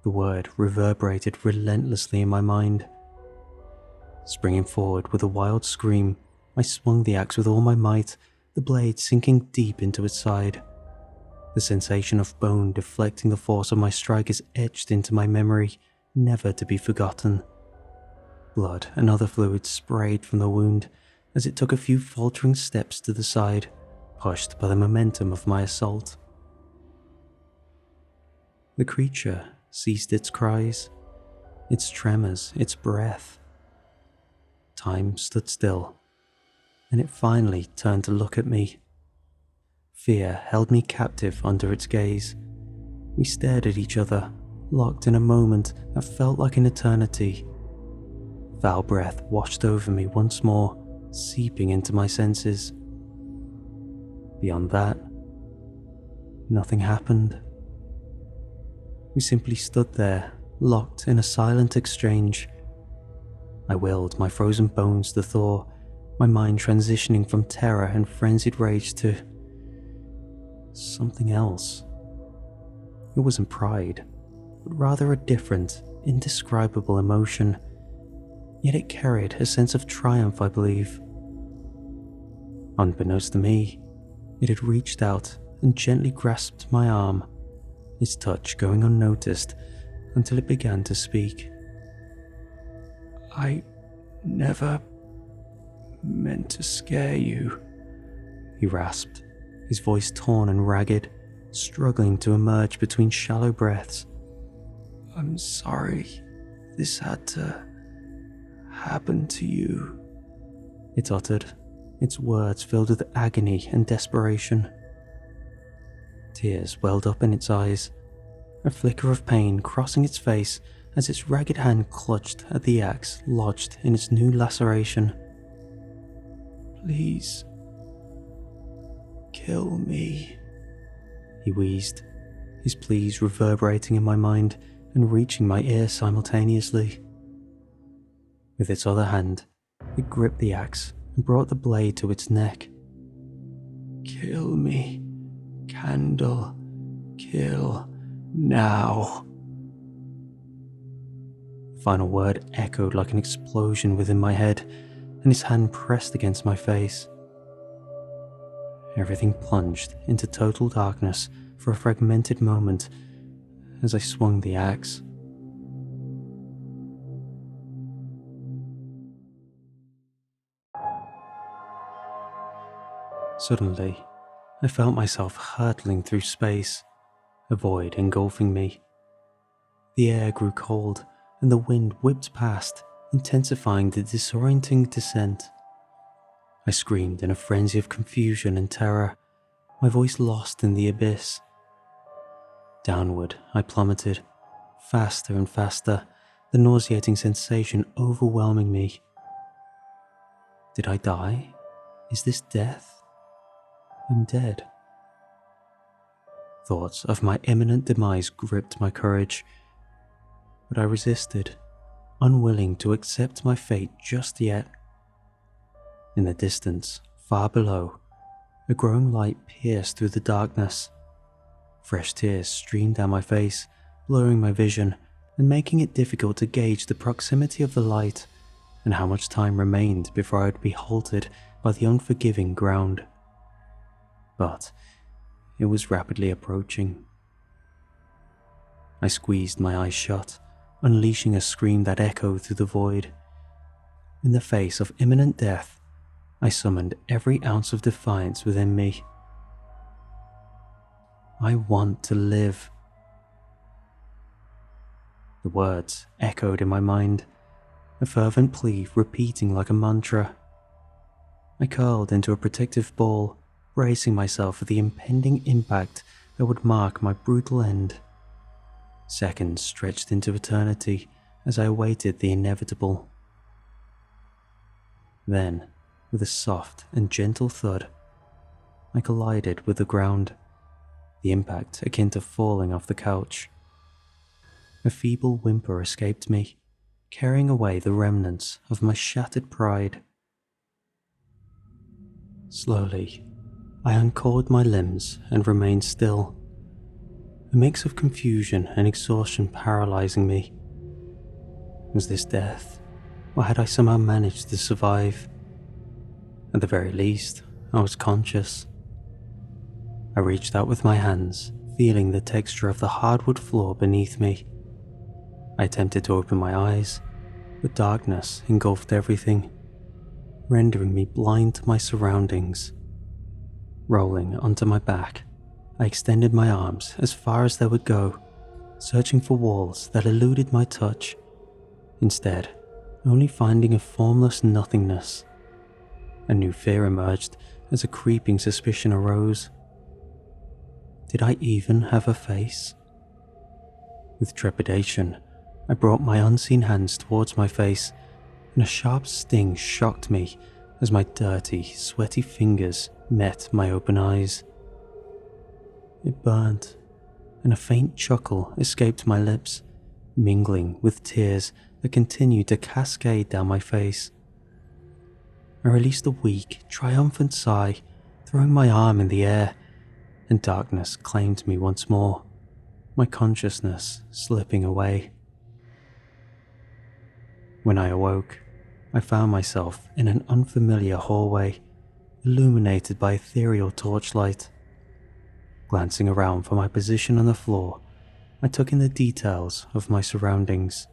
The word reverberated relentlessly in my mind. Springing forward with a wild scream, I swung the axe with all my might, the blade sinking deep into its side. The sensation of bone deflecting the force of my strike is etched into my memory, never to be forgotten. Blood and other fluids sprayed from the wound as it took a few faltering steps to the side, pushed by the momentum of my assault. The creature ceased its cries, its tremors, its breath. Time stood still, and it finally turned to look at me. Fear held me captive under its gaze. We stared at each other, locked in a moment that felt like an eternity. Foul breath washed over me once more, seeping into my senses. Beyond that, nothing happened. We simply stood there, locked in a silent exchange. I willed my frozen bones to thaw, my mind transitioning from terror and frenzied rage to something else. It wasn't pride, but rather a different, indescribable emotion. Yet it carried a sense of triumph, I believe. Unbeknownst to me, it had reached out and gently grasped my arm, its touch going unnoticed until it began to speak. "I never meant to scare you," he rasped, his voice torn and ragged, struggling to emerge between shallow breaths. "I'm sorry this had to happen to you," it uttered, its words filled with agony and desperation. Tears welled up in its eyes, a flicker of pain crossing its face as its ragged hand clutched at the axe lodged in its new laceration. "Please, kill me," he wheezed, his pleas reverberating in my mind and reaching my ear simultaneously. With its other hand, it gripped the axe and brought the blade to its neck. "Kill me, Candle, kill now." The final word echoed like an explosion within my head, and his hand pressed against my face. Everything plunged into total darkness for a fragmented moment as I swung the axe. Suddenly, I felt myself hurtling through space, a void engulfing me. The air grew cold, and the wind whipped past, intensifying the disorienting descent. I screamed in a frenzy of confusion and terror, my voice lost in the abyss. Downward, I plummeted, faster and faster, the nauseating sensation overwhelming me. Did I die? Is this death? I'm dead. Thoughts of my imminent demise gripped my courage, but I resisted, unwilling to accept my fate just yet. In the distance, far below, a growing light pierced through the darkness. Fresh tears streamed down my face, blurring my vision, and making it difficult to gauge the proximity of the light and how much time remained before I would be halted by the unforgiving ground. But it was rapidly approaching. I squeezed my eyes shut, unleashing a scream that echoed through the void. In the face of imminent death, I summoned every ounce of defiance within me. I want to live. The words echoed in my mind, a fervent plea repeating like a mantra. I curled into a protective ball, bracing myself for the impending impact that would mark my brutal end. Seconds stretched into eternity as I awaited the inevitable. Then, with a soft and gentle thud, I collided with the ground, the impact akin to falling off the couch. A feeble whimper escaped me, carrying away the remnants of my shattered pride. Slowly, I uncoiled my limbs and remained still, a mix of confusion and exhaustion paralyzing me. Was this death, or had I somehow managed to survive? At the very least, I was conscious. I reached out with my hands, feeling the texture of the hardwood floor beneath me. I attempted to open my eyes, but darkness engulfed everything, rendering me blind to my surroundings. Rolling onto my back, I extended my arms as far as they would go, searching for walls that eluded my touch, instead only finding a formless nothingness. A new fear emerged as a creeping suspicion arose. Did I even have a face? With trepidation, I brought my unseen hands towards my face, and a sharp sting shocked me as my dirty, sweaty fingers met my open eyes. It burned, and a faint chuckle escaped my lips, mingling with tears that continued to cascade down my face. I released a weak, triumphant sigh, throwing my arm in the air, and darkness claimed me once more, my consciousness slipping away. When I awoke, I found myself in an unfamiliar hallway, illuminated by ethereal torchlight. Glancing around for my position on the floor, I took in the details of my surroundings.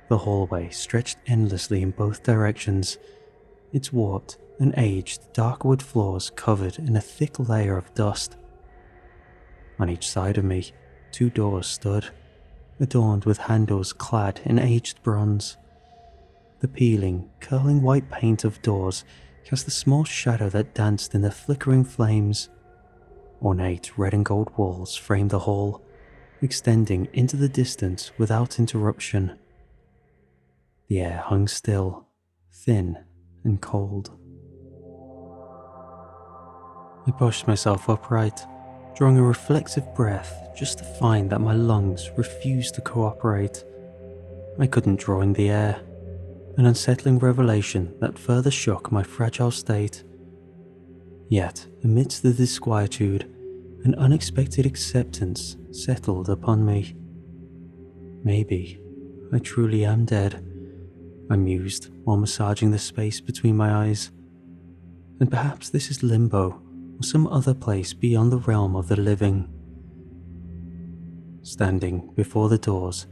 The hallway stretched endlessly in both directions, its warped and aged dark wood floors covered in a thick layer of dust. On each side of me, 2 doors stood, adorned with handles clad in aged bronze. The peeling, curling white paint of doors cast a small shadow that danced in the flickering flames. Ornate red and gold walls framed the hall, extending into the distance without interruption. The air hung still, thin and cold. I pushed myself upright, drawing a reflexive breath just to find that my lungs refused to cooperate. I couldn't draw in the air, an unsettling revelation that further shook my fragile state. Yet, amidst the disquietude, an unexpected acceptance settled upon me. Maybe I truly am dead, I mused while massaging the space between my eyes. And perhaps this is limbo, or some other place beyond the realm of the living. Standing before the doors,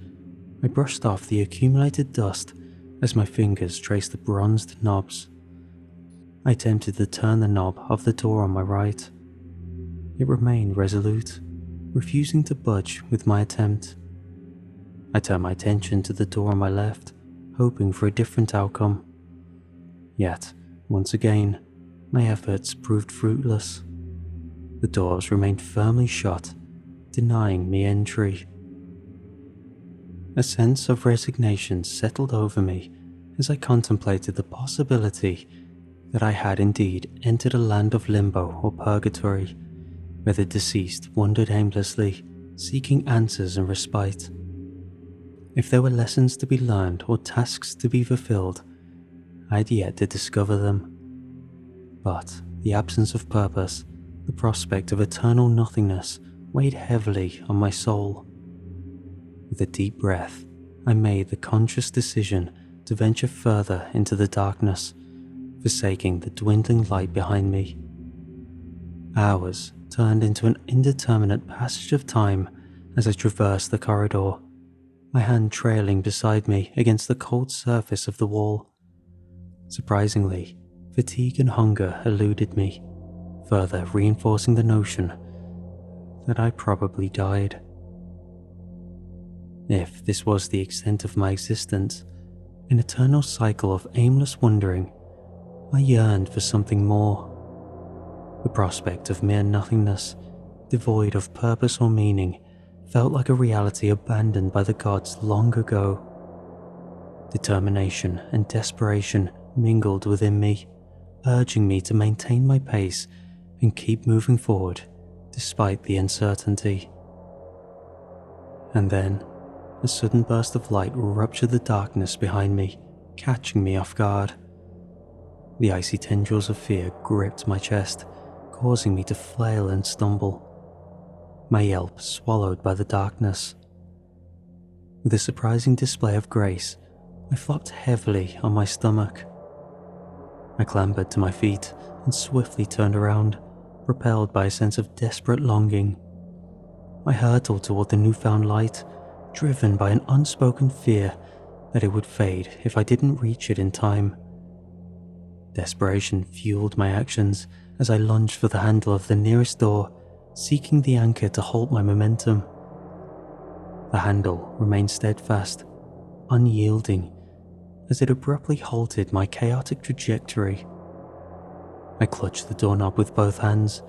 I brushed off the accumulated dust as my fingers traced the bronzed knobs. I attempted to turn the knob of the door on my right. It remained resolute, refusing to budge with my attempt. I turned my attention to the door on my left, hoping for a different outcome. Yet, once again, my efforts proved fruitless. The doors remained firmly shut, denying me entry. A sense of resignation settled over me as I contemplated the possibility that I had indeed entered a land of limbo or purgatory, where the deceased wandered aimlessly, seeking answers and respite. If there were lessons to be learned or tasks to be fulfilled, I had yet to discover them. But the absence of purpose, the prospect of eternal nothingness, weighed heavily on my soul. With a deep breath, I made the conscious decision to venture further into the darkness, forsaking the dwindling light behind me. Hours turned into an indeterminate passage of time as I traversed the corridor, my hand trailing beside me against the cold surface of the wall. Surprisingly, fatigue and hunger eluded me, further reinforcing the notion that I probably died. If this was the extent of my existence, an eternal cycle of aimless wandering, I yearned for something more. The prospect of mere nothingness, devoid of purpose or meaning, felt like a reality abandoned by the gods long ago. Determination and desperation mingled within me, urging me to maintain my pace and keep moving forward despite the uncertainty. And then, a sudden burst of light ruptured the darkness behind me, catching me off guard. The icy tendrils of fear gripped my chest, causing me to flail and stumble, my yelp swallowed by the darkness. With a surprising display of grace, I flopped heavily on my stomach. I clambered to my feet and swiftly turned around, propelled by a sense of desperate longing. I hurtled toward the newfound light, driven by an unspoken fear that it would fade if I didn't reach it in time. Desperation fueled my actions as I lunged for the handle of the nearest door, seeking the anchor to halt my momentum. The handle remained steadfast, unyielding, as it abruptly halted my chaotic trajectory. I clutched the doorknob with both hands,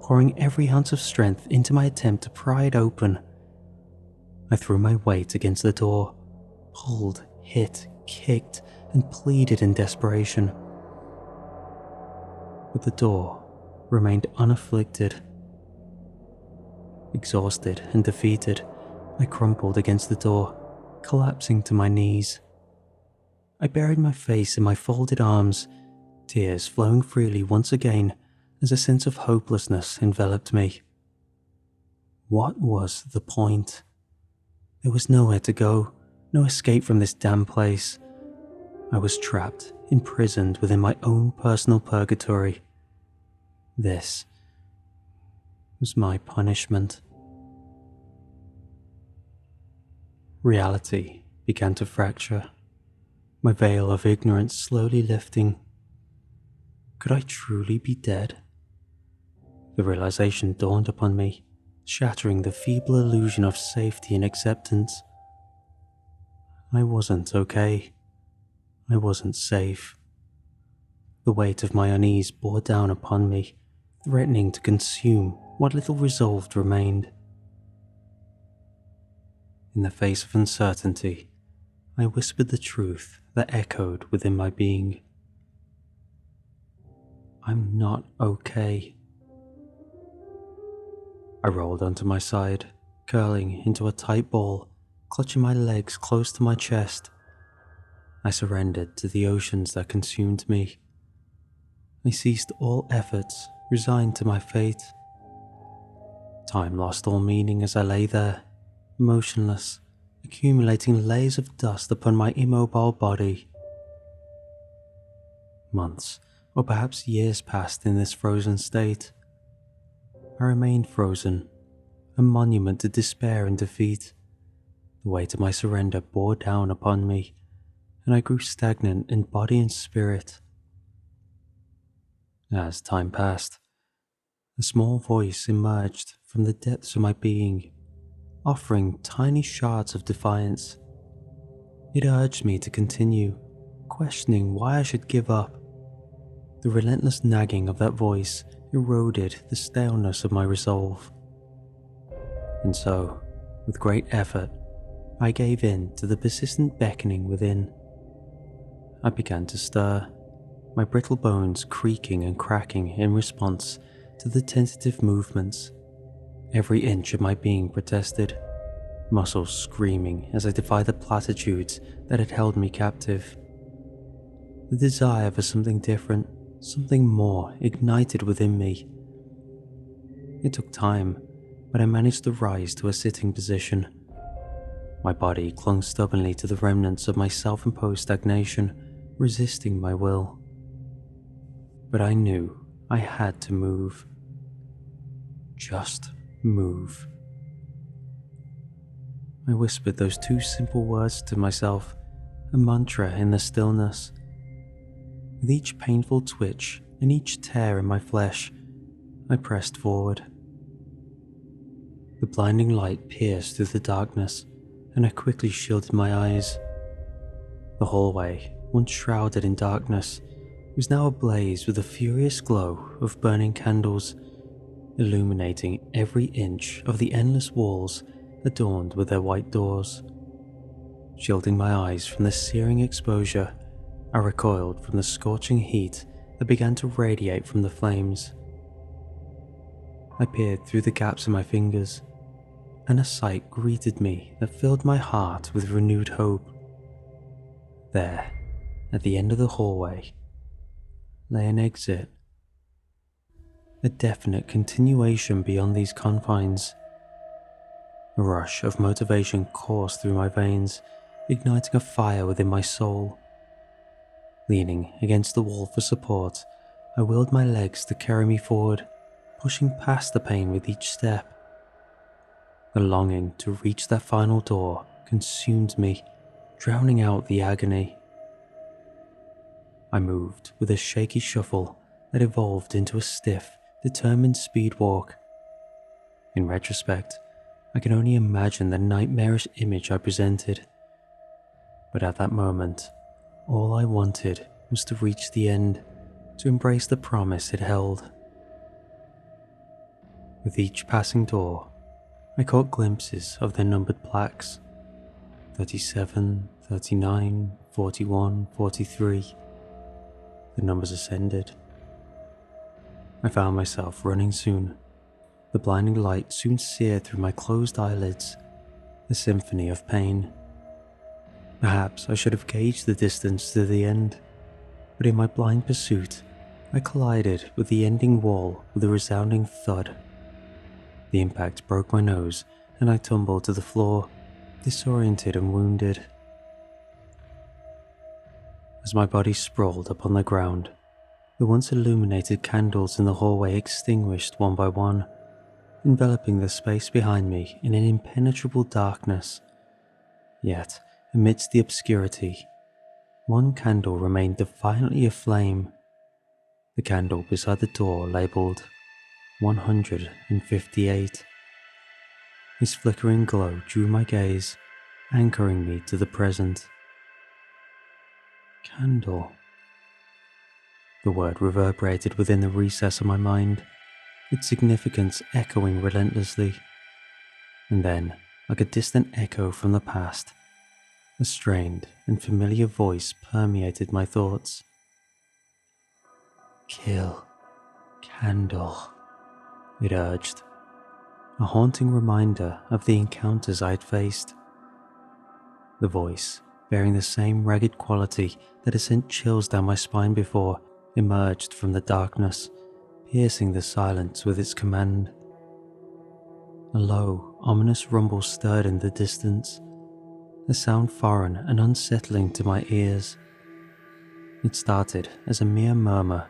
pouring every ounce of strength into my attempt to pry it open. I threw my weight against the door, pulled, hit, kicked, and pleaded in desperation. But the door remained unafflicted. Exhausted and defeated, I crumpled against the door, collapsing to my knees. I buried my face in my folded arms, tears flowing freely once again as a sense of hopelessness enveloped me. What was the point? There was nowhere to go, no escape from this damn place. I was trapped, imprisoned within my own personal purgatory. This was my punishment. Reality began to fracture, my veil of ignorance slowly lifting. Could I truly be dead? The realization dawned upon me, shattering the feeble illusion of safety and acceptance. I wasn't okay. I wasn't safe. The weight of my unease bore down upon me, threatening to consume what little resolve remained. In the face of uncertainty, I whispered the truth that echoed within my being. I'm not okay. I rolled onto my side, curling into a tight ball, clutching my legs close to my chest. I surrendered to the oceans that consumed me. I ceased all efforts, resigned to my fate. Time lost all meaning as I lay there, motionless, accumulating layers of dust upon my immobile body. Months, or perhaps years passed in this frozen state. I remained frozen, a monument to despair and defeat. The weight of my surrender bore down upon me, and I grew stagnant in body and spirit. As time passed, a small voice emerged from the depths of my being, offering tiny shards of defiance. It urged me to continue, questioning why I should give up. The relentless nagging of that voice eroded the staleness of my resolve. And so, with great effort, I gave in to the persistent beckoning within. I began to stir, my brittle bones creaking and cracking in response to the tentative movements. Every inch of my being protested, muscles screaming as I defied the platitudes that had held me captive. The desire for something different, something more, ignited within me. It took time, but I managed to rise to a sitting position. My body clung stubbornly to the remnants of my self-imposed stagnation, resisting my will. But I knew I had to move. Just move. I whispered those two simple words to myself, a mantra in the stillness. With each painful twitch and each tear in my flesh, I pressed forward. The blinding light pierced through the darkness, and I quickly shielded my eyes. The hallway, once shrouded in darkness, was now ablaze with a furious glow of burning candles, illuminating every inch of the endless walls adorned with their white doors. Shielding my eyes from the searing exposure, I recoiled from the scorching heat that began to radiate from the flames. I peered through the gaps in my fingers, and a sight greeted me that filled my heart with renewed hope. There, at the end of the hallway, lay an exit. A definite continuation beyond these confines. A rush of motivation coursed through my veins, igniting a fire within my soul. Leaning against the wall for support, I willed my legs to carry me forward, pushing past the pain with each step. The longing to reach that final door consumed me, drowning out the agony. I moved with a shaky shuffle that evolved into a stiff, determined speed walk. In retrospect, I can only imagine the nightmarish image I presented. But at that moment, all I wanted was to reach the end, to embrace the promise it held. With each passing door, I caught glimpses of their numbered plaques. 37, 39, 41, 43. The numbers ascended. I found myself running soon. The blinding light soon seared through my closed eyelids, a symphony of pain. Perhaps I should have gauged the distance to the end, but in my blind pursuit, I collided with the ending wall with a resounding thud. The impact broke my nose, and I tumbled to the floor, disoriented and wounded. As my body sprawled upon the ground, the once illuminated candles in the hallway extinguished one by one, enveloping the space behind me in an impenetrable darkness. Yet, amidst the obscurity, one candle remained defiantly aflame. The candle beside the door labelled 158. Its flickering glow drew my gaze, anchoring me to the present. Candle. The word reverberated within the recess of my mind, its significance echoing relentlessly. And then, like a distant echo from the past, a strained and familiar voice permeated my thoughts. Kill. Candle, it urged, a haunting reminder of the encounters I had faced. The voice, bearing the same ragged quality that had sent chills down my spine before, emerged from the darkness, piercing the silence with its command. A low, ominous rumble stirred in the distance, a sound foreign and unsettling to my ears. It started as a mere murmur,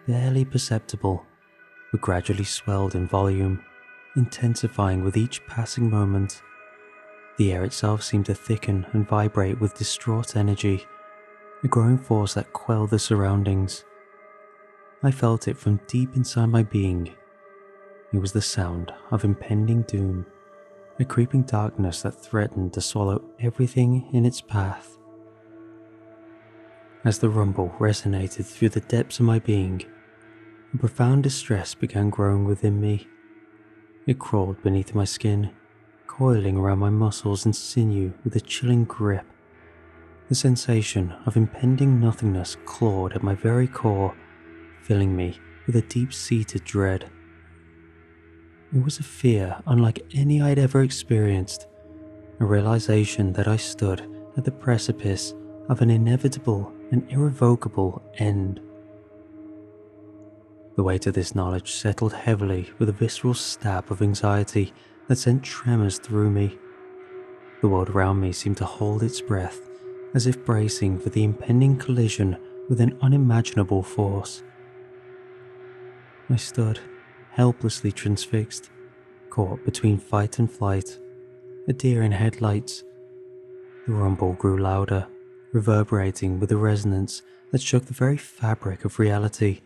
barely perceptible, but gradually swelled in volume, intensifying with each passing moment. The air itself seemed to thicken and vibrate with distraught energy, a growing force that quelled the surroundings. I felt it from deep inside my being. It was the sound of impending doom, a creeping darkness that threatened to swallow everything in its path. As the rumble resonated through the depths of my being, a profound distress began growing within me. It crawled beneath my skin, coiling around my muscles and sinew with a chilling grip. The sensation of impending nothingness clawed at my very core, filling me with a deep-seated dread. It was a fear unlike any I'd ever experienced, a realization that I stood at the precipice of an inevitable and irrevocable end. The weight of this knowledge settled heavily with a visceral stab of anxiety that sent tremors through me. The world around me seemed to hold its breath, as if bracing for the impending collision with an unimaginable force. I stood, helplessly transfixed, caught between fight and flight, a deer in headlights. The rumble grew louder, reverberating with a resonance that shook the very fabric of reality,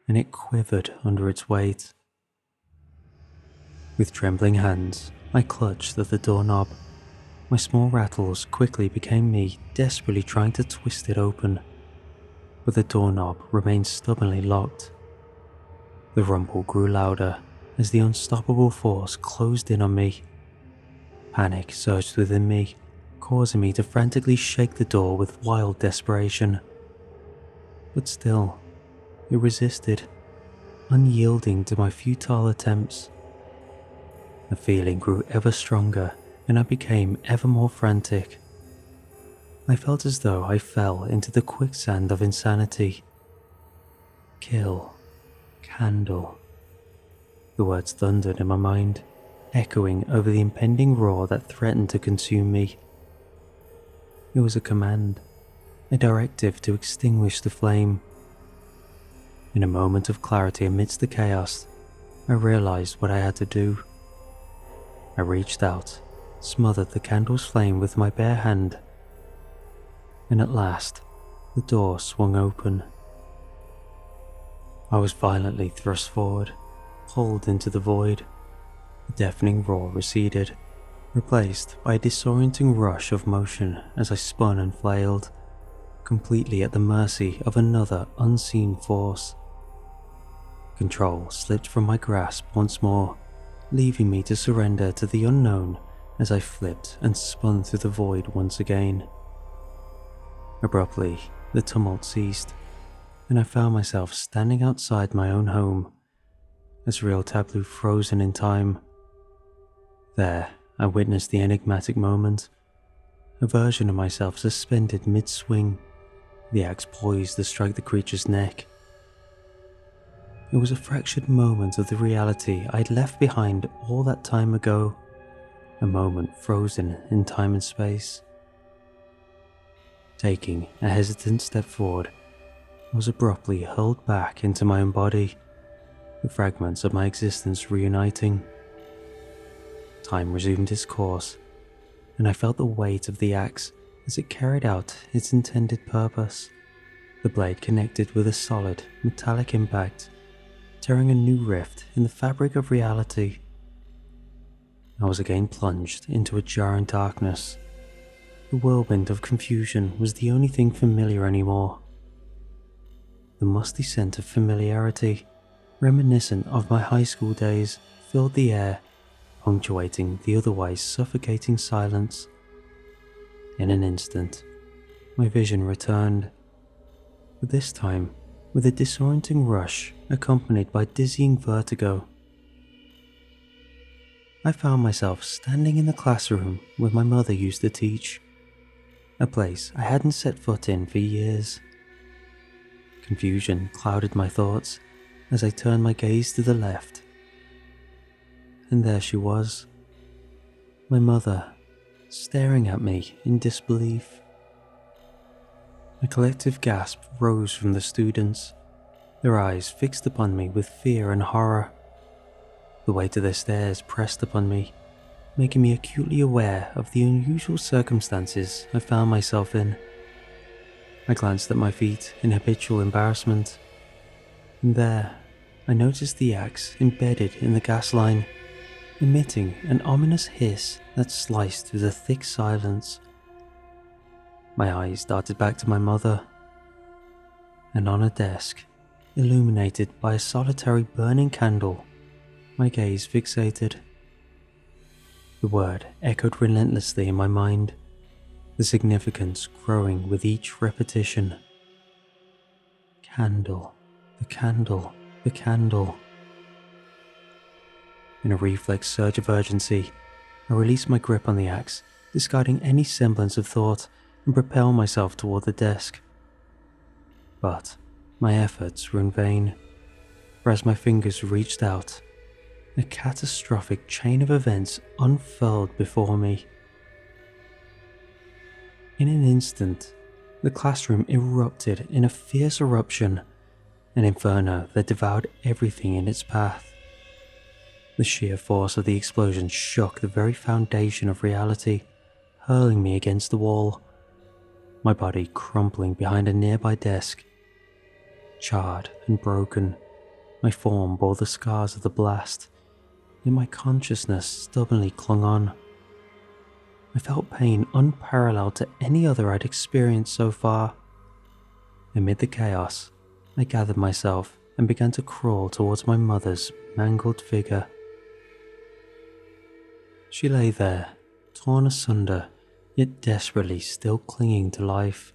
and it quivered under its weight. With trembling hands, I clutched at the doorknob. My small rattles quickly became me desperately trying to twist it open, but the doorknob remained stubbornly locked. The rumble grew louder as the unstoppable force closed in on me. Panic surged within me, causing me to frantically shake the door with wild desperation. But still, it resisted, unyielding to my futile attempts. The feeling grew ever stronger, and I became ever more frantic. I felt as though I fell into the quicksand of insanity. Kill. Candle. The words thundered in my mind, echoing over the impending roar that threatened to consume me. It was a command, a directive to extinguish the flame. In a moment of clarity amidst the chaos, I realized what I had to do. I reached out, smothered the candle's flame with my bare hand, and at last, the door swung open. I was violently thrust forward, pulled into the void. The deafening roar receded, replaced by a disorienting rush of motion as I spun and flailed, completely at the mercy of another unseen force. Control slipped from my grasp once more, leaving me to surrender to the unknown as I flipped and spun through the void once again. Abruptly, the tumult ceased, and I found myself standing outside my own home, a surreal tableau frozen in time. There, I witnessed the enigmatic moment, a version of myself suspended mid-swing, the axe poised to strike the creature's neck. It was a fractured moment of the reality I'd left behind all that time ago, a moment frozen in time and space. Taking a hesitant step forward, I was abruptly hurled back into my own body, the fragments of my existence reuniting. Time resumed its course, and I felt the weight of the axe as it carried out its intended purpose. The blade connected with a solid, metallic impact, tearing a new rift in the fabric of reality. I was again plunged into a jarring darkness. The whirlwind of confusion was the only thing familiar anymore. The musty scent of familiarity, reminiscent of my high school days, filled the air, punctuating the otherwise suffocating silence. In an instant, my vision returned, but this time with a disorienting rush accompanied by dizzying vertigo. I found myself standing in the classroom where my mother used to teach, a place I hadn't set foot in for years. Confusion clouded my thoughts as I turned my gaze to the left. And there she was, my mother, staring at me in disbelief. A collective gasp rose from the students, their eyes fixed upon me with fear and horror. The weight of their stares pressed upon me, making me acutely aware of the unusual circumstances I found myself in. I glanced at my feet in habitual embarrassment, and there I noticed the axe embedded in the gas line, emitting an ominous hiss that sliced through the thick silence. My eyes darted back to my mother, and on a desk, illuminated by a solitary burning candle, my gaze fixated. The word echoed relentlessly in my mind, the significance growing with each repetition. Candle, the candle, the candle. In a reflex surge of urgency, I released my grip on the axe, discarding any semblance of thought, and propelled myself toward the desk. But my efforts were in vain, for as my fingers reached out, a catastrophic chain of events unfurled before me. In an instant, the classroom erupted in a fierce eruption, an inferno that devoured everything in its path. The sheer force of the explosion shook the very foundation of reality, hurling me against the wall, my body crumpling behind a nearby desk. Charred and broken, my form bore the scars of the blast, yet my consciousness stubbornly clung on. I felt pain unparalleled to any other I'd experienced so far. Amid the chaos, I gathered myself and began to crawl towards my mother's mangled figure. She lay there, torn asunder, yet desperately still clinging to life.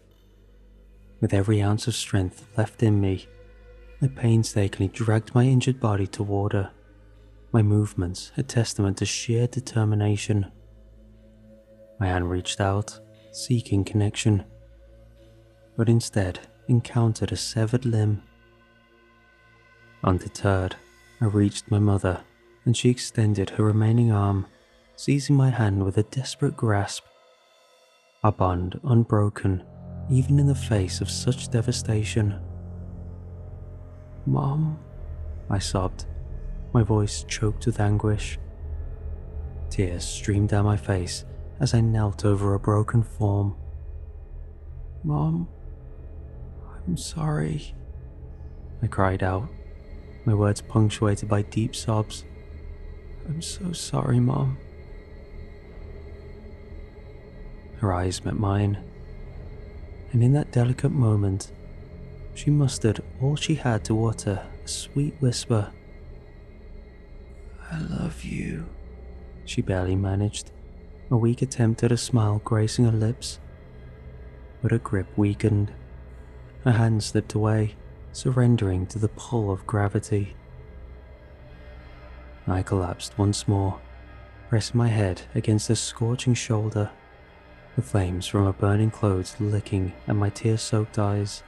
With every ounce of strength left in me, I painstakingly dragged my injured body toward her, my movements a testament to sheer determination. My hand reached out, seeking connection, but instead encountered a severed limb. Undeterred, I reached my mother, and she extended her remaining arm, seizing my hand with a desperate grasp. Our bond unbroken, even in the face of such devastation. "Mom," I sobbed, my voice choked with anguish. Tears streamed down my face as I knelt over a broken form. "Mom, I'm sorry," I cried out, my words punctuated by deep sobs. "I'm so sorry, Mom." Her eyes met mine, and in that delicate moment, she mustered all she had to utter a sweet whisper. "I love you," she barely managed, a weak attempt at a smile gracing her lips. But her grip weakened. Her hand slipped away, surrendering to the pull of gravity. I collapsed once more, pressing my head against her scorching shoulder, the flames from her burning clothes licking at my tear-soaked eyes.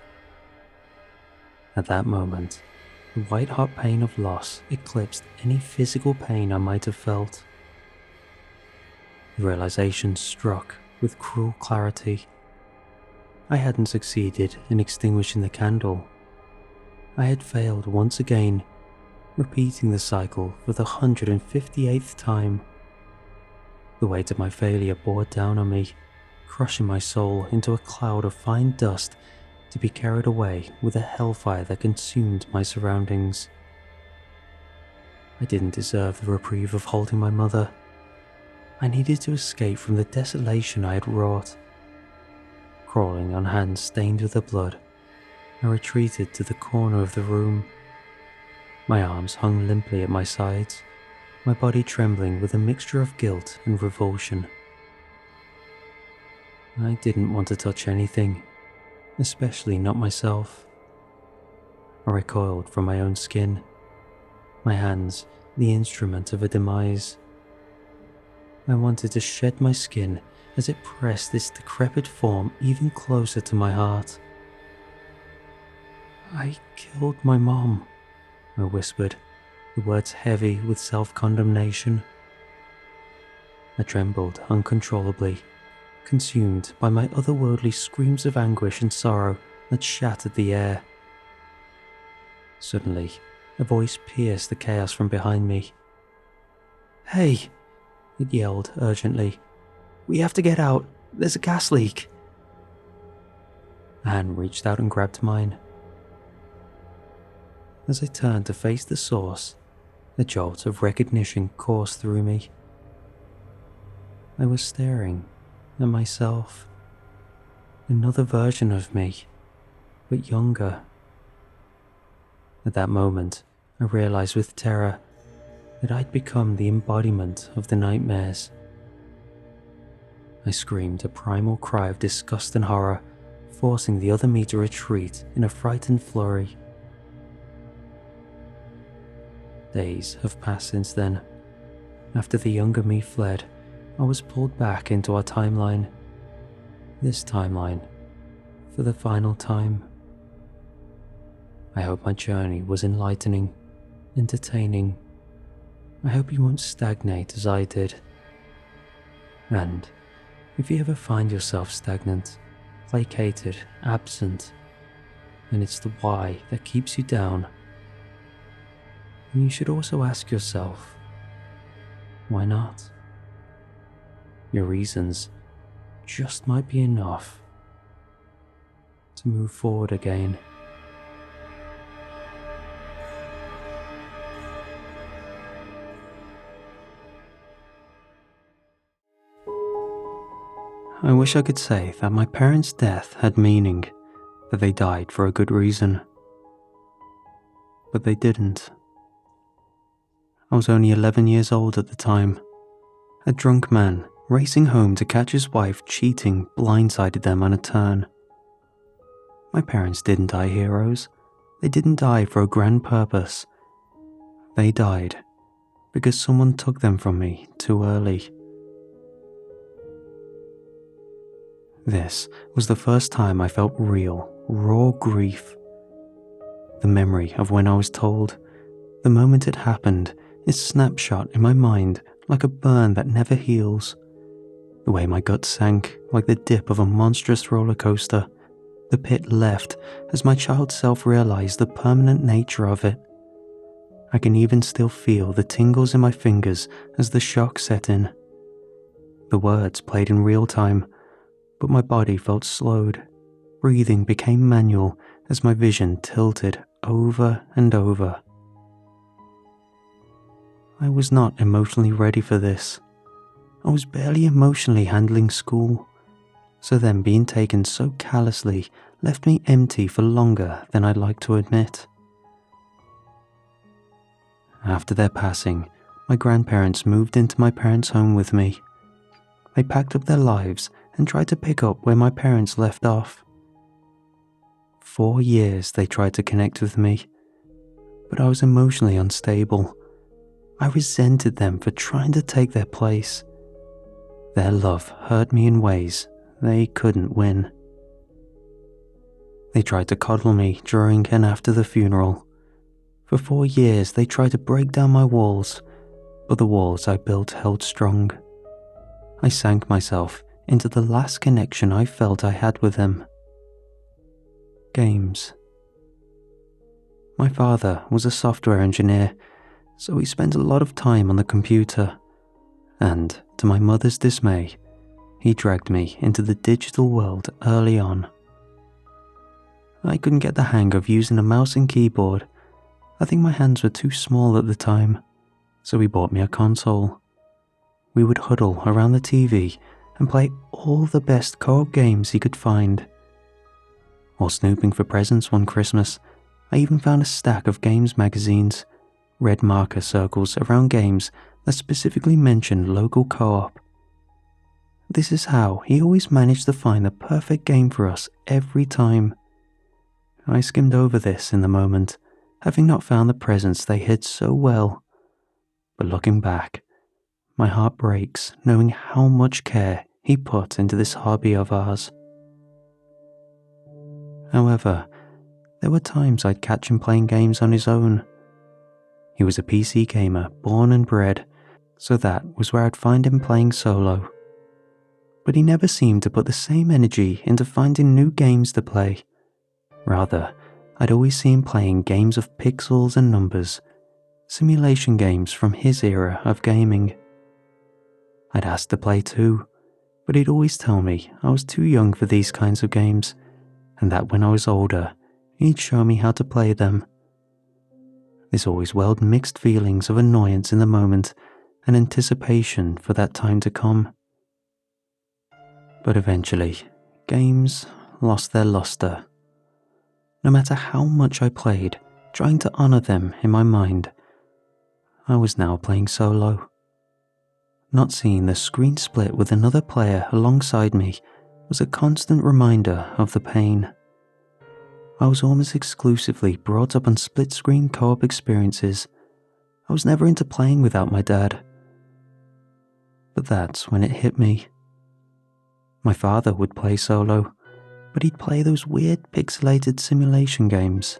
At that moment, the white-hot pain of loss eclipsed any physical pain I might have felt. The realization struck with cruel clarity. I hadn't succeeded in extinguishing the candle. I had failed once again, repeating the cycle for the 158th time. The weight of my failure bore down on me, crushing my soul into a cloud of fine dust to be carried away with a hellfire that consumed my surroundings. I didn't deserve the reprieve of holding my mother. I needed to escape from the desolation I had wrought. Crawling on hands stained with her blood, I retreated to the corner of the room. My arms hung limply at my sides, my body trembling with a mixture of guilt and revulsion. I didn't want to touch anything, especially not myself. I recoiled from my own skin, my hands the instrument of a demise. I wanted to shed my skin as it pressed this decrepit form even closer to my heart. "I killed my mom," I whispered, the words heavy with self-condemnation. I trembled uncontrollably, consumed by my otherworldly screams of anguish and sorrow that shattered the air. Suddenly, a voice pierced the chaos from behind me. "Hey!" it yelled urgently. "We have to get out. There's a gas leak." A hand reached out and grabbed mine. As I turned to face the source, a jolt of recognition coursed through me. I was staring at myself, another version of me, but younger. At that moment, I realized with terror that I'd become the embodiment of the nightmares. I screamed a primal cry of disgust and horror, forcing the other me to retreat in a frightened flurry. Days have passed since then. After the younger me fled, I was pulled back into our timeline. This timeline, for the final time. I hope my journey was enlightening, entertaining. I hope you won't stagnate as I did. And If you ever find yourself stagnant, placated, absent, then it's the why that keeps you down. And you should also ask yourself, why not? Your reasons just might be enough to move forward again. I wish I could say that my parents' death had meaning, that they died for a good reason. But they didn't. I was only 11 years old at the time. A drunk man, racing home to catch his wife cheating, blindsided them on a turn. My parents didn't die heroes. They didn't die for a grand purpose. They died because someone took them from me too early. This was the first time I felt real, raw grief. The memory of when I was told, the moment it happened, is snapshot in my mind like a burn that never heals. The way my gut sank like the dip of a monstrous roller coaster. The pit left as my child self realized the permanent nature of it. I can even still feel the tingles in my fingers as the shock set in. The words played in real time, but my body felt slowed. Breathing became manual as my vision tilted over and over. I was not emotionally ready for this. I was barely emotionally handling school, so then being taken so callously left me empty for longer than I'd like to admit. After their passing, my grandparents moved into my parents' home with me. They packed up their lives and tried to pick up where my parents left off. 4 years they tried to connect with me, but I was emotionally unstable. I resented them for trying to take their place. Their love hurt me in ways they couldn't win. They tried to coddle me during and after the funeral. For 4 years they tried to break down my walls, but the walls I built held strong. I sank myself into the last connection I felt I had with them. Games. My father was a software engineer, so he spent a lot of time on the computer, and to my mother's dismay, he dragged me into the digital world early on. I couldn't get the hang of using a mouse and keyboard. I think my hands were too small at the time, so he bought me a console. We would huddle around the TV and play all the best co-op games he could find. While snooping for presents one Christmas, I even found a stack of games magazines, red marker circles around games that specifically mentioned local co-op. This is how he always managed to find the perfect game for us every time. I skimmed over this in the moment, having not found the presents they hid so well. But looking back, my heart breaks knowing how much care he put into this hobby of ours. However, there were times I'd catch him playing games on his own. He was a PC gamer born and bred, so that was where I'd find him playing solo. But he never seemed to put the same energy into finding new games to play. Rather, I'd always see him playing games of pixels and numbers, simulation games from his era of gaming. I'd ask to play too, but he'd always tell me I was too young for these kinds of games, and that when I was older, he'd show me how to play them. This always welled mixed feelings of annoyance in the moment and anticipation for that time to come. But eventually, games lost their luster. No matter how much I played, trying to honor them in my mind, I was now playing solo. Not seeing the screen split with another player alongside me was a constant reminder of the pain. I was almost exclusively brought up on split-screen co-op experiences. I was never into playing without my dad. But that's when it hit me. My father would play solo, but he'd play those weird pixelated simulation games.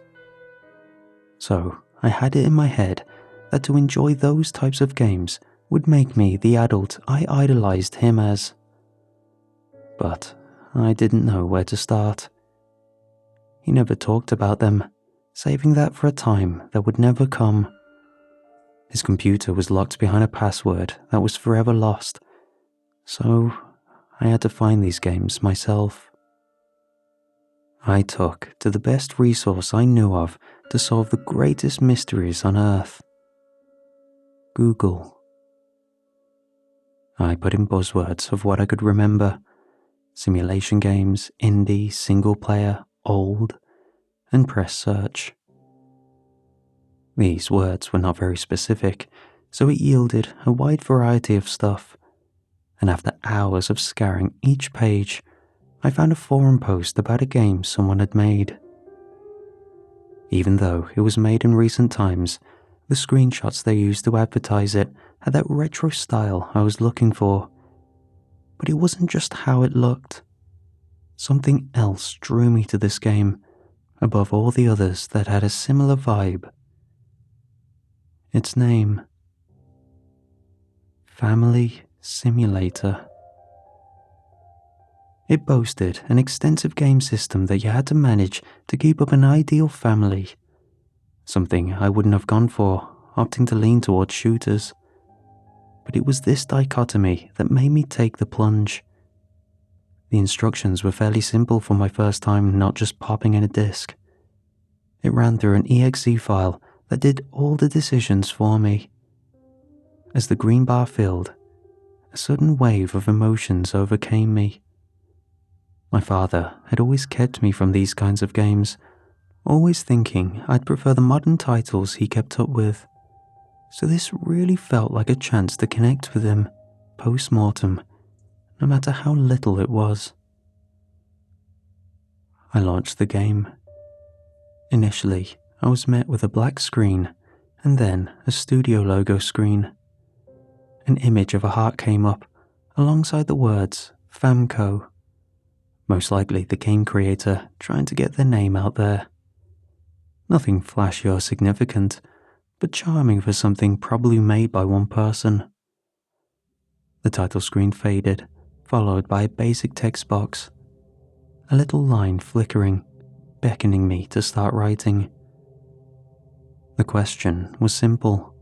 So I had it in my head that to enjoy those types of games would make me the adult I idolized him as. but I didn't know where to start. He never talked about them, saving that for a time that would never come. His computer was locked behind a password that was forever lost, so I had to find these games myself. I took to the best resource I knew of to solve the greatest mysteries on Earth: Google. I put in buzzwords of what I could remember: simulation games, indie, single player, old, and press search. These words were not very specific, so it yielded a wide variety of stuff, and after hours of scouring each page, I found a forum post about a game someone had made. Even though it was made in recent times, the screenshots they used to advertise it had that retro style I was looking for. But it wasn't just how it looked. Something else drew me to this game, above all the others that had a similar vibe. Its name: Family Simulator. It boasted an extensive game system that you had to manage to keep up an ideal family, something I wouldn't have gone for, opting to lean towards shooters. But it was this dichotomy that made me take the plunge. The instructions were fairly simple for my first time not just popping in a disk. It ran through an exe file that did all the decisions for me. As the green bar filled, a sudden wave of emotions overcame me. My father had always kept me from these kinds of games, always thinking I'd prefer the modern titles he kept up with. So this really felt like a chance to connect with him, post-mortem, no matter how little it was. I launched the game. Initially, I was met with a black screen, and then a studio logo screen. An image of a heart came up, alongside the words Famco. Most likely the game creator trying to get their name out there. Nothing flashy or significant, but charming for something probably made by one person. The title screen faded, followed by a basic text box. A little line flickering, beckoning me to start writing. The question was simple.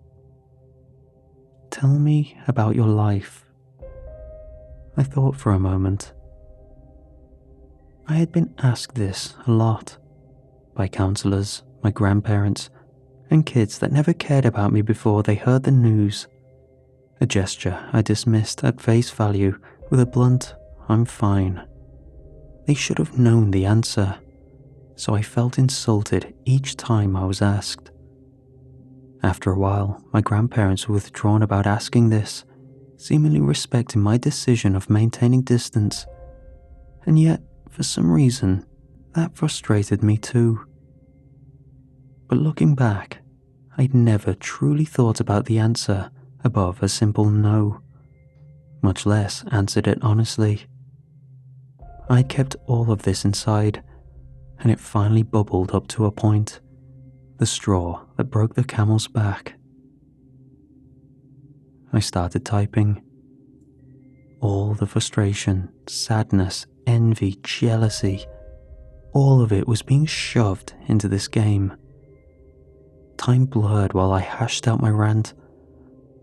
Tell me about your life. I thought for a moment. I had been asked this a lot, by counselors, my grandparents, and kids that never cared about me before they heard the news. A gesture I dismissed at face value with a blunt, "I'm fine." They should have known the answer, so I felt insulted each time I was asked. After a while, my grandparents were withdrawn about asking this, seemingly respecting my decision of maintaining distance, and yet, for some reason, that frustrated me too. But looking back, I'd never truly thought about the answer above a simple no, much less answered it honestly. I'd kept all of this inside, and it finally bubbled up to a point, the straw that broke the camel's back. I started typing. All the frustration, sadness, envy, jealousy, all of it was being shoved into this game. Time blurred while I hashed out my rant.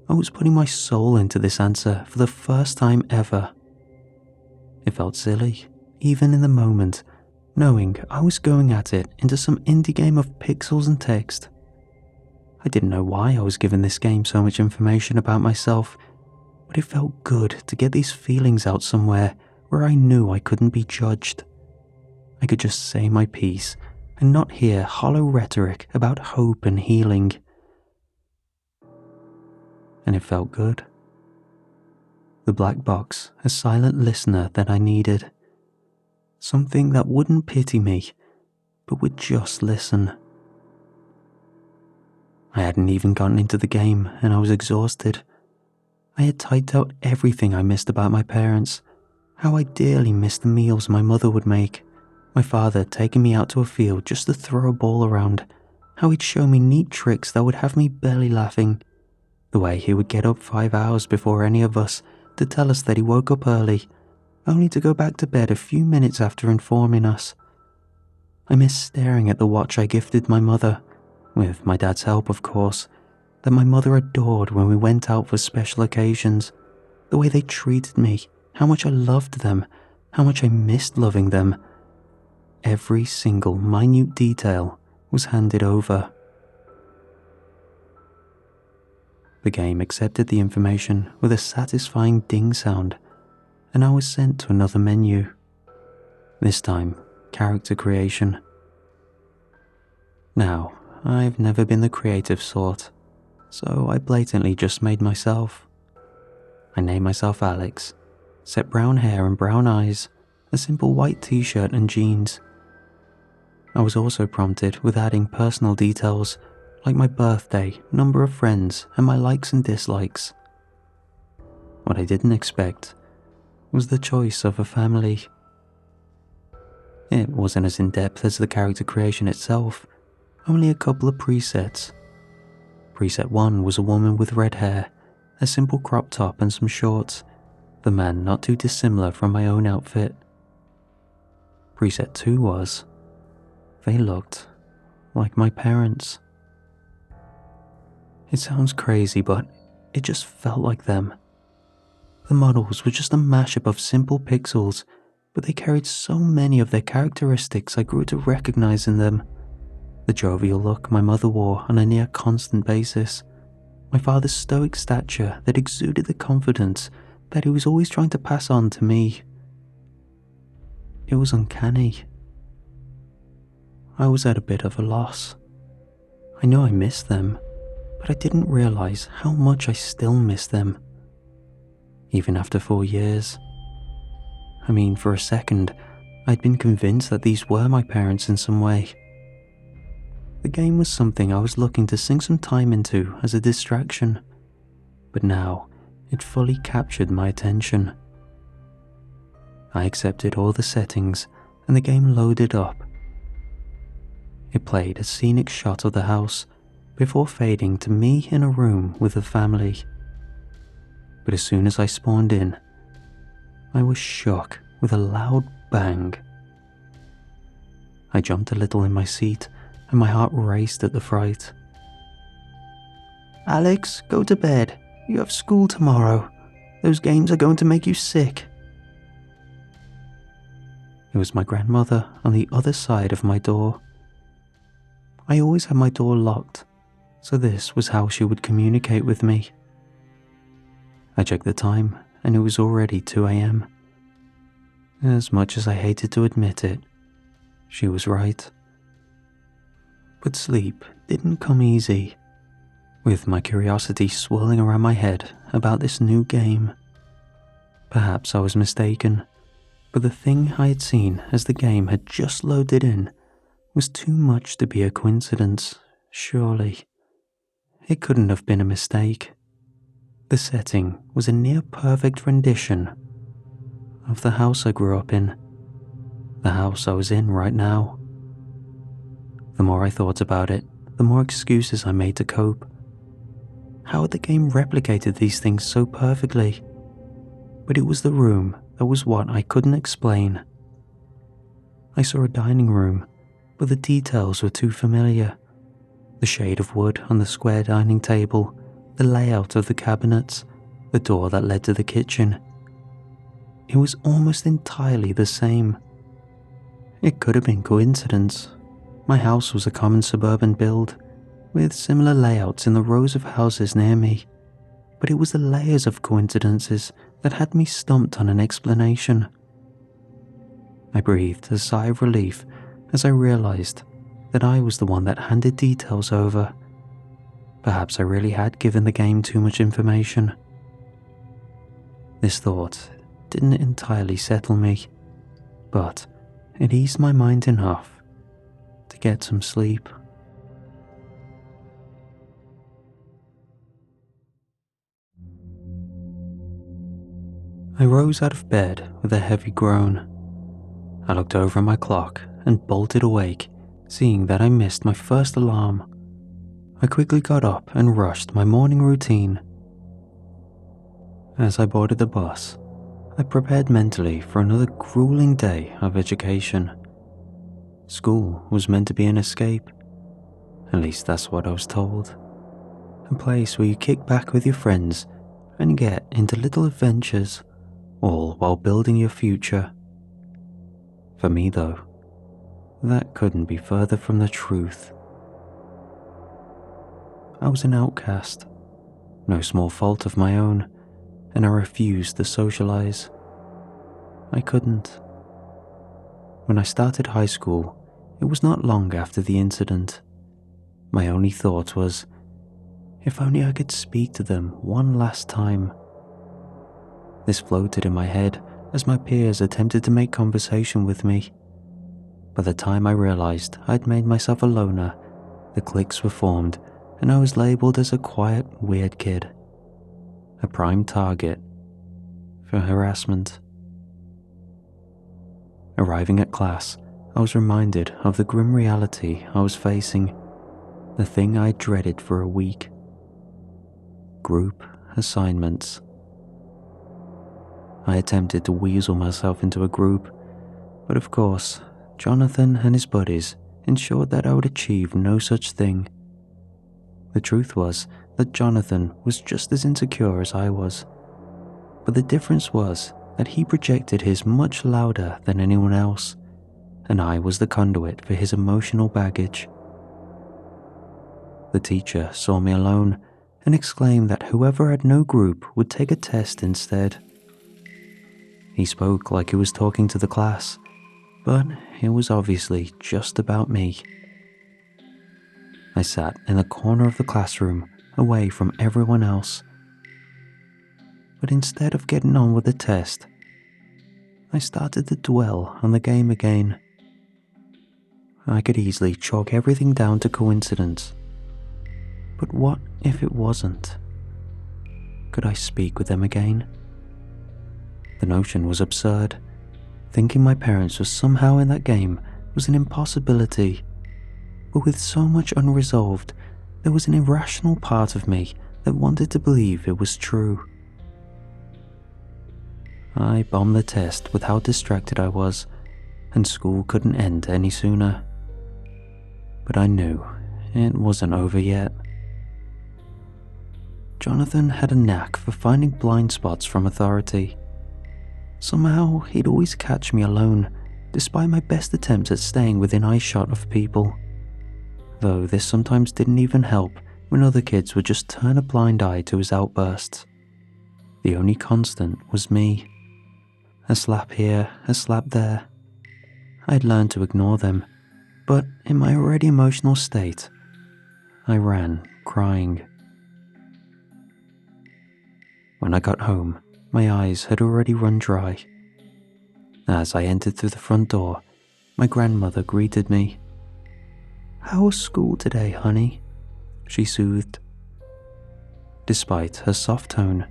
I was putting my soul into this answer for the first time ever. It felt silly, even in the moment, knowing I was going at it into some indie game of pixels and text. I didn't know why I was giving this game so much information about myself, but it felt good to get these feelings out somewhere where I knew I couldn't be judged. I could just say my piece and not hear hollow rhetoric about hope and healing. And it felt good. The black box, a silent listener that I needed. Something that wouldn't pity me, but would just listen. I hadn't even gotten into the game and I was exhausted. I had typed out everything I missed about my parents, how I dearly missed the meals my mother would make, my father taking me out to a field just to throw a ball around, how he'd show me neat tricks that would have me belly laughing, the way he would get up 5 hours before any of us to tell us that he woke up early, only to go back to bed a few minutes after informing us. I miss staring at the watch I gifted my mother, with my dad's help of course, that my mother adored when we went out for special occasions, the way they treated me, how much I loved them, how much I missed loving them. Every single minute detail was handed over. The game accepted the information with a satisfying ding sound, and I was sent to another menu. This time, character creation. Now, I've never been the creative sort, so I blatantly just made myself. I named myself Alex, set brown hair and brown eyes, a simple white t-shirt and jeans. I was also prompted with adding personal details like my birthday, number of friends, and my likes and dislikes. What I didn't expect was the choice of a family. It wasn't as in-depth as the character creation itself, only a couple of presets. Preset 1 was a woman with red hair, a simple crop top and some shorts, the man not too dissimilar from my own outfit. Preset 2 was, they looked like my parents. It sounds crazy, but it just felt like them. The models were just a mashup of simple pixels, but they carried so many of their characteristics I grew to recognize in them. The jovial look my mother wore on a near constant basis, my father's stoic stature that exuded the confidence that he was always trying to pass on to me. It was uncanny. I was at a bit of a loss. I know I missed them, but I didn't realize how much I still miss them. Even after 4 years. I mean, for a second, I'd been convinced that these were my parents in some way. The game was something I was looking to sink some time into as a distraction, but now it fully captured my attention. I accepted all the settings and the game loaded up. It played a scenic shot of the house before fading to me in a room with a family. But as soon as I spawned in, I was shook with a loud bang. I jumped a little in my seat and my heart raced at the fright. "Alex, go to bed. You have school tomorrow. Those games are going to make you sick." It was my grandmother on the other side of my door. I always had my door locked, so this was how she would communicate with me. I checked the time and it was already 2 a.m. As much as I hated to admit it, she was right. But sleep didn't come easy, with my curiosity swirling around my head about this new game. Perhaps I was mistaken, but the thing I had seen as the game had just loaded in was too much to be a coincidence, surely. It couldn't have been a mistake. The setting was a near-perfect rendition of the house I grew up in, the house I was in right now. The more I thought about it, the more excuses I made to cope. How had the game replicated these things so perfectly? But it was the room that was what I couldn't explain. I saw a dining room, but the details were too familiar. The shade of wood on the square dining table, the layout of the cabinets, the door that led to the kitchen. It was almost entirely the same. It could have been coincidence. My house was a common suburban build, with similar layouts in the rows of houses near me, but it was the layers of coincidences that had me stumped on an explanation. I breathed a sigh of relief as I realized that I was the one that handed details over. Perhaps I really had given the game too much information. This thought didn't entirely settle me, but it eased my mind enough to get some sleep. I rose out of bed with a heavy groan. I looked over at my clock and bolted awake, seeing that I missed my first alarm. I quickly got up and rushed my morning routine. As I boarded the bus, I prepared mentally for another grueling day of education. School was meant to be an escape. At least that's what I was told. A place where you kick back with your friends and get into little adventures, all while building your future. For me though, that couldn't be further from the truth. I was an outcast, no small fault of my own, and I refused to socialize. I couldn't. When I started high school, it was not long after the incident. My only thought was, if only I could speak to them one last time. This floated in my head as my peers attempted to make conversation with me. By the time I realized I'd made myself a loner, the cliques were formed and I was labeled as a quiet, weird kid. A prime target for harassment. Arriving at class, I was reminded of the grim reality I was facing, the thing I dreaded for a week. Group assignments. I attempted to weasel myself into a group, but of course, Jonathan and his buddies ensured that I would achieve no such thing. The truth was that Jonathan was just as insecure as I was, but the difference was that he projected his much louder than anyone else, and I was the conduit for his emotional baggage. The teacher saw me alone and exclaimed that whoever had no group would take a test instead. He spoke like he was talking to the class, but it was obviously just about me. I sat in the corner of the classroom, away from everyone else. But instead of getting on with the test, I started to dwell on the game again. I could easily chalk everything down to coincidence. But what if it wasn't? Could I speak with them again? The notion was absurd. Thinking my parents were somehow in that game was an impossibility. But with so much unresolved, there was an irrational part of me that wanted to believe it was true. I bombed the test with how distracted I was, and school couldn't end any sooner. But I knew it wasn't over yet. Jonathan had a knack for finding blind spots from authority. Somehow, he'd always catch me alone, despite my best attempts at staying within eyeshot of people. Though this sometimes didn't even help when other kids would just turn a blind eye to his outbursts. The only constant was me. A slap here, a slap there. I'd learned to ignore them, but in my already emotional state, I ran, crying. When I got home, my eyes had already run dry. As I entered through the front door, my grandmother greeted me. "How was school today, honey?" she soothed. Despite her soft tone,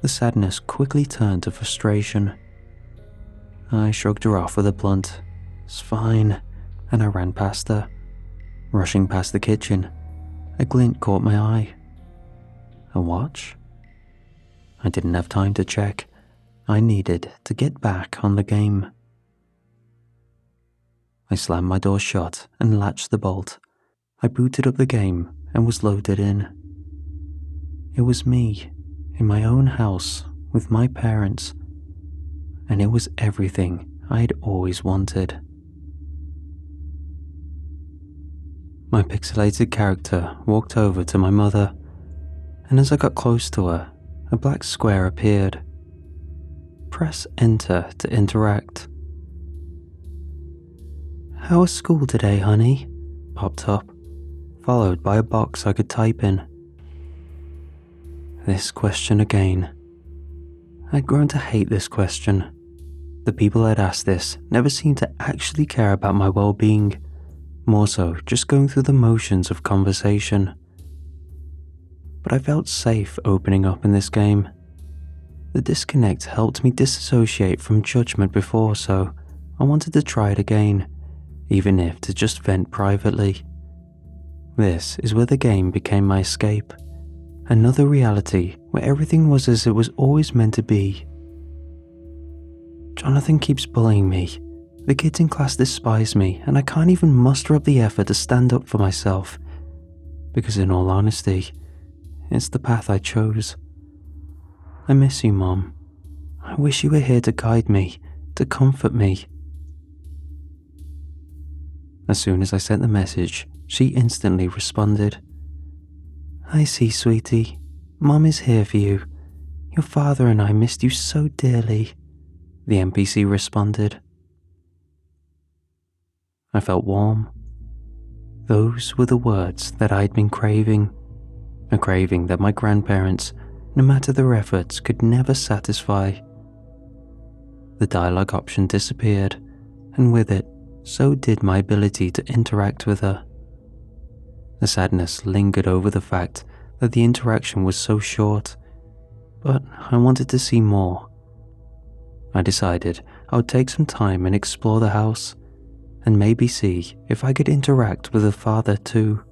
the sadness quickly turned to frustration. I shrugged her off with a blunt, "It's fine," and I ran past her. Rushing past the kitchen, a glint caught my eye. A watch? I didn't have time to check. I needed to get back on the game. I slammed my door shut and latched the bolt. I booted up the game and was loaded in. It was me, in my own house, with my parents, and it was everything I'd always wanted. My pixelated character walked over to my mother, and as I got close to her, a black square appeared. Press enter to interact. "How was school today, honey?" popped up, followed by a box I could type in. This question again. I'd grown to hate this question. The people I'd asked this never seemed to actually care about my well-being, more so just going through the motions of conversation. But I felt safe opening up in this game. The disconnect helped me disassociate from judgment before, so I wanted to try it again, even if to just vent privately. This is where the game became my escape. Another reality where everything was as it was always meant to be. Jonathan keeps bullying me. The kids in class despise me, and I can't even muster up the effort to stand up for myself. Because in all honesty, it's the path I chose. I miss you, Mom. I wish you were here to guide me, to comfort me. As soon as I sent the message, she instantly responded. I see, sweetie. Mom is here for you. Your father and I missed you so dearly, the NPC responded. I felt warm. Those were the words that I'd been craving, a craving that my grandparents, no matter their efforts, could never satisfy. The dialogue option disappeared, and with it, so did my ability to interact with her. The sadness lingered over the fact that the interaction was so short, but I wanted to see more. I decided I would take some time and explore the house, and maybe see if I could interact with her father too.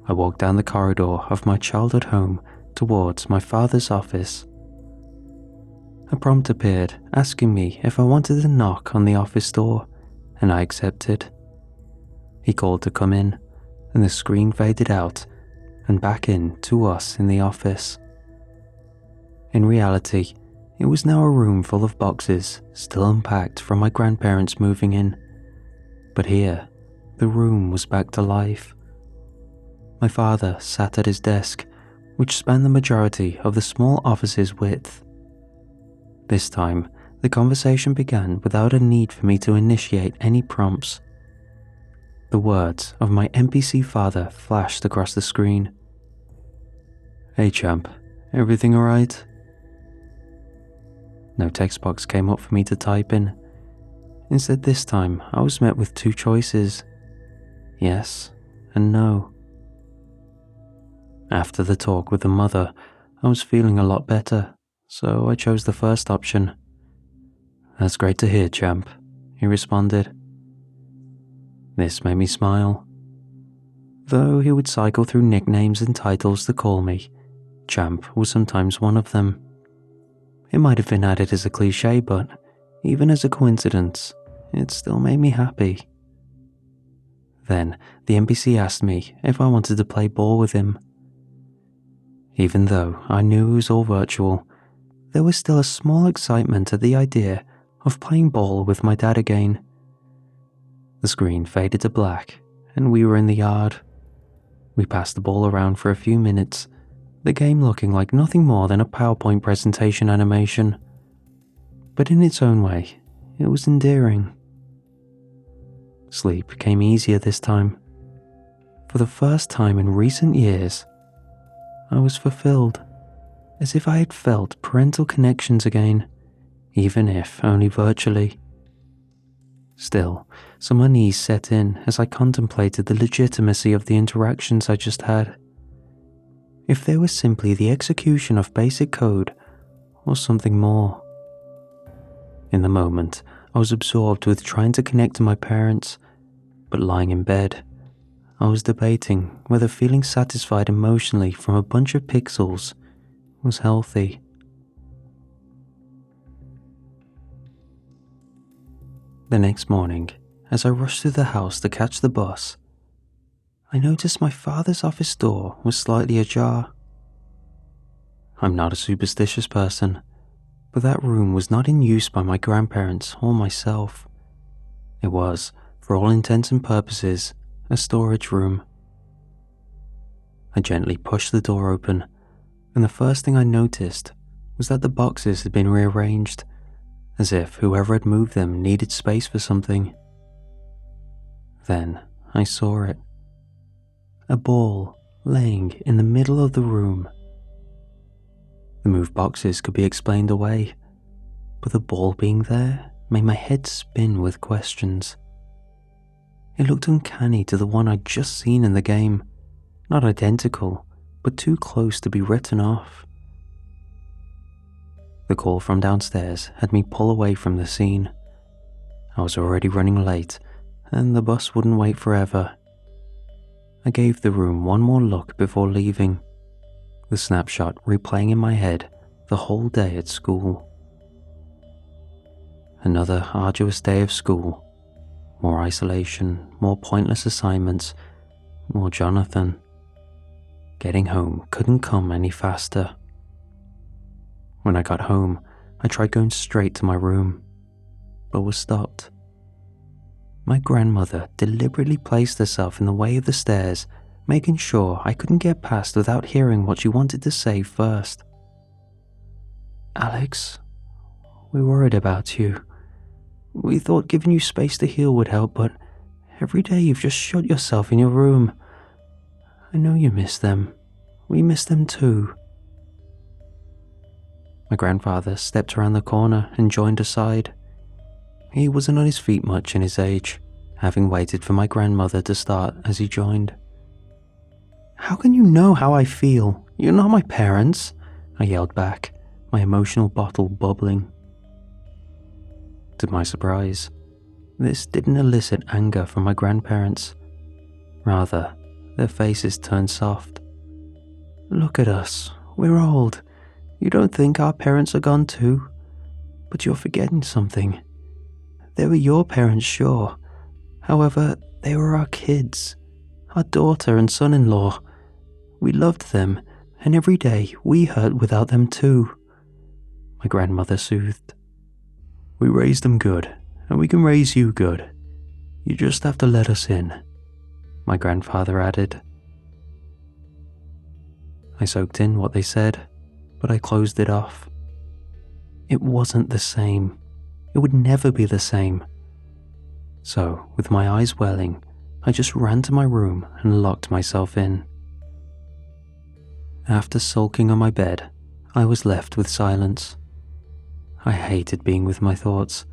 I walked down the corridor of my childhood home towards my father's office. A prompt appeared asking me if I wanted to knock on the office door, and I accepted. He called to come in, and the screen faded out and back in to us in the office. In reality, it was now a room full of boxes still unpacked from my grandparents moving in. But here, the room was back to life. My father sat at his desk, which spanned the majority of the small office's width. This time, the conversation began without a need for me to initiate any prompts. The words of my NPC father flashed across the screen. Hey champ, everything alright? No text box came up for me to type in. Instead, this time I was met with two choices, yes and no. After the talk with the mother, I was feeling a lot better, so I chose the first option. That's great to hear, champ, he responded. This made me smile. Though he would cycle through nicknames and titles to call me, champ was sometimes one of them. It might have been added as a cliche, but even as a coincidence, it still made me happy. Then the NPC asked me if I wanted to play ball with him. Even though I knew it was all virtual, there was still a small excitement at the idea of playing ball with my dad again. The screen faded to black, and we were in the yard. We passed the ball around for a few minutes, the game looking like nothing more than a PowerPoint presentation animation. But in its own way, it was endearing. Sleep came easier this time. For the first time in recent years, I was fulfilled, as if I had felt parental connections again, even if only virtually. Still, some unease set in as I contemplated the legitimacy of the interactions I just had. If they were simply the execution of basic code, or something more. In the moment, I was absorbed with trying to connect to my parents, but lying in bed, I was debating whether feeling satisfied emotionally from a bunch of pixels was healthy. The next morning, as I rushed through the house to catch the bus, I noticed my father's office door was slightly ajar. I'm not a superstitious person, but that room was not in use by my grandparents or myself. It was, for all intents and purposes, a storage room. I gently pushed the door open, and the first thing I noticed was that the boxes had been rearranged, as if whoever had moved them needed space for something. Then I saw it. A ball laying in the middle of the room. The moved boxes could be explained away, but the ball being there made my head spin with questions. It looked uncanny to the one I'd just seen in the game, not identical, but too close to be written off. The call from downstairs had me pull away from the scene. I was already running late, and the bus wouldn't wait forever. I gave the room one more look before leaving, the snapshot replaying in my head the whole day at school. Another arduous day of school. More isolation, more pointless assignments, more Jonathan. Getting home couldn't come any faster. When I got home, I tried going straight to my room, but was stopped. My grandmother deliberately placed herself in the way of the stairs, making sure I couldn't get past without hearing what she wanted to say first. "Alex, we worried about you. We thought giving you space to heal would help, but every day you've just shut yourself in your room. I know you miss them. We miss them too." My grandfather stepped around the corner and joined her side. He wasn't on his feet much in his age, having waited for my grandmother to start as he joined. "How can you know how I feel? You're not my parents," I yelled back, my emotional bottle bubbling. To my surprise, this didn't elicit anger from my grandparents. Rather, their faces turned soft. "Look at us. We're old. You don't think our parents are gone too? But you're forgetting something. They were your parents, sure. However, they were our kids, our daughter and son-in-law. We loved them, and every day we hurt without them too," my grandmother soothed. "We raised them good, and we can raise you good. You just have to let us in," my grandfather added. I soaked in what they said, but I closed it off. It wasn't the same. It would never be the same. So, with my eyes welling, I just ran to my room and locked myself in. After sulking on my bed, I was left with silence. I hated being with my thoughts,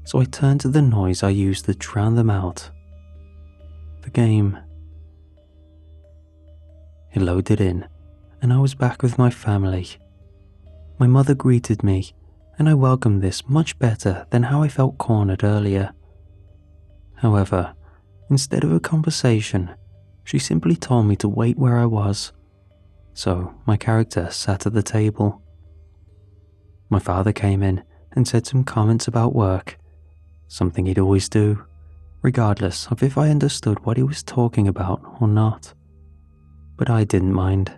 so I turned to the noise I used to drown them out. The game. It loaded in, and I was back with my family. My mother greeted me, and I welcomed this much better than how I felt cornered earlier. However, instead of a conversation, she simply told me to wait where I was. So my character sat at the table. My father came in and said some comments about work, something he'd always do, regardless of if I understood what he was talking about or not. But I didn't mind.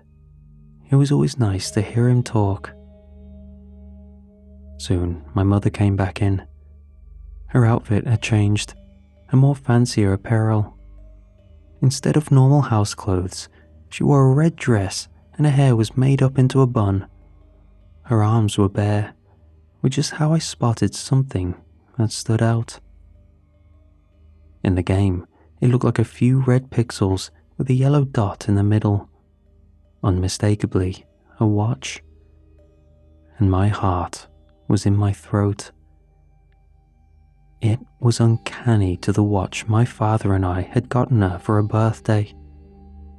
It was always nice to hear him talk. Soon, my mother came back in. Her outfit had changed, a more fancier apparel. Instead of normal house clothes, she wore a red dress and her hair was made up into a bun. Her arms were bare, which is how I spotted something that stood out. In the game, it looked like a few red pixels with a yellow dot in the middle. Unmistakably, a watch. And my heart was in my throat. It was uncanny to the watch my father and I had gotten her for her birthday.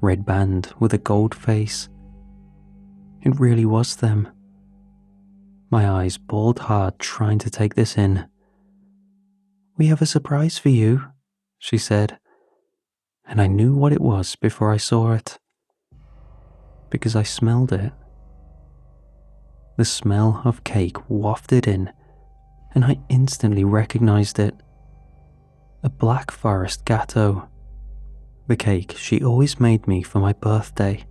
Red band with a gold face. It really was them. My eyes balled hard trying to take this in. "We have a surprise for you," she said, and I knew what it was before I saw it. Because I smelled it. The smell of cake wafted in, and I instantly recognized it. A Black Forest Gâteau. The cake she always made me for my birthday.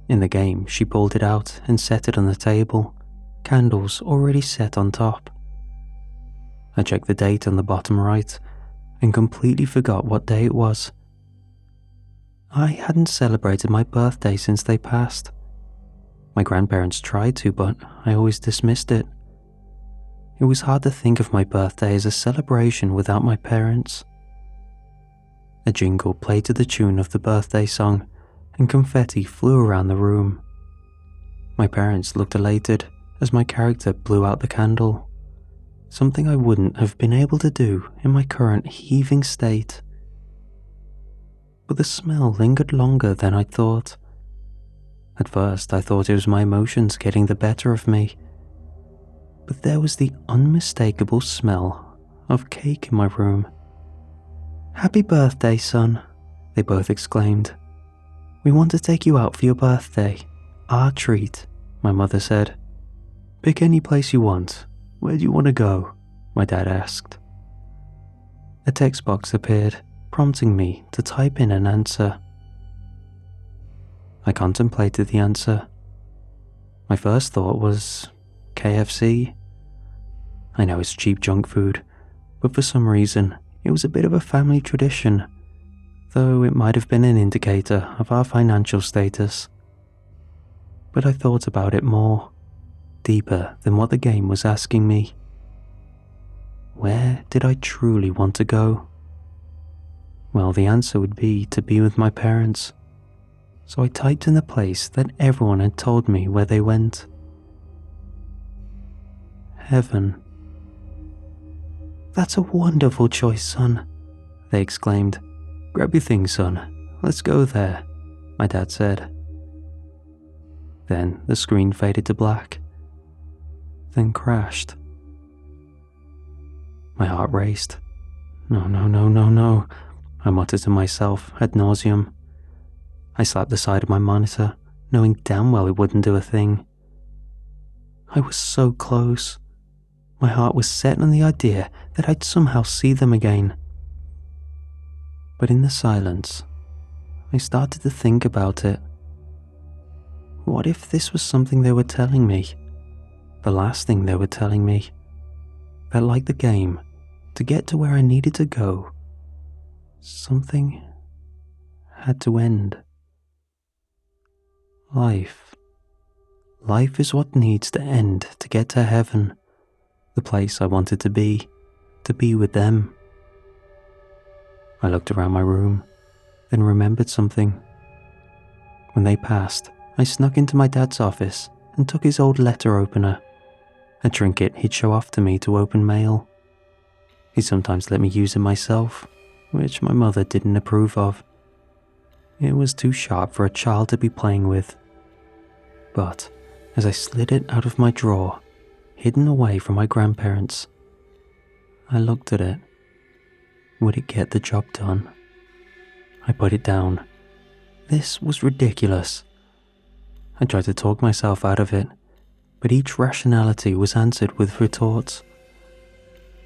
In the game, she pulled it out and set it on the table, candles already set on top. I checked the date on the bottom right and completely forgot what day it was. I hadn't celebrated my birthday since they passed. My grandparents tried to, but I always dismissed it. It was hard to think of my birthday as a celebration without my parents. A jingle played to the tune of the birthday song, and confetti flew around the room. My parents looked elated as my character blew out the candle, something I wouldn't have been able to do in my current heaving state. But the smell lingered longer than I'd thought. At first, I thought it was my emotions getting the better of me, but there was the unmistakable smell of cake in my room. "Happy birthday, son," they both exclaimed. "We want to take you out for your birthday. Our treat," my mother said. "Pick any place you want. "Where do you want to go?" my dad asked. A text box appeared, prompting me to type in an answer. I contemplated the answer. My first thought was KFC. I know it's cheap junk food, but for some reason it was a bit of a family tradition, though it might have been an indicator of our financial status. But I thought about it more, deeper than what the game was asking me. Where did I truly want to go? Well, the answer would be to be with my parents, so I typed in the place that everyone had told me where they went. Heaven. "That's a wonderful choice, son," they exclaimed. "Grab your things, son. Let's go there," my dad said. Then the screen faded to black, then crashed. My heart raced. No, no, no, no, no, I muttered to myself ad nauseum. I slapped the side of my monitor, knowing damn well it wouldn't do a thing. I was so close. My heart was set on the idea that I'd somehow see them again. But in the silence, I started to think about it. What if this was something they were telling me? The last thing they were telling me? That, like the game, to get to where I needed to go, something had to end. Life. Life is what needs to end to get to heaven, the place I wanted to be with them. I looked around my room, then remembered something. When they passed, I snuck into my dad's office and took his old letter opener, a trinket he'd show off to me to open mail. He sometimes let me use it myself, which my mother didn't approve of. It was too sharp for a child to be playing with. But as I slid it out of my drawer, hidden away from my grandparents, I looked at it. Would it get the job done? I put it down. This was ridiculous. I tried to talk myself out of it, but each rationality was answered with retorts.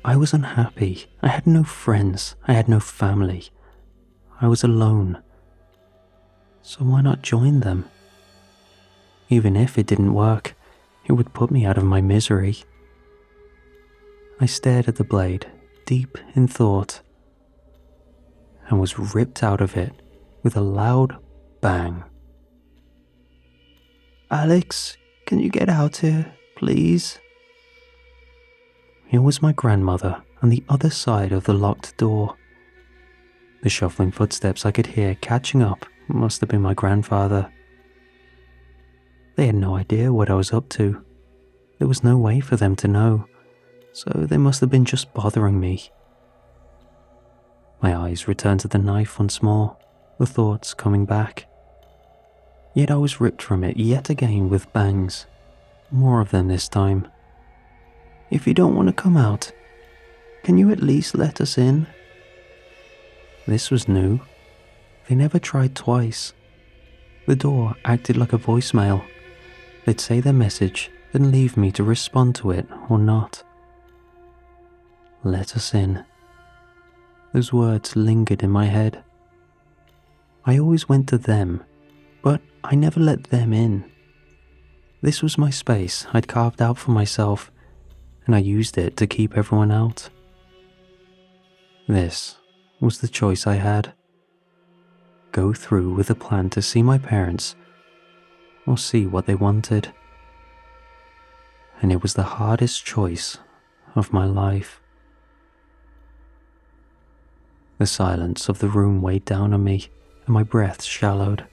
I was unhappy. I had no friends. I had no family. I was alone. So why not join them? Even if it didn't work, it would put me out of my misery. I stared at the blade, deep in thought, and was ripped out of it with a loud bang. "Alex, can you get out here, please?" It was my grandmother on the other side of the locked door. The shuffling footsteps I could hear catching up must have been my grandfather. They had no idea what I was up to. There was no way for them to know, so they must have been just bothering me. My eyes returned to the knife once more, the thoughts coming back. Yet I was ripped from it yet again with bangs, more of them this time. "If you don't want to come out, can you at least let us in?" This was new. They never tried twice. The door acted like a voicemail. They'd say their message, then leave me to respond to it or not. "Let us in." Those words lingered in my head. I always went to them, but I never let them in. This was my space I'd carved out for myself, and I used it to keep everyone out. This was the choice I had. Go through with a plan to see my parents, or see what they wanted. And it was the hardest choice of my life. The silence of the room weighed down on me, and my breath shallowed.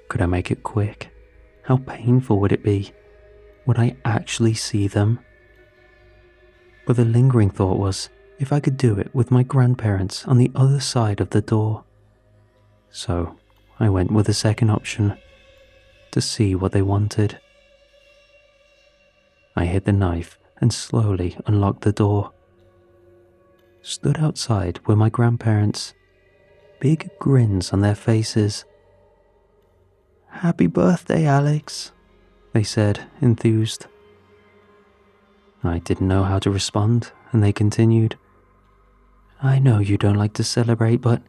Could I make it quick? How painful would it be? Would I actually see them? But the lingering thought was, if I could do it with my grandparents on the other side of the door. So I went with the second option, to see what they wanted. I hid the knife and slowly unlocked the door. Stood outside were my grandparents, big grins on their faces. "Happy birthday, Alex," they said, enthused. I didn't know how to respond, and they continued. I know you don't like to celebrate, but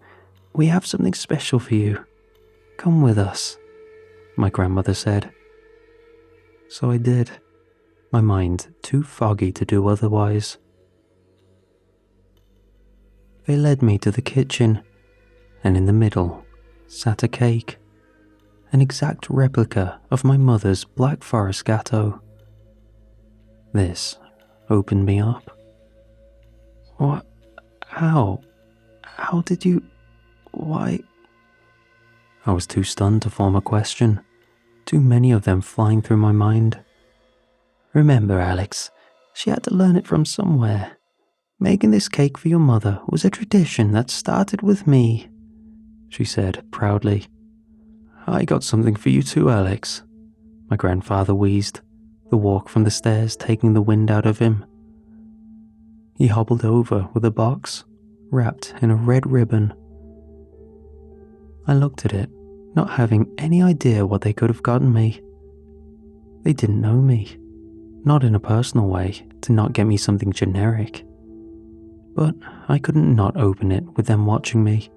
we have something special for you. Come with us, my grandmother said. So I did, my mind too foggy to do otherwise. They led me to the kitchen, and in the middle sat a cake, an exact replica of my mother's Black Forest Gateau. This opened me up. What? How? How did you... Why? I was too stunned to form a question, too many of them flying through my mind. Remember, Alex, she had to learn it from somewhere. Making this cake for your mother was a tradition that started with me, she said proudly. I got something for you too, Alex, my grandfather wheezed, the walk from the stairs taking the wind out of him. He hobbled over with a box, wrapped in a red ribbon. I looked at it, not having any idea what they could have gotten me. They didn't know me, not in a personal way, to not get me something generic. But I couldn't not open it with them watching me.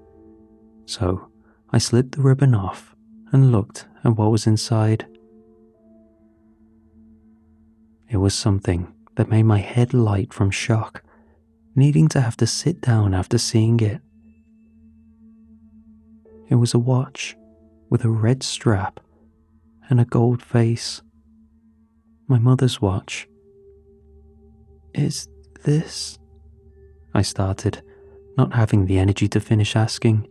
So I slipped the ribbon off and looked at what was inside. It was something that made my head light from shock, needing to have to sit down after seeing it. It was a watch with a red strap and a gold face. My mother's watch. Is this... I started, not having the energy to finish asking.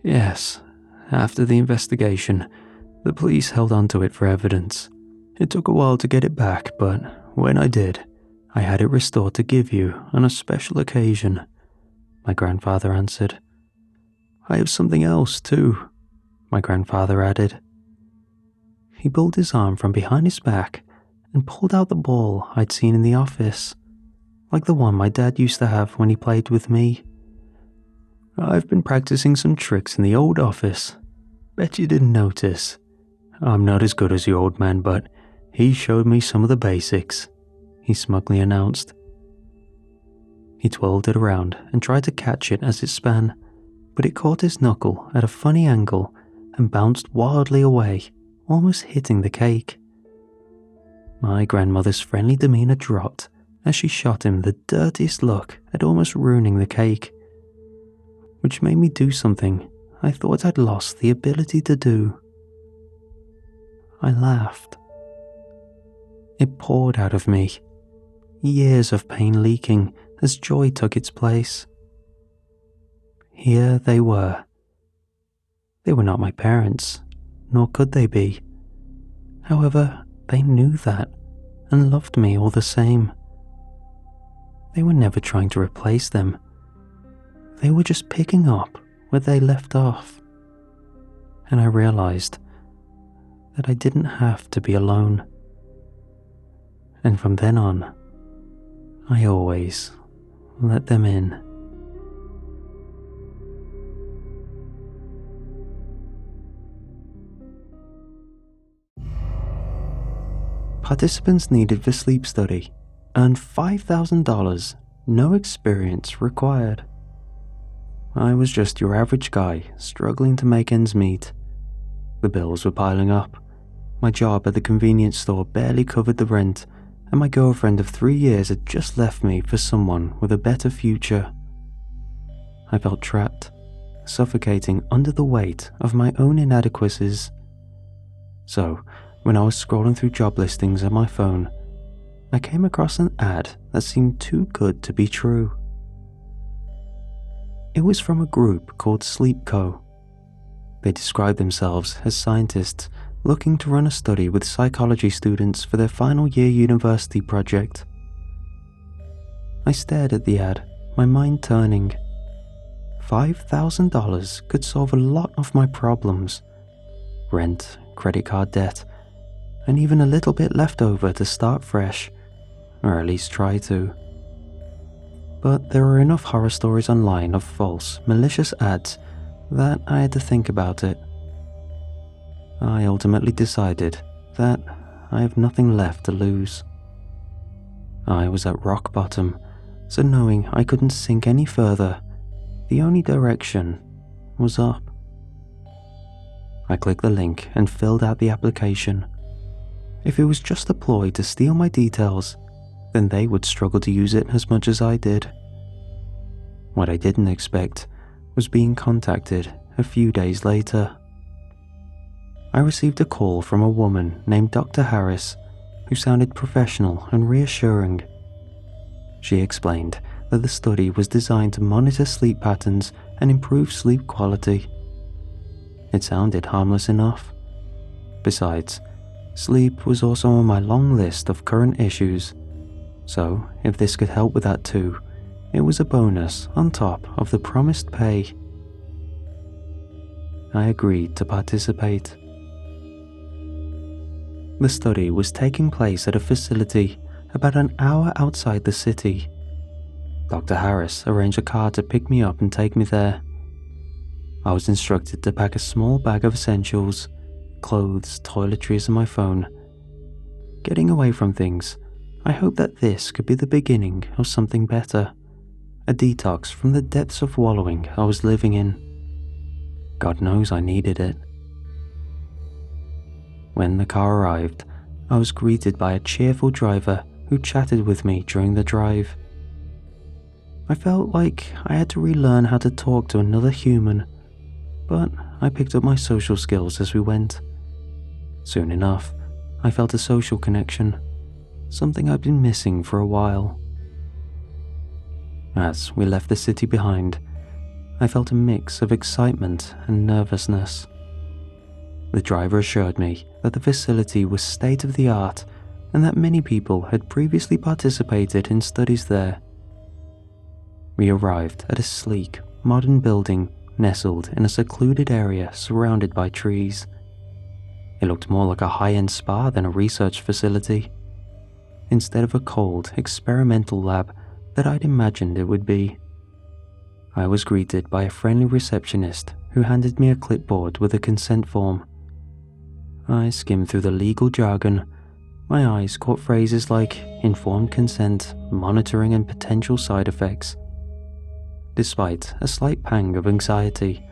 Yes, after the investigation, the police held onto it for evidence. It took a while to get it back, but when I did, I had it restored to give you on a special occasion, my grandfather answered. I have something else too, my grandfather added. He pulled his arm from behind his back and pulled out the ball I'd seen in the office, like the one my dad used to have when he played with me. I've been practicing some tricks in the old office. Bet you didn't notice. I'm not as good as your old man, but he showed me some of the basics, he smugly announced. He twirled it around and tried to catch it as it span, but it caught his knuckle at a funny angle and bounced wildly away, almost hitting the cake. My grandmother's friendly demeanor dropped as she shot him the dirtiest look at almost ruining the cake, which made me do something I thought I'd lost the ability to do. I laughed. It poured out of me, years of pain leaking as joy took its place. Here they were. They were not my parents, nor could they be. However, they knew that and loved me all the same. They were never trying to replace them. They were just picking up where they left off. And I realized that I didn't have to be alone. And from then on, I always let them in. Participants needed for sleep study earned $5,000, no experience required. I was just your average guy struggling to make ends meet. The bills were piling up. My job at the convenience store barely covered the rent, and my girlfriend of 3 years had just left me for someone with a better future. I felt trapped, suffocating under the weight of my own inadequacies. So, when I was scrolling through job listings on my phone, I came across an ad that seemed too good to be true. It was from a group called Sleep Co. They described themselves as scientists looking to run a study with psychology students for their final year university project. I stared at the ad, my mind turning. $5,000 could solve a lot of my problems. Rent, credit card debt, and even a little bit left over to start fresh, or at least try to. But there were enough horror stories online of false, malicious ads that I had to think about it. I ultimately decided that I have nothing left to lose. I was at rock bottom, so knowing I couldn't sink any further, the only direction was up. I clicked the link and filled out the application. If it was just a ploy to steal my details, then they would struggle to use it as much as I did. What I didn't expect was being contacted a few days later. I received a call from a woman named Dr. Harris, who sounded professional and reassuring. She explained that the study was designed to monitor sleep patterns and improve sleep quality. It sounded harmless enough. Besides, sleep was also on my long list of current issues, so if this could help with that too, it was a bonus on top of the promised pay. I agreed to participate. The study was taking place at a facility about an hour outside the city. Dr. Harris arranged a car to pick me up and take me there. I was instructed to pack a small bag of essentials, clothes, toiletries, and my phone. Getting away from things, I hoped that this could be the beginning of something better, a detox from the depths of wallowing I was living in. God knows I needed it. When the car arrived, I was greeted by a cheerful driver who chatted with me during the drive. I felt like I had to relearn how to talk to another human, but I picked up my social skills as we went. Soon enough, I felt a social connection, something I'd been missing for a while. As we left the city behind, I felt a mix of excitement and nervousness. The driver assured me that the facility was state-of-the-art and that many people had previously participated in studies there. We arrived at a sleek, modern building nestled in a secluded area surrounded by trees. It looked more like a high-end spa than a research facility, instead of a cold, experimental lab that I'd imagined it would be. I was greeted by a friendly receptionist who handed me a clipboard with a consent form. I skimmed through the legal jargon. My eyes caught phrases like informed consent, monitoring, and potential side effects. Despite a slight pang of anxiety,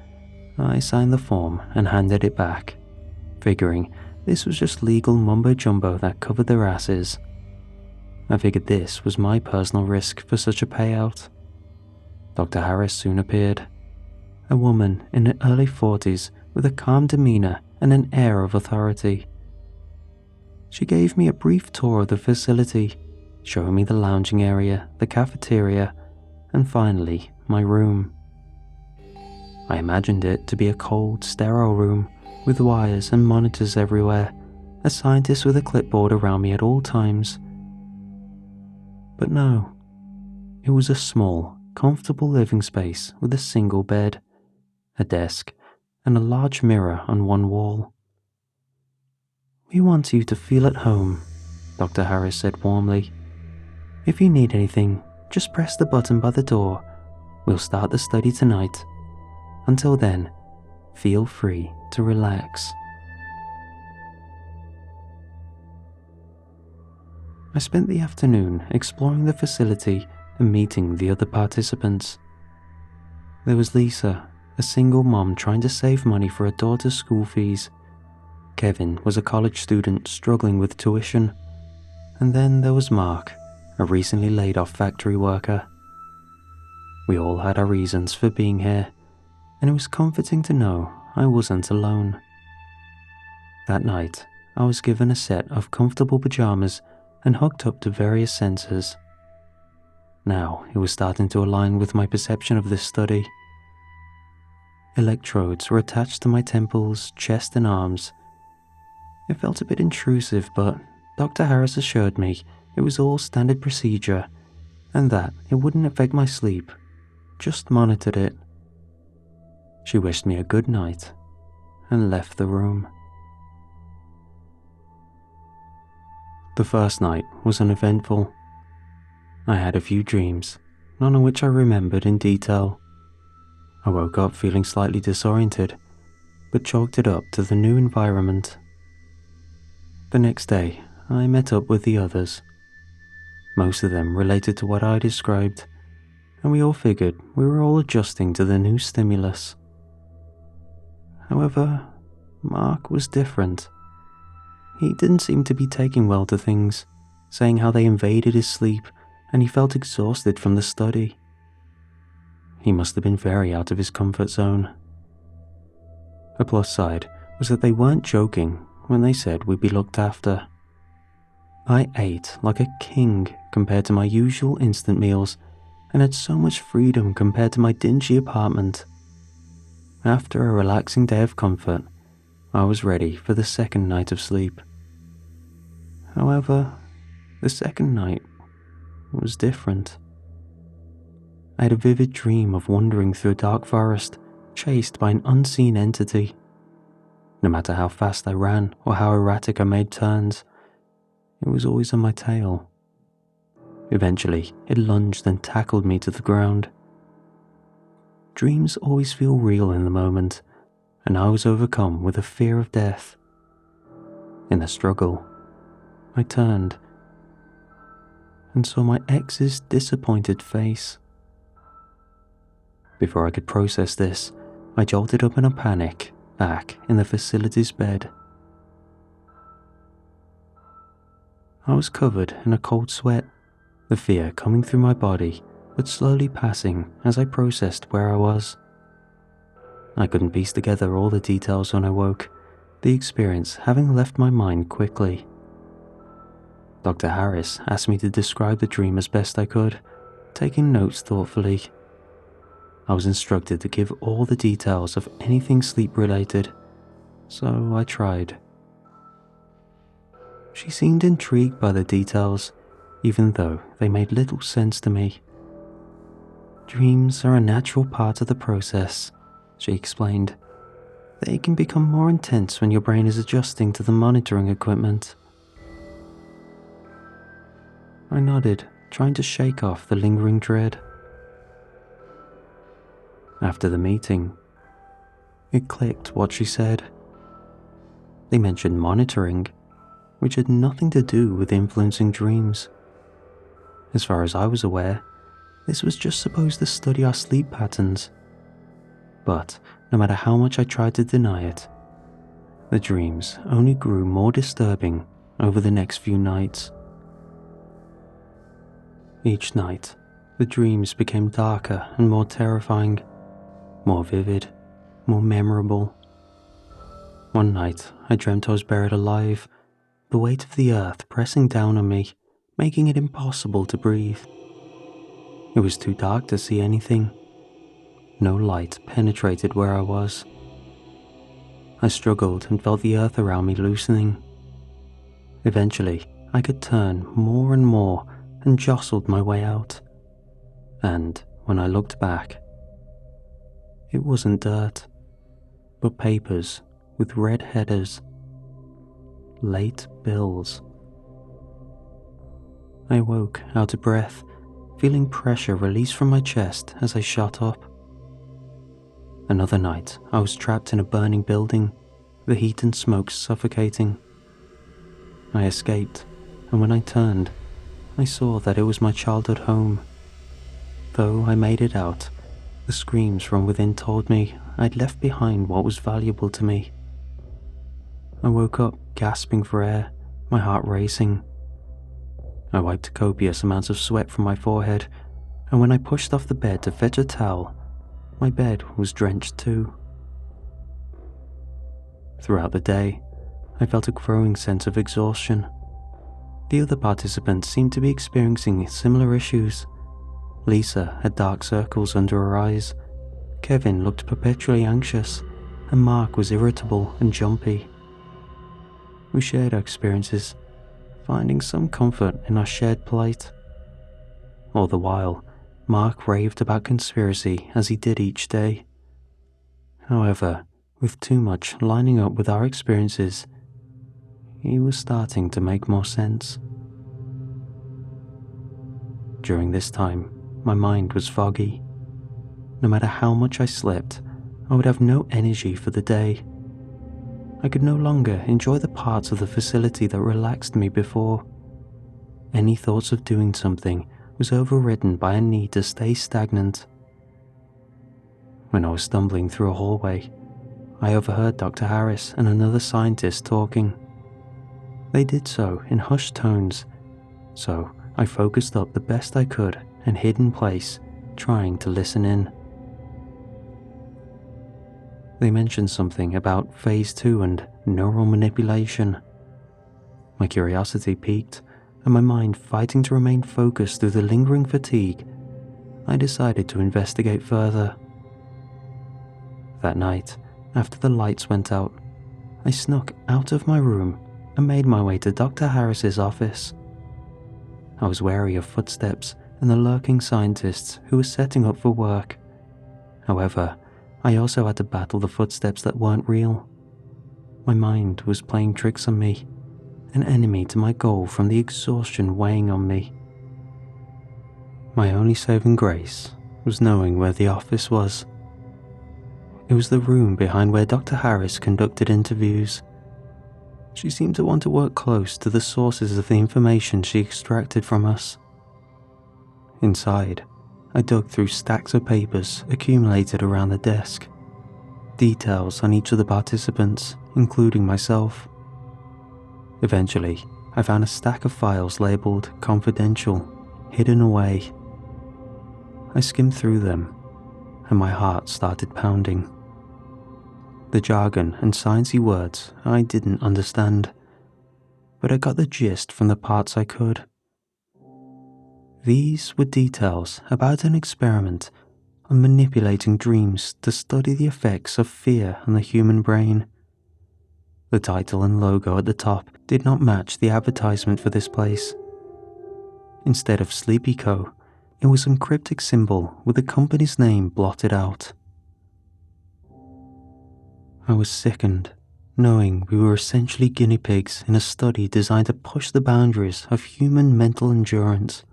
I signed the form and handed it back, figuring this was just legal mumbo-jumbo that covered their asses. I figured this was my personal risk for such a payout. Dr. Harris soon appeared, a woman in her early 40s with a calm demeanor and an air of authority. She gave me a brief tour of the facility, showing me the lounging area, the cafeteria, and finally, my room. I imagined it to be a cold, sterile room with wires and monitors everywhere, a scientist with a clipboard around me at all times. But no, it was a small, comfortable living space with a single bed, a desk, and a large mirror on one wall. "We want you to feel at home," Dr. Harris said warmly. "If you need anything, just press the button by the door. We'll start the study tonight. Until then, feel free to relax." I spent the afternoon exploring the facility and meeting the other participants. There was Lisa, a single mom trying to save money for her daughter's school fees. Kevin was a college student struggling with tuition. And then there was Mark, a recently laid-off factory worker. We all had our reasons for being here, and it was comforting to know I wasn't alone. That night, I was given a set of comfortable pajamas and hooked up to various sensors. Now it was starting to align with my perception of this study. Electrodes were attached to my temples, chest, and arms. It felt a bit intrusive, but Dr. Harris assured me it was all standard procedure and that it wouldn't affect my sleep, just monitored it. She wished me a good night and left the room. The first night was uneventful. I had a few dreams, none of which I remembered in detail. I woke up feeling slightly disoriented, but chalked it up to the new environment. The next day, I met up with the others. most of them related to what I described, and we all figured we were all adjusting to the new stimulus. However, Mark was different. He didn't seem to be taking well to things, saying how they invaded his sleep and he felt exhausted from the study. He must have been very out of his comfort zone. A plus side was that they weren't joking when they said we'd be looked after. I ate like a king compared to my usual instant meals and had so much freedom compared to my dingy apartment. After a relaxing day of comfort, I was ready for the second night of sleep. However, the second night was different. I had a vivid dream of wandering through a dark forest, chased by an unseen entity. No matter how fast I ran or how erratic I made turns, it was always on my tail. Eventually, it lunged and tackled me to the ground. Dreams always feel real in the moment, and I was overcome with a fear of death. In the struggle, I turned and saw my ex's disappointed face. Before I could process this, I jolted up in a panic, back in the facility's bed. I was covered in a cold sweat, the fear coming through my body but slowly passing as I processed where I was. I couldn't piece together all the details when I woke, the experience having left my mind quickly. Dr. Harris asked me to describe the dream as best I could, taking notes thoughtfully. I was instructed to give all the details of anything sleep-related, so I tried. She seemed intrigued by the details, even though they made little sense to me. Dreams are a natural part of the process, she explained. They can become more intense when your brain is adjusting to the monitoring equipment. I nodded, trying to shake off the lingering dread. After the meeting, it clicked what she said. They mentioned monitoring, which had nothing to do with influencing dreams. As far as I was aware, this was just supposed to study our sleep patterns. But no matter how much I tried to deny it, the dreams only grew more disturbing over the next few nights. Each night, the dreams became darker and more terrifying, more vivid, more memorable. One night, I dreamt I was buried alive, the weight of the earth pressing down on me, making it impossible to breathe. It was too dark to see anything. No light penetrated where I was. I struggled and felt the earth around me loosening. Eventually, I could turn more and more and jostled my way out. And when I looked back, it wasn't dirt, but papers with red headers. Late bills. I woke out of breath, feeling pressure release from my chest as I shot up. Another night, I was trapped in a burning building, the heat and smoke suffocating. I escaped, and when I turned, I saw that it was my childhood home. Though I made it out, the screams from within told me I'd left behind what was valuable to me. I woke up gasping for air, my heart racing. I wiped copious amounts of sweat from my forehead, and when I pushed off the bed to fetch a towel, my bed was drenched too. Throughout the day, I felt a growing sense of exhaustion. The other participants seemed to be experiencing similar issues. Lisa had dark circles under her eyes, Kevin looked perpetually anxious, and Mark was irritable and jumpy. We shared our experiences, finding some comfort in our shared plight. All the while, Mark raved about conspiracy as he did each day. However, with too much lining up with our experiences, he was starting to make more sense. During this time, my mind was foggy. No matter how much I slept, I would have no energy for the day. I could no longer enjoy the parts of the facility that relaxed me before. any thoughts of doing something was overridden by a need to stay stagnant. When I was stumbling through a hallway, I overheard Dr. Harris and another scientist talking. They did so in hushed tones, so I focused up the best I could and hid in place, trying to listen in. They mentioned something about Phase 2 and neural manipulation. My curiosity piqued, and my mind fighting to remain focused through the lingering fatigue, I decided to investigate further. That night, after the lights went out, I snuck out of my room and made my way to Dr. Harris's office. I was wary of footsteps and the lurking scientists who were setting up for work. However, I also had to battle the footsteps that weren't real. My mind was playing tricks on me, an enemy to my goal from the exhaustion weighing on me. My only saving grace was knowing where the office was. It was the room behind where Dr. Harris conducted interviews. She seemed to want to work close to the sources of the information she extracted from us. Inside, I dug through stacks of papers accumulated around the desk, details on each of the participants, including myself. Eventually, I found a stack of files labeled confidential, hidden away. I skimmed through them, and my heart started pounding. The jargon and sciencey words I didn't understand, but I got the gist from the parts I could. These were details about an experiment on manipulating dreams to study the effects of fear on the human brain. The title and logo at the top did not match the advertisement for this place. Instead of Sleepy Co., it was some cryptic symbol with the company's name blotted out. I was sickened, knowing we were essentially guinea pigs in a study designed to push the boundaries of human mental endurance.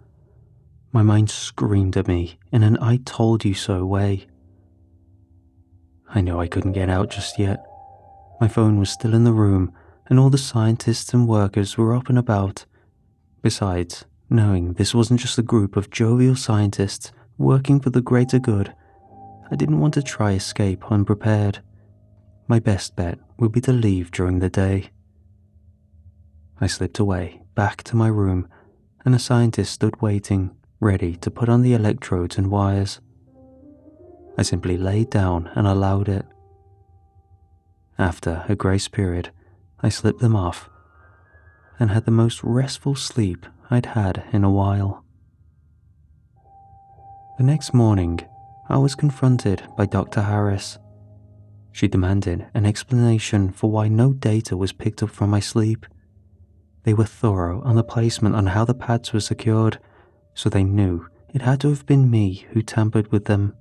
My mind screamed at me in an I told you so way. I knew I couldn't get out just yet. My phone was still in the room, and all the scientists and workers were up and about. Besides, knowing this wasn't just a group of jovial scientists working for the greater good, I didn't want to try escape unprepared. My best bet would be to leave during the day. I slipped away, back to my room, and a scientist stood waiting, ready to put on the electrodes and wires. I simply laid down and allowed it. After a grace period, I slipped them off and had the most restful sleep I'd had in a while. The next morning, I was confronted by Dr. Harris. She demanded an explanation for why no data was picked up from my sleep. They were thorough on the placement on how the pads were secured, so they knew it had to have been me who tampered with them.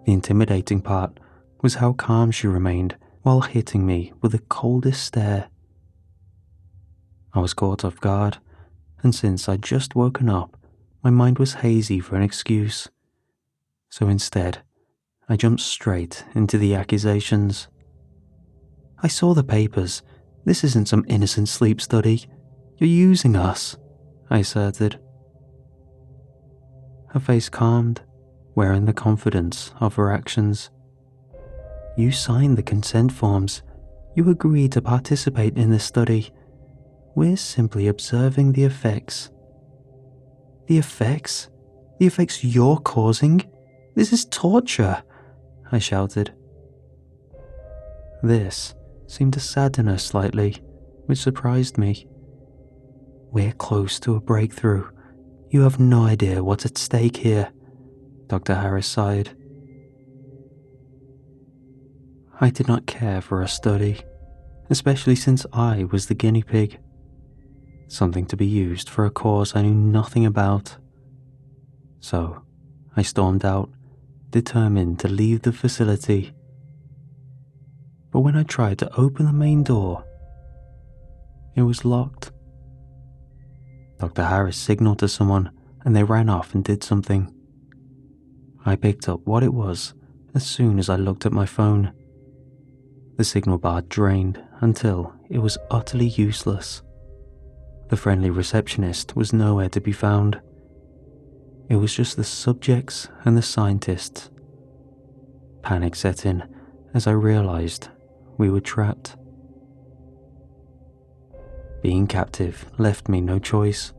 The intimidating part was how calm she remained while hitting me with the coldest stare. I was caught off guard, and since I'd just woken up, my mind was hazy for an excuse. So instead, I jumped straight into the accusations. I saw the papers. This isn't some innocent sleep study. You're using us, I asserted. Her face calmed, wearing the confidence of her actions. You signed the consent forms. You agreed to participate in this study. We're simply observing the effects. The effects? The effects you're causing? This is torture, I shouted. This seemed to sadden her slightly, which surprised me. We're close to a breakthrough. You have no idea what's at stake here, Dr. Harris sighed. I did not care for a study, especially since I was the guinea pig. Something to be used for a cause I knew nothing about. So, I stormed out, determined to leave the facility. But when I tried to open the main door, it was locked. Dr. Harris signaled to someone, and they ran off and did something. I picked up what it was as soon as I looked at my phone. The signal bar drained until it was utterly useless. The friendly receptionist was nowhere to be found. It was just the subjects and the scientists. Panic set in as I realized we were trapped. Being captive left me no choice.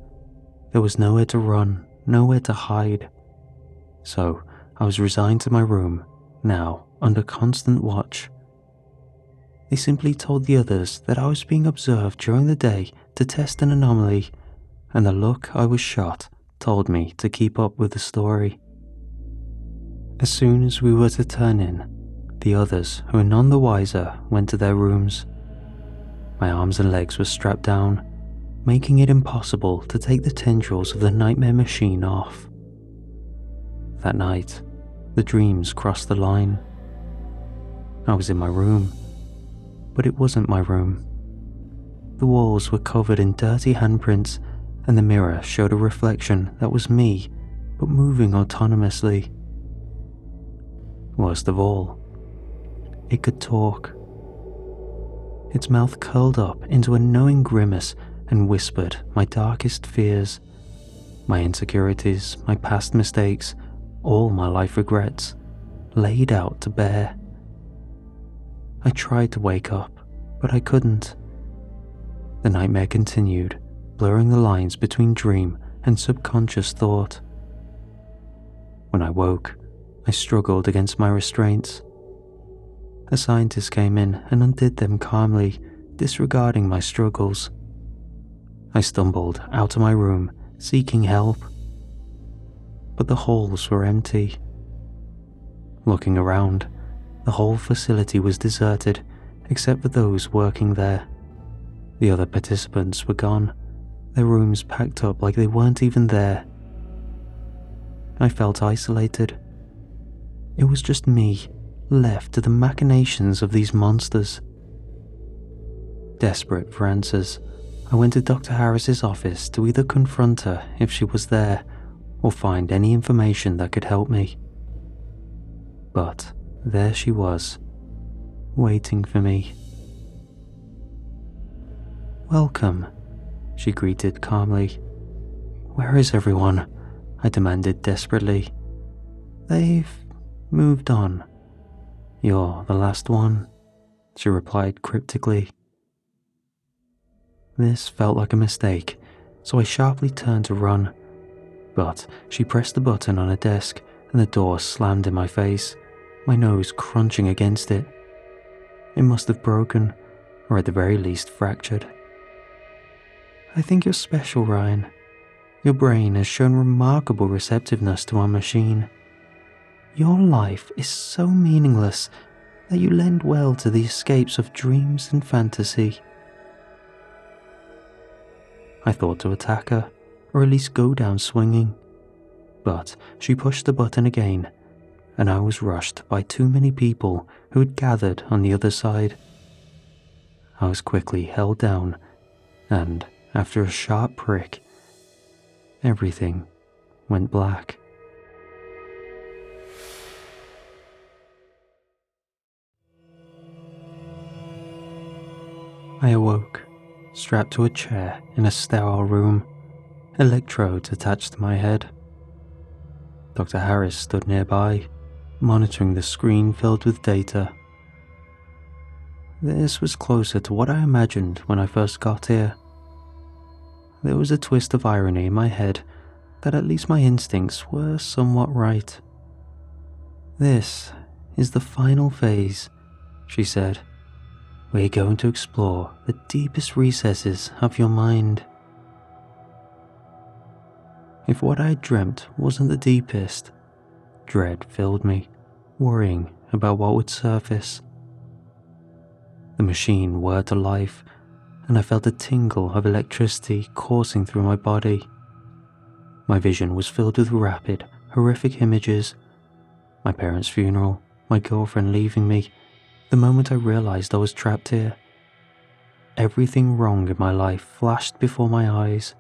There was nowhere to run, nowhere to hide. So I was resigned to my room, now under constant watch. They simply told the others that I was being observed during the day to test an anomaly, and the look I was shot told me to keep up with the story. As soon as we were to turn in, the others, who were none the wiser, went to their rooms. My arms and legs were strapped down, making it impossible to take the tendrils of the nightmare machine off. That night, the dreams crossed the line. I was in my room, but it wasn't my room. The walls were covered in dirty handprints, and the mirror showed a reflection that was me, but moving autonomously. Worst of all, it could talk. Its mouth curled up into a knowing grimace and whispered my darkest fears, my insecurities, my past mistakes, all my life regrets, laid out to bear. I tried to wake up, but I couldn't. The nightmare continued, blurring the lines between dream and subconscious thought. When I woke, I struggled against my restraints. A scientist came in and undid them calmly, disregarding my struggles. I stumbled out of my room, seeking help. But the halls were empty. Looking around, the whole facility was deserted, except for those working there. The other participants were gone, their rooms packed up like they weren't even there. I felt isolated. It was just me, left to the machinations of these monsters. Desperate for answers, I went to Dr. Harris's office to either confront her if she was there or find any information that could help me. But there she was, waiting for me. "Welcome," she greeted calmly. "Where is everyone?" I demanded desperately. "They've moved on. You're the last one," she replied cryptically. This felt like a mistake, so I sharply turned to run. But she pressed the button on a desk and the door slammed in my face, my nose crunching against it. It must have broken, or at the very least fractured. "I think you're special, Ryan. Your brain has shown remarkable receptiveness to our machine. Your life is so meaningless that you lend well to the escapes of dreams and fantasy." I thought to attack her, or at least go down swinging. But she pushed the button again, and I was rushed by too many people who had gathered on the other side. I was quickly held down, and after a sharp prick, everything went black. I awoke, strapped to a chair in a sterile room, electrodes attached to my head. Dr. Harris stood nearby, monitoring the screen filled with data. This was closer to what I imagined when I first got here. There was a twist of irony in my head that at least my instincts were somewhat right. "This is the final phase," she said. "We're going to explore the deepest recesses of your mind." If what I had dreamt wasn't the deepest, dread filled me, worrying about what would surface. The machine whirred to life, and I felt a tingle of electricity coursing through my body. My vision was filled with rapid, horrific images. My parents' funeral, my girlfriend leaving me, the moment I realized I was trapped here. Everything wrong in my life flashed before my eyes.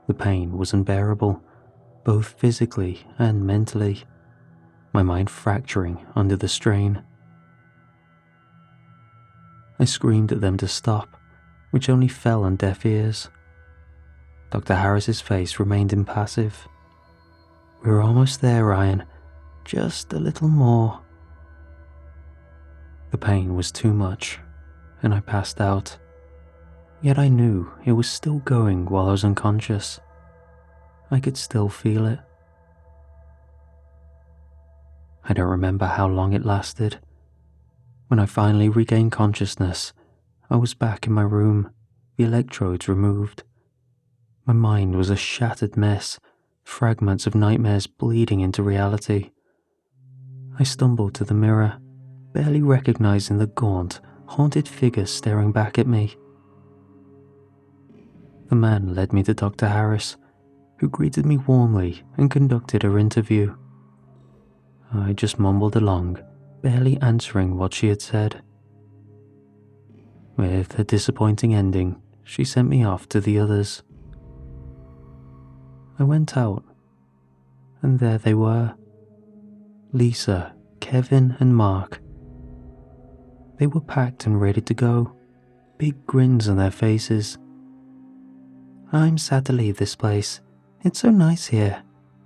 The pain was unbearable, both physically and mentally, my mind fracturing under the strain. I screamed at them to stop, which only fell on deaf ears. Dr. Harris's face remained impassive. "We're almost there, Ryan. Just a little more." The pain was too much, and I passed out. Yet I knew it was still going while I was unconscious. I could still feel it. I don't remember how long it lasted. When I finally regained consciousness, I was back in my room, the electrodes removed. My mind was a shattered mess, fragments of nightmares bleeding into reality. I stumbled to the mirror, barely recognizing the gaunt, haunted figure staring back at me. The man led me to Dr. Harris, who greeted me warmly and conducted her interview. I just mumbled along, barely answering what she had said. With a disappointing ending, she sent me off to the others. I went out, and there they were. Lisa, Kevin, and Mark. They were packed and ready to go, big grins on their faces. "I'm sad to leave this place. It's so nice here,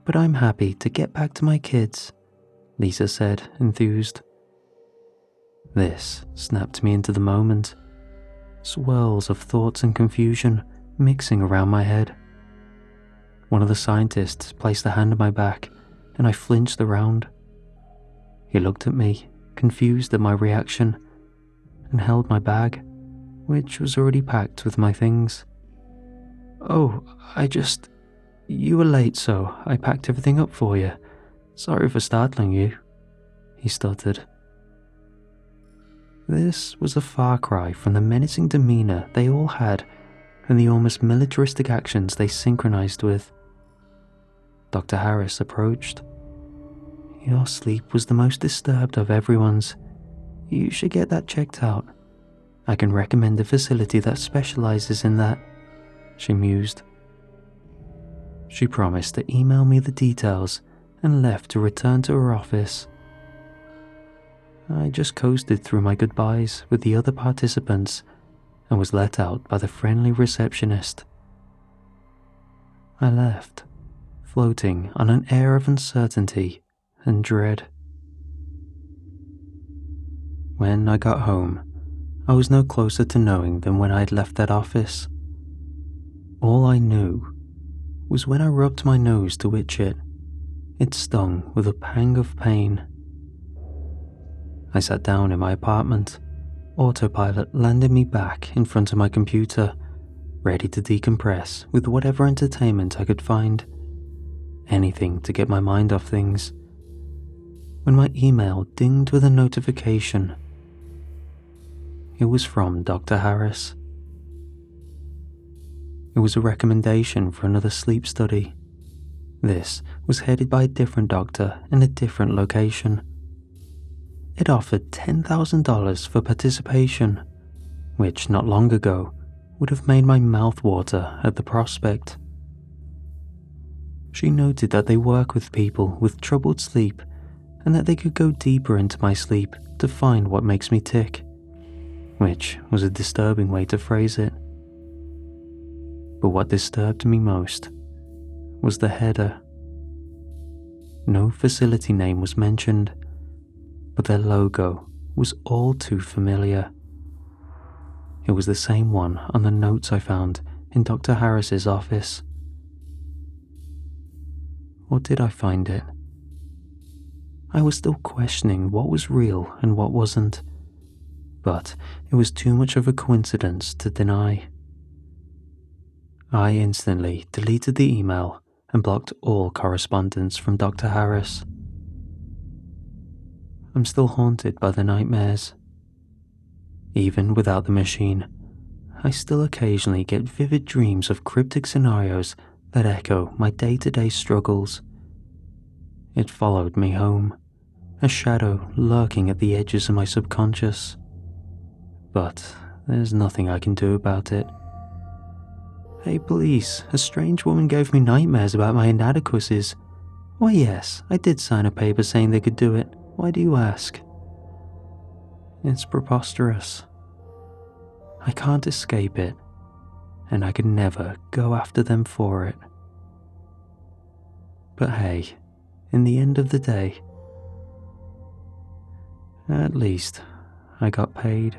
but I'm happy to get back to my kids," Lisa said, enthused. This snapped me into the moment. Swirls of thoughts and confusion mixing around my head. One of the scientists placed a hand on my back, and I flinched around. He looked at me, confused at my reaction, and held my bag, which was already packed with my things. "Oh, you were late, so I packed everything up for you. Sorry for startling you," he stuttered. This was a far cry from the menacing demeanor they all had and the almost militaristic actions they synchronized with. Dr. Harris approached. "Your sleep was the most disturbed of everyone's. You should get that checked out. I can recommend a facility that specializes in that," she mused. She promised to email me the details and left to return to her office. I just coasted through my goodbyes with the other participants and was let out by the friendly receptionist. I left, floating on an air of uncertainty and dread. When I got home, I was no closer to knowing than when I had left that office. All I knew was when I rubbed my nose to itch it, it stung with a pang of pain. I sat down in my apartment. Autopilot landed me back in front of my computer, ready to decompress with whatever entertainment I could find. Anything to get my mind off things. When my email dinged with a notification, it was from Dr. Harris. It was a recommendation for another sleep study. This was headed by a different doctor in a different location. It offered $10,000 for participation, which not long ago would have made my mouth water at the prospect. She noted that they work with people with troubled sleep and that they could go deeper into my sleep to find what makes me tick, which was a disturbing way to phrase it. But what disturbed me most was the header. No facility name was mentioned, but their logo was all too familiar. It was the same one on the notes I found in Dr. Harris's office. Or did I find it? I was still questioning what was real and what wasn't, but it was too much of a coincidence to deny. I instantly deleted the email and blocked all correspondence from Dr. Harris. I'm still haunted by the nightmares. Even without the machine, I still occasionally get vivid dreams of cryptic scenarios that echo my day-to-day struggles. It followed me home, a shadow lurking at the edges of my subconscious. But there's nothing I can do about it. "Hey police, a strange woman gave me nightmares about my inadequacies. Why yes, I did sign a paper saying they could do it. Why do you ask?" It's preposterous. I can't escape it, and I could never go after them for it. But hey, in the end of the day, at least I got paid.